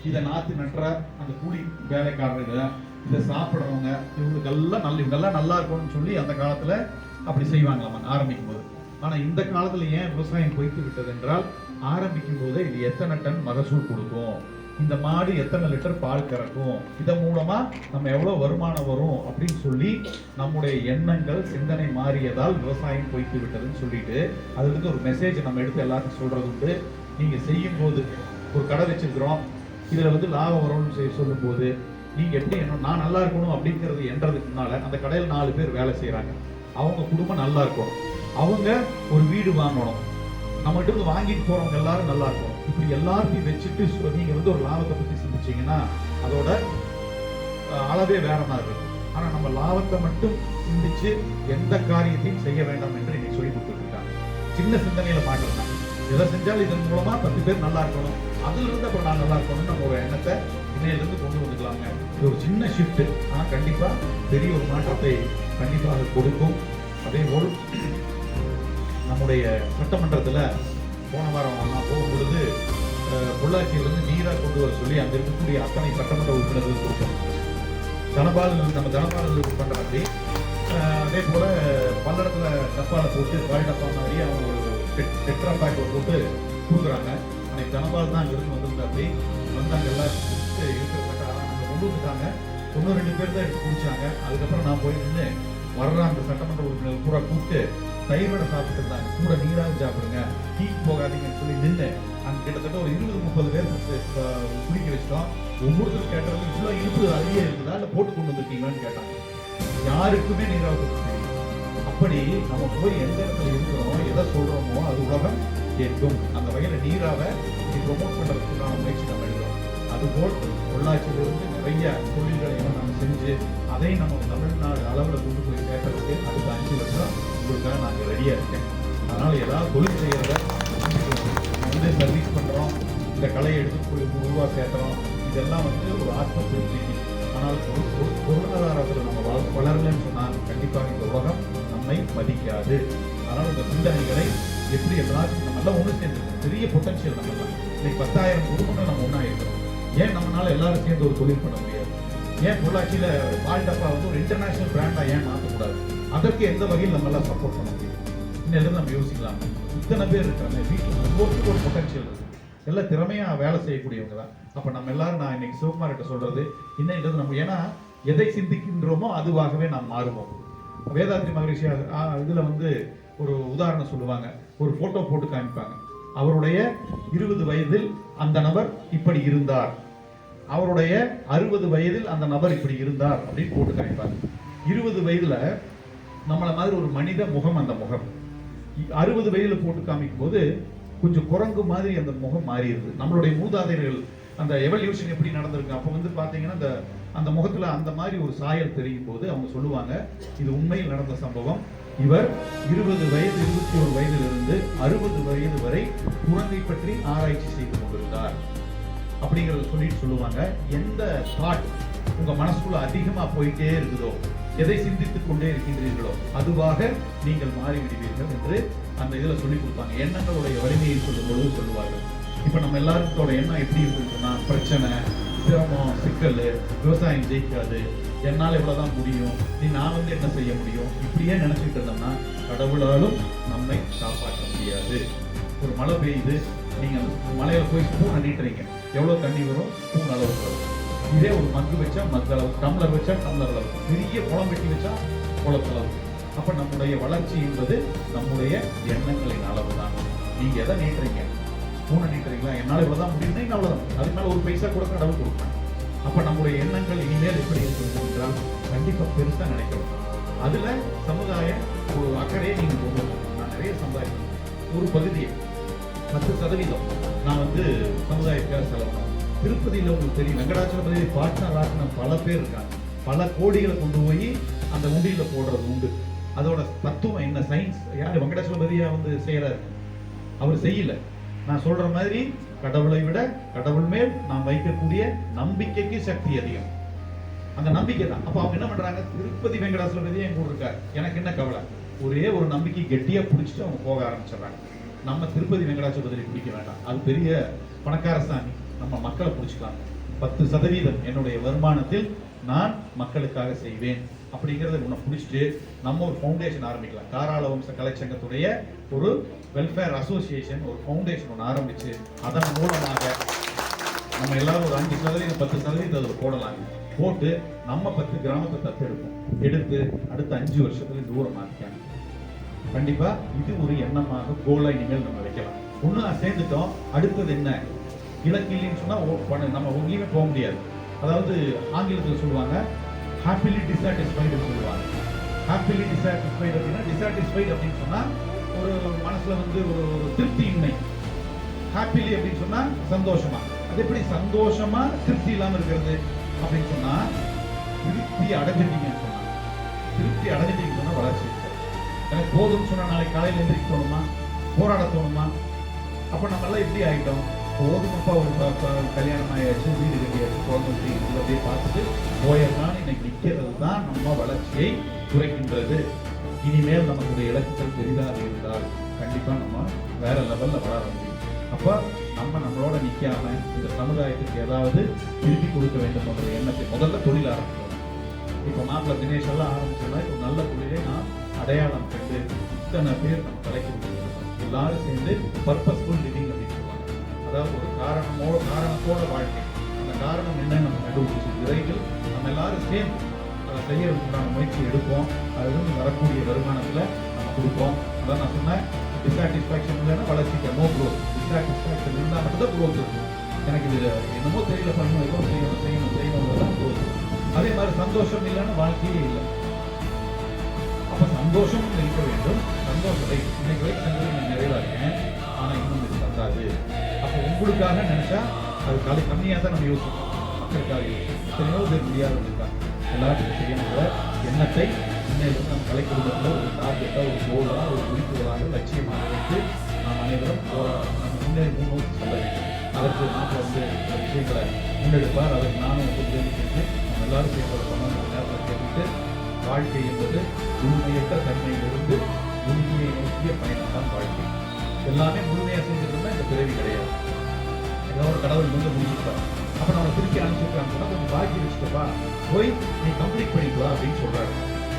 இதை நாற்று நட்டுற அந்த கூலி வேலைக்காரர்கள், இதை சாப்பிட்றவங்க, இவங்கெல்லாம் நல்லா இருக்கணும்னு சொல்லி அந்த காலத்தில் அப்படி செய்வாங்களாமா ஆரம்பிக்கும் போது. ஆனால் இந்த காலத்தில் ஏன் விவசாயம் பொய்த்து விட்டது என்றால், ஆரம்பிக்கும் போதே இது எத்தனை டன் மகசூல் கொடுக்கும், இந்த மாடு எத்தனை லிட்டர் பால் கறக்கும், இதன் மூலமா நம்ம எவ்வளவு வருமானம் வரும் அப்படின்னு சொல்லி நம்முடைய எண்ணங்கள் சிந்தனை மாறியதால் விவசாயம் பொய்த்து விட்டதுன்னு சொல்லிட்டு அதுல இருந்து ஒரு மெசேஜ் நம்ம எடுத்து எல்லாருக்கும் சொல்றது உண்டு. நீங்க செய்யும் போது ஒரு கடை வச்சிருக்கிறோம், இதுல வந்து லாபம் வரும்னு சொல்லும் போது நீங்க எப்படி நான் நல்லா இருக்கணும் அப்படிங்கிறது என்றதுக்கு முன்னால அந்த கடையில் 4 பேர் வேலை செய்யறாங்க, அவங்க குடும்பம் நல்லா இருக்கணும், அவங்க ஒரு வீடு வாங்கணும், நம்மகிட்ட இருந்து வாங்கிட்டு போறவங்க எல்லாரும் நல்லா இருக்கும். இப்படி எல்லாத்தையும் வச்சுட்டு நீங்க வந்து ஒரு லாபத்தை பத்தி சிந்திச்சீங்கன்னா அதோட அளவே வேற மாதிரி இருக்கும். ஆனா நம்ம லாபத்தை மட்டும் சிந்திச்சு எந்த காரியத்தையும் செய்ய வேண்டாம் என்று இன்னைக்கு சொல்லி கொடுத்துருக்காங்க. சின்ன சிந்தனையில மாற்றலாம், எதை செஞ்சாலும் இதன் மூலமா 10 பேர் நல்லா இருக்கணும், அதுல இருந்து அப்புறம் நான் நல்லா இருக்கணும்னு நம்ம ஒரு எண்ணத்தை இன்னையிலிருந்து கொண்டு வந்துக்கலாங்க. இது ஒரு சின்ன ஷிஃப்ட், ஆனா கண்டிப்பா பெரிய ஒரு மாற்றத்தை கண்டிப்பாக கொடுக்கும். அதே போல் நம்முடைய சட்டமன்றத்தில் போன வாரம் நான் போகும்பொழுது பொள்ளாச்சியிலிருந்து நீராக கொண்டு வர சொல்லி அங்கே இருக்கக்கூடிய அத்தனை சட்டமன்ற உறுப்பினர்கள் கொடுத்தோம். நம்ம தனபாலில் பண்ணுற அப்படி அதே போல் பல்லடத்தில் டப்பாவில் போட்டு பால் டப்பா மாதிரி அவங்க ஒரு டெட்ரா பேக் போட்டு கொடுக்குறாங்க. அன்னைக்கு தனபால் தான் அங்கே இருந்து வந்திருந்தா அப்படி வந்து அங்கே எல்லாம் இருக்கிற அங்கே கொண்டு வந்துட்டாங்க. ஒன்று 2 பேர் தான் எடுத்து குடிச்சாங்க. அதுக்கப்புறம் நான் போய் நின்று வர்ற அந்த சட்டமன்ற உறுப்பினர்கள் பூரா கூப்பிட்டு தயிரோட சாப்பிட்டு இருந்தாங்க. கூட நீராக சாப்பிடுங்க, ஹீட் போகாதீங்கன்னு சொல்லி நின்று அங்கே கிட்டத்தட்ட ஒரு 20-30 பேர் குடிக்க வச்சிட்டோம். ஒவ்வொருத்தரும் கேட்டவங்க இவ்வளோ இனிப்பு அதிலே இருக்குதா இல்லை போட்டு கொண்டு வந்திருக்கீங்களான்னு கேட்டாங்க. யாருக்குமே நீராக தெரியும். அப்படி நம்ம போய் எந்த இடத்துல இருக்கிறோம், எதை சொல்றோமோ அது உலகம் கேட்கும். அந்த வகையில் நீராவை ப்ரொமோட் பண்ணுறதுக்கான முயற்சி நம்ம எடுக்கிறோம். அதுபோல் பொள்ளாச்சியிலிருந்து நிறைய தொழில்களை நம்ம செஞ்சு அதை நம்ம தமிழ்நாடு அளவில் கொண்டு போய் சேர்க்கறதுக்கு அடுத்த 5 வருஷம் உங்களுக்காக நாங்கள் ரெடியாக இருக்கேன். அதனால் ஏதாவது தொழில் செய்கிறத வந்து சர்வீஸ் பண்ணுறோம், இந்த கலையை எடுத்து போய் உருவாக சேர்க்குறோம், இதெல்லாம் வந்து ஒரு ஆத்ம திருப்தி. ஆனால் பொருளாதாரத்தில் நம்ம வளரலன்னு சொன்னால் கண்டிப்பாக இந்த உலகம் நம்மை மதிக்காது. அதனால் இந்த சிந்தனைகளை எப்படி எல்லாத்தையும் நம்ம எல்லாம் ஒன்று சேர்ந்துருக்கோம். பெரிய பொட்டன்ஷியல் நம்மலாம். இன்னைக்கு 10,000 குடும்பங்கள் நம்ம ஒன்றா இருக்கிறோம். ஏன் நம்மளால எல்லாரும் சேர்ந்து ஒரு தொழில் பண்ண முடியாது? ஏன் பொள்ளாச்சியில் வாழ்டப்பா வந்து ஒரு இன்டர்நேஷனல் பிராண்டாக ஏன் மாற்றக்கூடாது? அதற்கு எந்த வகையில் நம்ம எல்லாம் சப்போர்ட் பண்ண முடியும்? இன்னும் நம்ம யோசிக்கலாம். இத்தனை பேர் இருக்கிறாங்க, வீட்டில் ஒவ்வொருத்தருக்கும் ஒரு பொட்டன்ஷியல் இருக்கு, எல்லாம் திறமையாக வேலை செய்யக்கூடியவங்க தான். அப்போ நம்ம எல்லாரும், நான் இன்னைக்கு சிவகுமார்கிட்ட சொல்றது இன்னும் நம்ம, ஏன்னா எதை சிந்திக்கின்றோமோ அதுவாகவே நாம் மாறுவோம். வேதாத்ரி மகரிஷி இதில் வந்து ஒரு உதாரணம் சொல்லுவாங்க, ஒரு ஃபோட்டோ போட்டு காமிப்பாங்க. அவருடைய 20 வயதில் அந்த நபர் இப்படி இருந்தார், அவருடைய 60 வயதில் அந்த நபர் இப்படி இருந்தார் அப்படின்னு போட்டு காமிப்பாங்க. 20 வயதுல நம்மள மாதிரி ஒரு மனித முகம், அந்த முகம் 60 வயதுல போட்டு காமிக்கும் போது கொஞ்சம் குரங்கு மாதிரி அந்த முகம் மாறிடுது. நம்மளுடைய மூதாதையர்கள் அந்த எவல்யூஷன் எப்படி நடந்திருக்கு, அப்போ வந்து பார்த்தீங்கன்னா அந்த முகத்துல அந்த மாதிரி ஒரு சாயல் தெரியும் போது அவங்க சொல்லுவாங்க, இது உண்மையில் நடந்த சம்பவம். இவர் 20 வயது 21 வயதிலிருந்து 60 வயது வரை குரங்கை பற்றி ஆராய்ச்சி செய்து கொண்டிருந்தார் அப்படிங்கிறத சொல்லிட்டு சொல்லுவாங்க. எந்த தாட் உங்க மனசுக்குள்ள அதிகமா போயிட்டே இருக்குதோ, எதை சிந்தித்துக் கொண்டே இருக்கின்றீர்களோ அதுவாக நீங்கள் மாறிவிடுவீர்கள் என்று அந்த இதில் சொல்லி கொடுப்பாங்க. எண்ணங்களுடைய வலிமையை சொல்லும் பொழுது சொல்லுவார்கள். இப்போ நம்ம எல்லாருக்கோட எண்ணம் எப்படி இருக்குன்னா, பிரச்சனை, சிரமம், சிக்கல், விவசாயம் ஜெயிக்காது, என்னால் இவ்வளவுதான் முடியும், நான் வந்து என்ன செய்ய முடியும், இப்படியே நினைச்சிட்டு இருந்தோம்னா கடவுளாலும் நம்மை காப்பாற்ற முடியாது. ஒரு மழை பெய்யுது, நீங்க மலையில போய் ஸ்பூன் நீட்டுறீங்க, எவ்வளவு தண்ணி வரும்? ஸ்பூன் அளவுக்கு வரும். இதே ஒரு மக்கு வச்சா மக்கு அளவு, டம்ளர் வச்சா டம்ளர் அளவு, பெரிய குளம் வெட்டி வச்சா குளத்தளவு. அப்ப நம்முடைய வளர்ச்சி என்பது நம்முடைய எண்ணங்களின் அளவு தான். நீங்க எதை நீட்டுறீங்க? ஸ்பூனை நீட்டுறீங்களா? என்னால் இவ்வளவுதான் முடியும்னா அவ்வளவுதான், அதுக்கு மேல ஒரு பைசா கூட கடவுள் கொடுப்பேன். அப்ப நம்முடைய எண்ணங்கள் இனிமேல் எப்படி இருக்கிறது என்றால் கண்டிப்பா பெருசா நினைக்கணும். அதுல சமுதாயம் ஒரு அக்கறையை நீங்க கொண்டு வரணும். நான் நிறைய சமுதாயம் ஒரு பகுதியை 10% நான் வந்து சமுதாயத்துக்காக செலவு. திருப்பதியில் உங்களுக்கு தெரியும், வெங்கடாச்சலபதி பார்ட்னர் ஆக்கின பல பேர் இருக்காங்க. பல கோடிகளை கொண்டு போய் அந்த உண்டியில் போடுறது உண்டு. அதோட தத்துவம் என்ன, சயின்ஸ் யாரு வெங்கடாச்சலபதியா வந்து செய்யறாரு? அவர் செய்யல. நான் சொல்ற மாதிரி கடவுளை விட கடவுள் மேல் நாம் வைக்கக்கூடிய நம்பிக்கைக்கு சக்தி அதிகம். அந்த நம்பிக்கை தான். அப்ப அவங்க என்ன பண்றாங்க, திருப்பதி வெங்கடாச்சலபதியே என் கூட இருக்காரு, எனக்கு என்ன கவலை, ஒரே ஒரு நம்பிக்கை கெட்டியா பிடிச்சிட்டு அவங்க போக ஆரம்பிச்சிடறாங்க. நம்ம திருப்பதி வெங்கடாச்சலபதி பிடிக்க வேண்டாம், அது பெரிய பணக்கார சாமி, நம்ம மக்களை பிடிச்சிக்கலாம். 10% என்னுடைய வருமானத்தில் நான் மக்களுக்காக செய்வேன் அப்படிங்கிறத ஒன்று பிடிச்சிட்டு நம்ம ஒரு ஃபவுண்டேஷன் ஆரம்பிக்கலாம். காராள வம்ச கலைச்சங்கத்துடைய ஒரு வெல்ஃபேர் அசோசியேஷன், ஒரு ஃபவுண்டேஷன் ஒன்று ஆரம்பிச்சு அதன் மூலமாக நம்ம எல்லாரும் ஒரு 5%, 10% அதில் போடலாங்க. போட்டு நம்ம 10 கிராமத்தை தத்தெடுப்போம். எடுத்து அடுத்த 5 வருஷத்துல தூரம் மாற்றிக்காங்க. கண்டிப்பா இது ஒரு எண்ணமாக கோலா இனிமேல் நம்ம வைக்கலாம். ஒண்ணு சேர்ந்துட்டோம், அடுத்தது என்ன இலக்கு இல்லைன்னு சொன்னா நம்ம ஒன்றுமே போக முடியாது. அதாவது ஆங்கிலத்தில் சொல்லுவாங்க ஹாப்பிலி டிசாட்டிஸ்ஃபைடு சொல்லுவாங்க. ஹாப்பிலி டிசாட்டிஸ்ஃபைடு அப்படின்னா, டிசாட்டிஸ்ஃபைடு அப்படின்னு சொன்னா ஒரு மனசுல வந்து ஒரு திருப்தியின்மை. ஹாப்பிலி அப்படின்னு சொன்னா சந்தோஷமா. அது எப்படி சந்தோஷமா திருப்தி இல்லாம இருக்கிறது அப்படின்னு சொன்னா, திருப்தி அடைஞ்சிட்டீங்கன்னு சொன்னா, திருப்தி அடைஞ்சிட்டீங்கன்னு சொன்னா வளர்ச்சி. எனக்கு போதும்னு சொன்னா நாளைக்கு காலையில் எந்திரிக்க தோணுமா, போராட தோணுமா? அப்ப நம்ம எல்லாம் எப்படி ஆகிட்டோம், போதுமப்பா ஒரு கல்யாணம் ஆயாச்சு, வீடு கட்டியாச்சு, குழந்தை அப்படியே பார்த்துட்டு போயதான் இன்னைக்கு நிற்கிறது தான் நம்ம வளர்ச்சியை குறைக்கின்றது. இனிமேல் நம்மளுடைய இலக்குகள் பெரிதாக இருந்தால் கண்டிப்பா நம்ம வேற லெவல்ல வளர முடியும். அப்ப நம்மளோட நிக்காம இந்த சமுதாயத்துக்கு ஏதாவது திருப்பி கொடுக்க வேண்டும் என்ற எண்ணத்தை முதல்ல தொழில் ஆரம்பிக்கணும். இப்ப மாப்பிள்ள தினேஷ் எல்லாம் ஆரம்பிச்சோம்னா ஒரு நல்ல தொழிலை நான் அடையாளம் கண்டு இத்தனை பேர் நம்ம தலைக்கு எல்லாரும் சேர்ந்து பர்பஸ்ஃபுல் லிவிங் அப்படின்னு சொல்லுவாங்க. அதாவது ஒரு காரணத்தோட வாழ்க்கை. அந்த காரணம் என்ன நம்ம கண்டுபிடிச்சு விரைவில் நம்ம நம்ம எல்லாரும் சேர்ந்து அதை செய்யறதுக்கு உண்டான முயற்சி எடுப்போம். அதுலேருந்து வரக்கூடிய வருமானத்தில் நம்ம கொடுப்போம். அதான் நான் சொன்னேன், டிசாட்டிஸ்ஃபேக்ஷன் இல்லைன்னா வளர்ச்சிக்கு நோ க்ரோத். டிசாட்டிஸ்ஃபேக்ஷன் இருந்தால் மட்டும்தான் க்ரோத் இருக்கும். எனக்கு இது என்னமோ தெரியல, பண்ணணும், ஏதோ செய்யணும் க்ரோத். அதே மாதிரி சந்தோஷம் இல்லைன்னா வாழ்க்கையே இல்லை. அப்போ சந்தோஷம் இருக்க வேண்டும். சந்தோஷத்தை இன்னைக்கு வரைக்கும் நான் நிறைவாக இருக்கேன், ஆனால் இன்னும் இது பத்தாது. அப்போ உங்களுக்காக நினைச்சா அது கம்மியாக தான் நம்ம யோசிக்கணும். மக்களுக்காக எத்தனையோ பேர் முடியாத இருக்காங்க. எல்லாத்துக்கும் செய்யணுங்கிற எண்ணத்தை இன்னையிலிருந்து நம்ம கலை குடும்பத்தில் ஒரு டார்கெட்டாக, ஒரு கோலாக, ஒரு குறிப்புகளாக, லட்சியமாக வைத்து நாம் அனைவரும் நம்ம முன்னேறி முன்னோக்கி செல்ல வேண்டும். அதற்கு நாங்கள் சில விஷயங்களை முன்னெடுப்பார். அதற்கு நானும் உதவி செஞ்சு நம்ம எல்லாரும் செய்யப்பட சொன்ன நேரத்தில் கேட்டுட்டு, வாழ்க்கை என்பது முழுமையற்ற தன்மையிலிருந்து முழுமையை நோக்கிய பயணம் தான் வாழ்க்கை. எல்லாமே முழுமையாக செஞ்சிருந்தா இந்த பிறவி கிடையாது. ஏதோ ஒரு கடவுள் முடிஞ்சிருப்பார். அப்போ நம்ம திருப்பி அனுப்பிச்சிருக்காங்க சொன்னால் கொஞ்சம் பாக்கி வச்சுட்டப்பா, போய் நீ கம்ப்ளீட் பண்ணிக்கலாம் அப்படின்னு சொல்றாரு.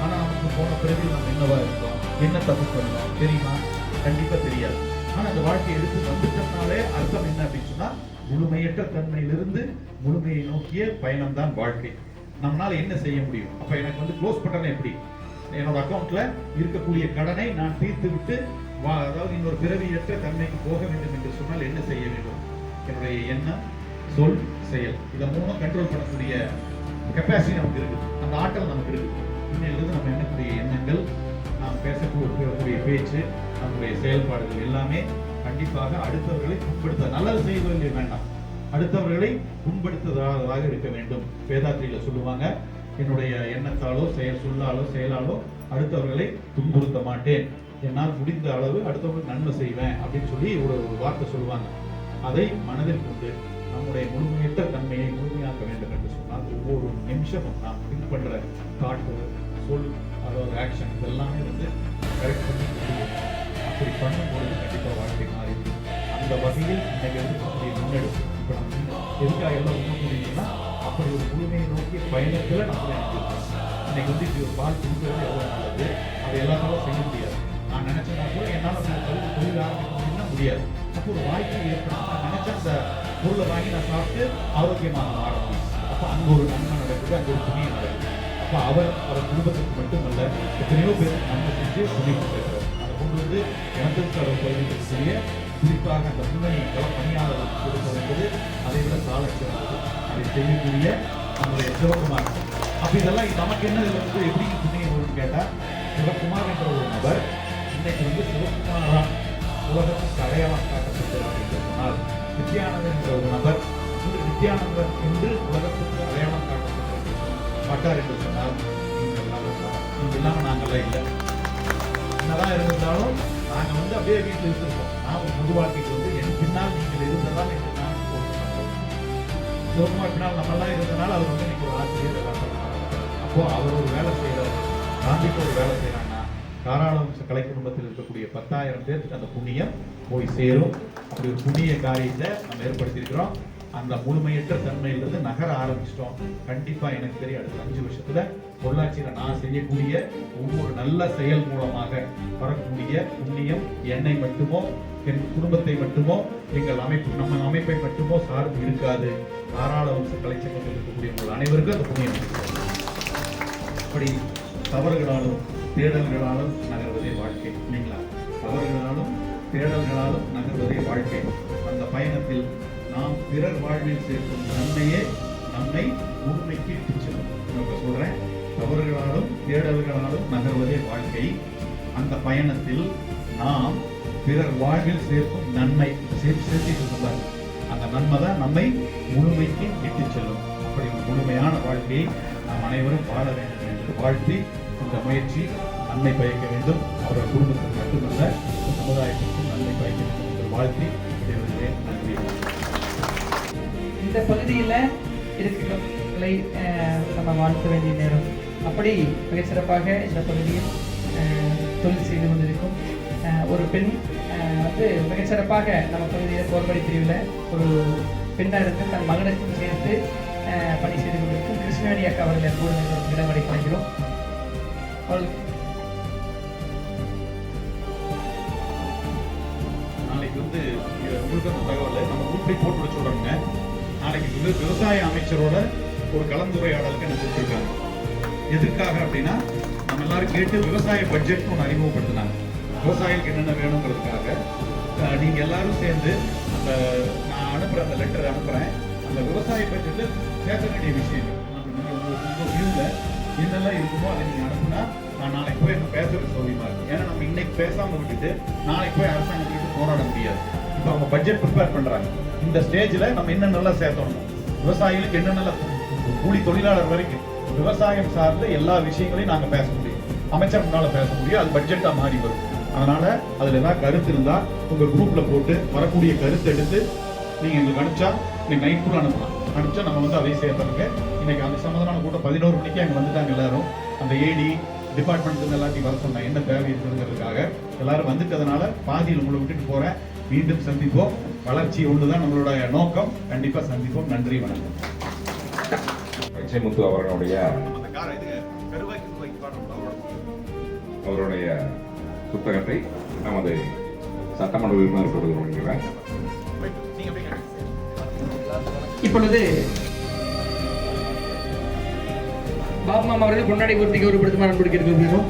ஆனால் நமக்கு போன பிறகு நம்ம என்னவா இருக்கோம், என்ன தப்பு பண்ணணும் தெரியுமா? கண்டிப்பாக தெரியாது. ஆனால் அந்த வாழ்க்கையை எடுத்து வந்துட்டோம்னாலே அர்த்தம் என்ன அப்படின்னு சொன்னா, முழுமையற்ற தன்மையிலிருந்து முழுமையை நோக்கிய பயணம் தான் வாழ்க்கை. நம்மளால என்ன செய்ய முடியும்? அப்ப எனக்கு க்ளோஸ் பண்றேன் எப்படி? என்னோட அக்கௌண்ட்ல இருக்கக்கூடிய கடனை நான் தீர்த்து விட்டு அதாவது இன்னொரு பிறவியற்ற தன்மைக்கு போக வேண்டும் என்று சொன்னால் என்ன செய்ய வேண்டும்? என்னுடைய எண்ணம், சொல், செயல், இதை மூணும் கண்ட்ரோல் பண்ணக்கூடிய கெப்பாசிட்டி நமக்கு இருக்கு. அந்த ஆற்றல் நமக்கு இருக்கு. இன்னிலிருந்து நம்ம எண்ணக்கூடிய எண்ணங்கள், நாம் பேசக்கூடிய பேச்சு, நம்முடைய செயல்பாடுகள் எல்லாமே கண்டிப்பாக அடுத்தவர்களை புண்படுத்த, நல்லது செய்வதில்லை வேண்டாம், அடுத்தவர்களை புண்படுத்துவதாக இருக்க வேண்டும். வேதாத்திரியில சொல்லுவாங்க, என்னுடைய எண்ணத்தாலோ சொல்லாலோ செயலாலோ அடுத்தவர்களை துன்புறுத்த மாட்டேன், என்னால் முடிந்த அளவு அடுத்தவர்களுக்கு நன்மை செய்வேன் அப்படின்னு சொல்லி ஒரு வார்த்தை சொல்லுவாங்க. அதை மனதில் கொண்டு நம்முடைய முழுமையற்ற தன்மையை முழுமையாக்க வேண்டும் என்று சொன்னால் ஒவ்வொரு நிமிஷமும் நாம் திங்க் பண்ற காட்டு, சொல், அதாவது ஆக்ஷன் இதெல்லாமே கரெக்ட் பண்ணி அப்படி பண்ணும்போது கண்டிப்பாக வாழ்க்கை மாறிடுது. அந்த வகையில் இன்னைக்கு இருக்கக்கூடிய முன்னெடுப்பு இப்போ நம்ம எதுக்காக எல்லாம் ஒன்று முடியும்னா, அப்படி ஒரு முழுமையை நோக்கிய பயணத்தில் நம்ம நினைச்சிருக்கோம். இன்னைக்கு இப்படி ஒரு பால் கொடுக்கறது எவ்வளோ நல்லது, அதை எல்லாத்தாலும் செய்ய முடியாது. நான் நினைச்சேன்னா கூட என்னால் தொழில் ஆரம்பிக்க முடியும்னா முடியாது. அப்போ ஒரு வாய்ப்பு ஏற்படும். நான் நினைச்ச அந்த பொருளை வாங்கி நான் சாப்பிட்டு ஆரோக்கியமாக மாற முடியும். அப்போ அங்கே ஒரு நன்மை நடக்குது, அங்கே ஒரு புண்ணியம் நடக்குது. அப்போ அவர் குடும்பத்துக்கு மட்டுமல்ல, எத்தனையோ பேருக்கு நன்மை செஞ்சு புண்ணியம் பெறுறார். அதை கொண்டு இனத்திற்கு அவர் பகுதிக்கூடிய குறிப்பாக அந்த முன்னணி பணியாளர்களுக்கு கொடுப்பது என்பது அதை விட சால சிறந்தது. அதை செய்யக்கூடிய நம்முடைய சிவகுமார். அப்போ இதெல்லாம் நமக்கு என்ன இதில் எப்படி புண்ணியம் வரும்னு கேட்டால், சிவகுமார் என்ற ஒரு நபர் இன்னைக்கு சிவகுமாரா உலகத்துக்கு அடையாளம் காட்டப்பட்டது என்று சொன்னால், நித்யானந்தர் என்ற ஒரு நபர் நித்யானந்தர் என்று உலகத்துக்கு அடையாளம் காட்டப்பட்டார் என்று சொன்னால், நீங்கள் இல்லாமல் நாங்கள்லாம் இல்லை. என்னதான் இருந்தாலும் நாங்கள் அப்படியே வீட்டில் இருந்திருக்கோம். நான் பொது வாழ்க்கைக்கு என் பின்னால் நீங்கள் இருந்ததால் என்று நான் சொல்றோம். சிவகுமார் பின்னால் நம்மெல்லாம் இருந்தனால அவர் இன்னைக்கு ஒரு ஆசிரியர். அப்போ அவர் ஒரு வேலை செய்கிறார், காந்திக்கு ஒரு வேலை செய்யறாங்கன்னா, தாராளவம்ச கலை குடும்பத்தில் இருக்கக்கூடிய 10,000 பேருக்கு அந்த புண்ணியம் போய் சேரும். அப்படி ஒரு புண்ணிய காரியத்தை நம்ம ஏற்படுத்தியிருக்கிறோம். அந்த முழுமையற்ற தன்மையிலிருந்து நகர ஆரம்பிச்சிட்டோம். கண்டிப்பா எனக்கு தெரியும் அடுத்த 5 வருஷத்துல பொள்ளாச்சியில நான் செய்யக்கூடிய ஒவ்வொரு நல்ல செயல் மூலமாக வரக்கூடிய புண்ணியம் என்னை மட்டுமோ, என் குடும்பத்தை மட்டுமோ, எங்கள் நம்ம அமைப்பை மட்டுமோ சார்ந்து இருக்காது. தாராளவம்ச கலைச்சங்கத்தில் இருக்கக்கூடிய உங்கள் அனைவருக்கும் அந்த புண்ணியம் இருக்கிறது. அப்படி தவறுகளாலும் தேடல்களாலும் நகர்வதே வாழ்க்கை இல்லைங்களா? தவறுகளாலும் தேடல்களாலும் நகர்வதே வாழ்க்கை. அந்த பயணத்தில் நாம் பிறர் வாழ்வில் சேர்க்கும் நன்மையே நம்மை உண்மைக்கு இட்டுச் செல்லும். சொல்றேன், தவறுகளாலும் தேடல்களாலும் நகர்வதே வாழ்க்கை. அந்த பயணத்தில் நாம் பிறர் வாழ்வில் சேர்க்கும் நன்மை சேர்த்து சொல்றாரு. அந்த நன்மை தான் நம்மை முழுமைக்கு இட்டுச் செல்லும். அப்படி ஒரு முழுமையான வாழ்க்கையை நாம் அனைவரும் வாழ வேண்டும் என்று வாழ்த்தி, இந்த முயற்சி நன்மை பயக்க வேண்டும். அவர்கள் குடும்பத்துக்கு மட்டுமல்ல, சமுதாயத்திற்கும் நன்மை பயக்க வேண்டும் என்று வாழ்த்தி விடைபெறுகிறேன். நன்றி.
இந்த பகுதியில் இருக்கிறவர்களை நம்ம வாழ்த்த வேண்டிய நேரம். அப்படி மிக சிறப்பாக இந்த பகுதியில் தொழில் செய்து கொண்டிருக்கும் ஒரு பெண் மிகச்சிறப்பாக நம்ம பகுதியில் கோர்படி பிரிவில் ஒரு பெண்ணாக இருந்து தன் மகனுக்கும் சேர்த்து பணி செய்து கொண்டிருக்கும் கிருஷ்ணாணி அக்கா அவர்கள் கூட இடமடை கிடைக்கிறோம்.
நாளைக்கு உங்களுக்கு தகவல் நம்ம குரூப்லேயே போட்டு சொல்கிறோங்க. நாளைக்கு விவசாய அமைச்சரோட ஒரு கலந்துரையாடலுக்கு எனக்கு கொடுத்துருக்காங்க. எதுக்காக அப்படின்னா நம்ம எல்லாரும் கேட்டு விவசாய பட்ஜெட்னு ஒன்று அறிமுகப்படுத்தினாங்க. விவசாயிகளுக்கு என்னென்ன வேணுங்கிறதுக்காக நீங்கள் எல்லாரும் சேர்ந்து அந்த நான் அனுப்புகிறேன், அந்த லெட்டர் அனுப்புகிறேன். அந்த விவசாய பட்ஜெட்டில் பேச வேண்டிய விஷயங்கள் உங்கள் வியூவில் என்னெல்லாம் இருக்குமோ அதை நீங்கள் அனுப்புனா நான் நாளைக்கு போய் எனக்கு பேசுறது சௌரியமாக இருக்கும். ஏன்னா நம்ம இன்னைக்கு பேசாமல் விட்டுட்டு நாளைக்கு போய் அரசாங்கத்துக்கிட்ட போராட முடியாது. இப்போ அவங்க பட்ஜெட் ப்ரிப்பேர் பண்ணுறாங்க. இந்த ஸ்டேஜில் நம்ம என்னென்னலாம் சேர்த்தணும், விவசாயிகளுக்கு என்னென்னலாம், கூலி தொழிலாளர் வரைக்கும் விவசாயம் சார்ந்து எல்லா விஷயங்களையும் நாங்கள் பேச முடியும், அமைச்சர் முன்னால் பேச முடியும். அது பட்ஜெட்டாக மாறி வரும். அதனால அதில் ஏதாவது கருத்து இருந்தால் உங்கள் குரூப்பில் போட்டு வரக்கூடிய கருத்து எடுத்து நீங்கள் எங்களுக்கு அனுப்பிச்சா இன்னைக்கு நைட்டுக்குள்ள அனுப்பிச்சா நம்ம அதை சேர்த்துருங்க. இன்னைக்கு அந்த சம்மந்தமான கூட்டம் 11 மணிக்கு அங்கே வந்துட்டாங்க எல்லாரும். அந்த ஏடி டிபார்ட்மெண்ட் எல்லாத்தையும் வர சொன்னாங்க என்ன தேவை இருக்குதுங்கிறதுக்காக. எல்லாரும் வந்துட்டதுனால பாதியில் உங்களை விட்டுட்டு போகிறேன். மீண்டும் சந்திப்போம். வளர்ச்சி ஒன்றுதான் நம்மளோட நோக்கம். கண்டிப்பாக சந்திப்போம். நன்றி, வணக்கம்.
முத்து அவருடைய புத்தகத்தை நமது சட்டமன்ற உறுப்பினர் கொடுக்கிறேன்.
இப்பொழுது பாபுமாமா அவர்கள் கொண்டாடி பூர்த்தி கௌரவப்படுத்துமாறு அன்போடு கேட்டுக்கொள்கிறோம்.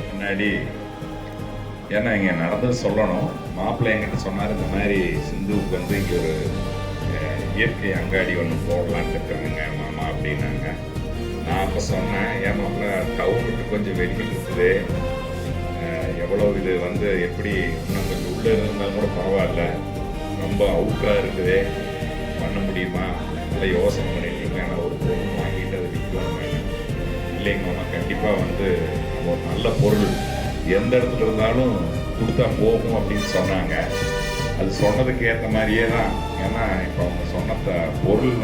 முன்னாடி ஏன்னா இங்கே நடந்தது சொல்லணும். மாப்பிள்ளை என்கிட்ட சொன்னார், இந்த மாதிரி சிந்துவுக்கு இங்கே ஒரு இயற்கை அங்காடி ஒன்று போடலான்ட்டு இருக்கிறேங்க மாமா அப்படின்னாங்க. நான் அப்போ சொன்னேன், என் மாப்பிள்ளை டவுனுக்கு கொஞ்சம் வெளியில் இருக்குது, எவ்வளோ இது எப்படி இன்னும் கொஞ்சம் உள்ளே இருந்தாலும் கூட பரவாயில்ல, ரொம்ப அவுட்டராக இருக்குது, பண்ண முடியுமா, நல்லா யோசனை பண்ணிட்டீங்க. நான் ஒரு பொருள் வாங்கிட்டு அதை விற்கணும். இல்லைங்க மாமா, கண்டிப்பாக நம்ம ஒரு நல்ல பொருள் எந்த இடத்துல இருந்தாலும் கொடுத்தா போகும் அப்படின்னு சொன்னாங்க. அது சொன்னதுக்கு ஏற்ற மாதிரியே தான். ஏன்னா இப்போ அவங்க சொன்ன பொருள்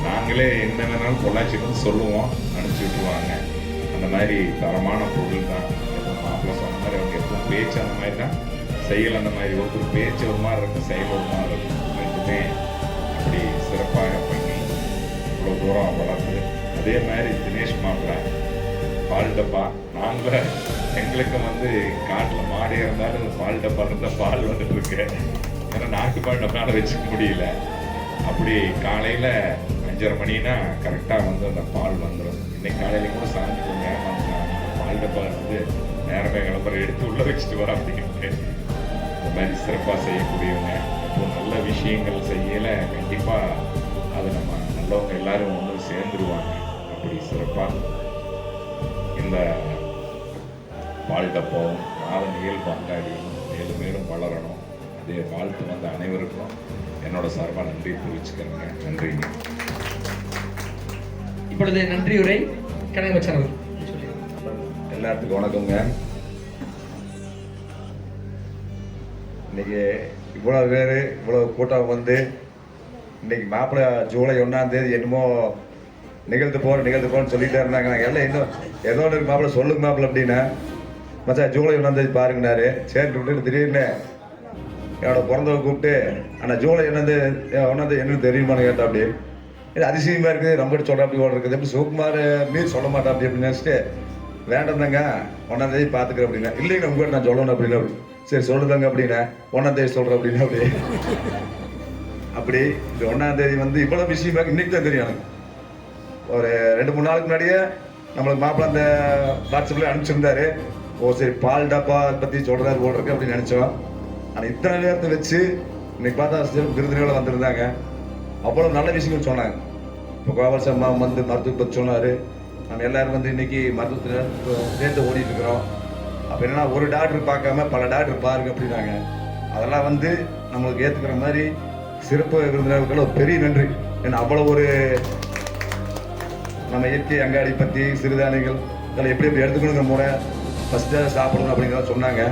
நாங்களே என்ன வேணாலும் பொள்ளாச்சின்னு சொல்லுவோம், அனுப்பிச்சி விட்டுருவாங்க. அந்த மாதிரி தரமான பொருள் தான். எப்போ மாப்பிள்ளை சொன்ன மாதிரி அவங்க எப்பவும் பேச்சு அந்த மாதிரி தான், செயல் அந்த மாதிரி. ஒருத்தர் பேச்சு ஒரு மாதிரி இருக்கும், செயல் ஒரு மாதிரி இருக்கும். ரெண்டுமே அப்படி சிறப்பாக பண்ணி இவ்வளோ தூரம் வளர்ந்து. அதே மாதிரி தினேஷ் மாப்பிள்ளை பால் டப்பா, நாங்கள் எங்களுக்கு காட்டில் மாடே இருந்தாலும் இந்த பால் டப்பா இருந்தால் பால் வந்துட்டு இருக்கு. ஏன்னா நாட்டு பால் டப்பால வச்சுக்க முடியல. அப்படி காலையில் 5:30 மணினா கரெக்டாக அந்த பால் வந்துடும். இன்னைக்கு காலையில கூட சாமி கொஞ்சம் பால் டப்பா நேரமே கிளம்புற எடுத்து உள்ளே வச்சுட்டு வர அப்படின்ட்டு இந்த மாதிரி சிறப்பாக செய்யக்கூடியவங்க. இப்போ நல்ல விஷயங்கள் செய்யலை கண்டிப்பாக அது நம்ம நல்லவங்க எல்லாரும் சேர்ந்துருவாங்க. அப்படி சிறப்பாக இந்த பால் டப்பாவும் நாதன் இயல்பு அங்காடியும் மேலும் மேலும் வளரணும். அதே வாழ்த்து அனைவருக்கும் என்னோட சார்பாக நன்றி தெரிவிச்சுக்கிறேங்க. நன்றிங்க.
இப்பொழுது நன்றி உரை கனகவச்சன் அவர்கள்.
எல்லாத்துக்கும் வணக்கங்க. இன்னைக்கு இவ்வளோ பேர் இவ்வளோ கூட்டம் இன்னைக்கு மாப்பிள்ளை ஜூலை 1ஆம் தேதி என்னமோ நிகழ்த்து போகிறேன்னு சொல்லிட்டே இருந்தாங்க. நாங்கள் எல்லாம் இன்னும் ஏதோ ஒன்று மாப்பிள்ளை சொல்லுங்க மாப்பிள்ளை அப்படின்னா, மச்சான் ஜூலை 1ஆம் தேதி பாருங்கனாரு. சரி விட்டுட்டு திடீர்னு என்னோட பிறந்தவங்க கூப்பிட்டு ஆனால் ஜூலை 1ஆம் தேதி என்னன்னு தெரியுமான்னு கேட்டா. அப்படி இது அதிசயமாக இருக்குது, ரொம்ப சொல்கிற அப்படி ஓட இருக்குது, எப்படி சிவகுமார் மீறி சொல்ல மாட்டேன் அப்படி அப்படின்னு நினச்சிட்டு வேண்டாம் தாங்க 1ஆம் தேதி பார்த்துக்கிறேன் அப்படின்னா. இல்லைங்க உங்கள்கிட்ட நான் சொல்லணும் அப்படின்னா. அப்படி சரி சொல்லுதாங்க அப்படின்னா 1ஆம் தேதி சொல்கிறேன் அப்படின்னா. அப்படி இந்த 1ஆம் தேதி இவ்வளோ விஷயமாக இன்னைக்கு தான் தெரியும் எனக்கு. ஒரு 2-3 நாளுக்கு முன்னாடியே நம்மளுக்கு மாப்பிள்ளை அந்த வாட்ஸ்அப்பில் அனுப்பிச்சிருந்தாரு. ஓ சரி பால் டப்பா பற்றி சொல்கிறாரு ஓடுறக்கு அப்படின்னு நினச்சோம். ஆனால் இத்தனை நேரத்தை வச்சு இன்னைக்கு பார்த்தா விருதுகளை வந்திருந்தாங்க. அவ்வளோ நல்ல விஷயங்கள் சொன்னாங்க. இப்போ கோபால் சர்மா மருத்துவத்தை பற்றி சொன்னார். நம்ம எல்லோரும் இன்னைக்கு மருத்துவத்தில் சேர்ந்து ஓடிட்டு இருக்கிறோம். அப்போ என்னன்னா ஒரு டாக்டர் பார்க்காம பல டாக்டர் பாருங்க அப்படின்னாங்க. அதெல்லாம் நம்மளுக்கு ஏற்றுக்கிற மாதிரி சிறப்பு விருந்தினர்கள் ஒரு பெரிய நன்றி. ஏன்னா அவ்வளோ ஒரு நம்ம இயற்கை அங்காடி பற்றி சிறுதானியங்கள் இதெல்லாம் எப்படி எடுத்துக்கணுங்கிற முறை ஃபஸ்ட்டாக சாப்பிடணும் அப்படிங்கிறத சொன்னாங்க.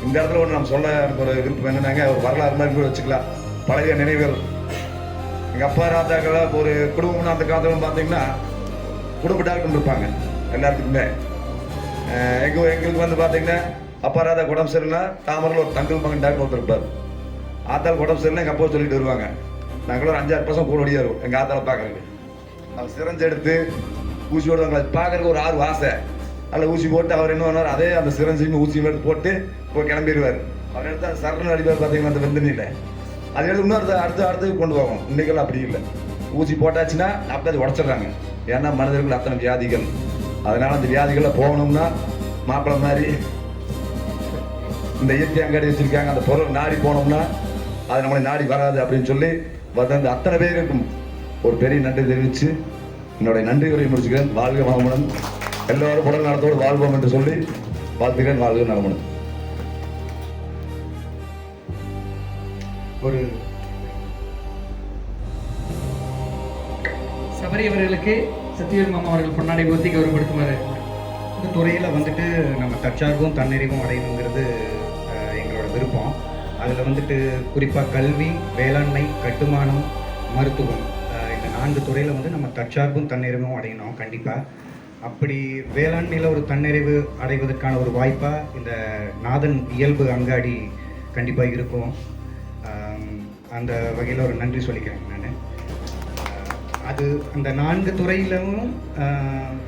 இந்த இடத்துல ஒன்று நம்ம சொல்ல எனக்கு ஒரு விருப்பம் என்னன்னாங்க, ஒரு வரலாறு மாதிரி கூட வச்சுக்கலாம். பழைய நினைவுகள். எங்கள் அப்பா ராஜாக்கெல்லாம் ஒரு குடும்பம்னு அந்த காலத்தில் பார்த்தீங்கன்னா குடும்ப டாக்டர் இருப்பாங்க எல்லாத்துக்குமே. எங்களுக்கு பார்த்தீங்கன்னா அப்பா ராஜா உடம்பு சரியில்லைனா தாமரில் ஒரு தங்கல் மகன் டாக்டர் ஒருத்தர் இருப்பார். ஆத்தாள் உடம்பு சரியில்லை எங்கள் அப்பா சொல்லிட்டு வருவாங்க. நாங்களும் ஒரு 5-6 பசங்க கூட ஓடியாருவோம் எங்கள் ஆத்தாளை பார்க்குறதுக்கு. அவங்க சிரஞ்சு எடுத்து ஊசி ஓடுவாங்க. பார்க்குறதுக்கு ஒரு 6 ஆசை.
அதில் ஊசி போட்டு அவர் என்ன பண்ணார், அதே அந்த சிரஞ்சையும் ஊசியும் எடுத்து போட்டு இப்போ கிளம்பிடுவார். அவர் எடுத்து அந்த சரண அடிப்பார் பார்த்தீங்கன்னா அந்த வெந்தனியில் அது எடுத்து இன்னொரு அடுத்து கொண்டு போகணும். இன்றைக்கெல்லாம் அப்படி இல்லை, ஊசி போட்டாச்சுன்னா அப்படியே அது உடச்சிட்றாங்க. ஏன்னா மனிதர்கள் அத்தனை வியாதிகள், அதனால் அந்த வியாதிகளில் போகணும்னா மாப்பிள்ளை மாதிரி இந்த இயற்கை அங்காடி வச்சுருக்காங்க, அந்த பொருள் நாடி போனோம்னா அது நம்மளை நாடி வராது அப்படின்னு சொல்லி வந்து அத்தனை பேருக்கும் ஒரு பெரிய நன்றி தெரிவித்து என்னுடைய நன்றி உரையை முடிச்சுக்கிறேன். வாழ்க வளமுடன், எல்லோரும் உடல் நலத்தோடு வாழ்வோம் என்று சொல்லி வாழ்த்துக்கிறேன். வாழ்க நலமுடன்.
ஒரு
சபரி அவர்களுக்கு சத்தியவேல் மாமா அவர்கள் பொன்னாடை போர்த்தி கௌரவப்படுத்துமாறு.
இந்த துறையில் வந்துட்டு நம்ம தற்சார்பும் தன்னிறைவும் அடையணுங்கிறது எங்களோட விருப்பம். அதில் வந்துட்டு குறிப்பாக கல்வி, வேளாண்மை, கட்டுமானம், மருத்துவம், இந்த 4 துறையில் வந்து நம்ம தற்சார்பும் தன்னிறைவும் அடையணும் கண்டிப்பாக. அப்படி வேளாண்மையில் ஒரு தன்னிறைவு அடைவதற்கான ஒரு வாய்ப்பாக இந்த நாதன் இயல்பு அங்காடி கண்டிப்பாக இருக்கும். அந்த வகையில் ஒரு நன்றி சொல்லிக்கிறேன் நான். அது அந்த 4 துறையிலும்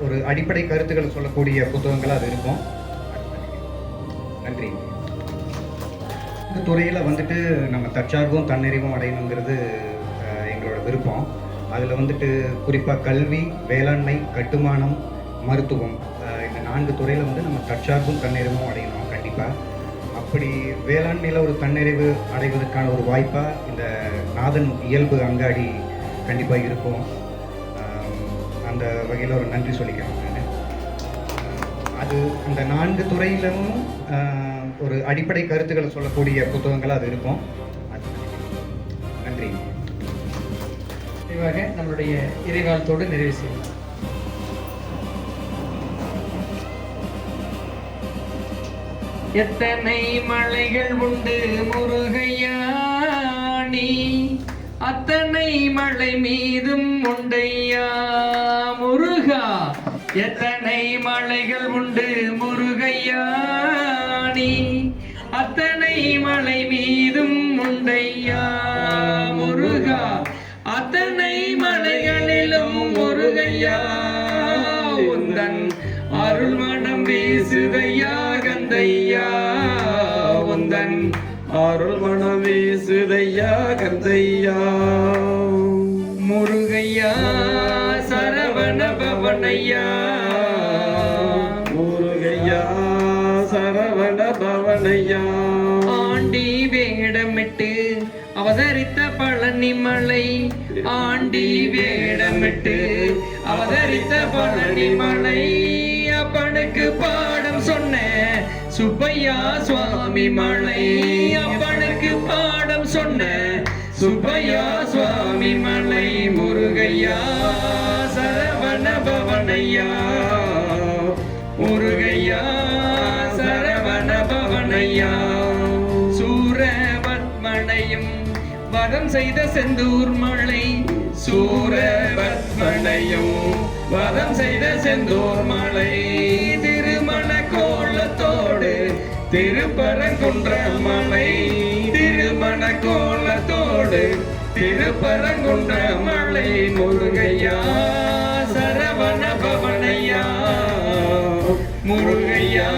ஒரு அடிப்படை கருத்துக்களை சொல்லக்கூடிய புத்தகங்கள் அது இருக்கும். நன்றி. இந்த துறையில் வந்துட்டு நம்ம தற்சார்பும் தன்னிறைவும் அடையணுங்கிறது எங்களோட விருப்பம். அதில் வந்துட்டு குறிப்பாக கல்வி, வேளாண்மை, கட்டுமானம், மருத்துவம், இந்த 4 துறையில் வந்து நம்ம தற்சார்பும் தன்னிறைவும் அடையணும் கண்டிப்பாக. அப்படி வேளாண்மையில் ஒரு தன்னிறைவு அடைவதற்கான ஒரு வாய்ப்பாக இந்த நாதன் இயல்பு அங்காடி கண்டிப்பாக இருக்கும். அந்த வகையில் ஒரு நன்றி சொல்லிக்கிறேன் நான். அது அந்த 4 துறையிலும் ஒரு அடிப்படை கருத்துக்களை சொல்லக்கூடிய புத்தகங்கள் அது இருக்கும். நன்றி.
நிறைவாக நம்மளுடைய இறைவாழ்த்தோடு நிறைவு செய்வோம். எத்தனை மலைகள் உண்டு முருகையா நீ, அத்தனை மலை மீதும் உண்டையா முருகா. எத்தனை மலைகள் உண்டு முருகையா நீ, அத்தனை மலை மீதும் உண்டையா முருகா. அத்தனை மலைகளிலும் முருகையா உந்தன் அருள் மனம் வீசுதையா கந்தையா. உந்தன் அருள் மனம் வீசுதையா கந்தையா. முருகையா சரவண பவனையா, முருகையா சரவண பவனையா. ஆண்டி வேடமிட்டு அவதரித்த பழனி மலை, ஆண்டி வேடமிட்டு அவதரித்த பழனி மலை. அப்பனுக்கு பாடம் சொன்ன சுப்பையா சுவாமி மலை, அப்பனுக்கு பாடம் சொன்ன சுப்பையா சுவாமி மலை. முருகையா சரவண பவனையா, முருகையா சரவண பவனையா. சூரபத்மனையும் வதம் செய்த செந்தூர் மலை, சூரபத்மனையும் வதம் செய்த செந்தூர் மலை. திருமண கோலத்தோடு திருப்பரங்குன்ற மலை, திருமண கோலத்தோடு திருப்பரங்குன்ற மலை. முருகையா சரவண பவனையா, முருகையா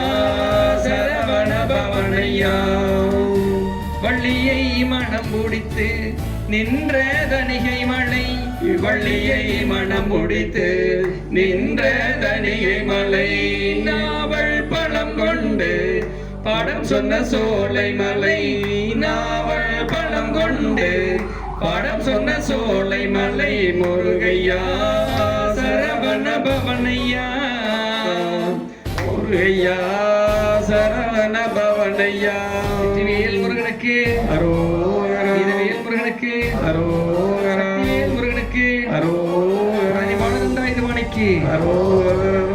சரவண பவனையா. வள்ளியை மனம் முடித்து நின்ற தணிகை மலை, வள்ளியை மனம் முடித்து நின்ற தணிகை மலை. நாவல் பழம் கொண்டு பாடம் சொன்ன சோலை மலை, நாவல் பழம் கொண்டு பாடம் சொன்ன சோலை மலை. முருகையா சரவண பவனையா, முருகையா சரவண பவனையா. வேல் முருகனுக்கு அரோகரா, வேல் முருகனுக்கு அரோகரா, வேல் முருகனுக்கு அரோகரா. இது மனைக்கு அரோகரா.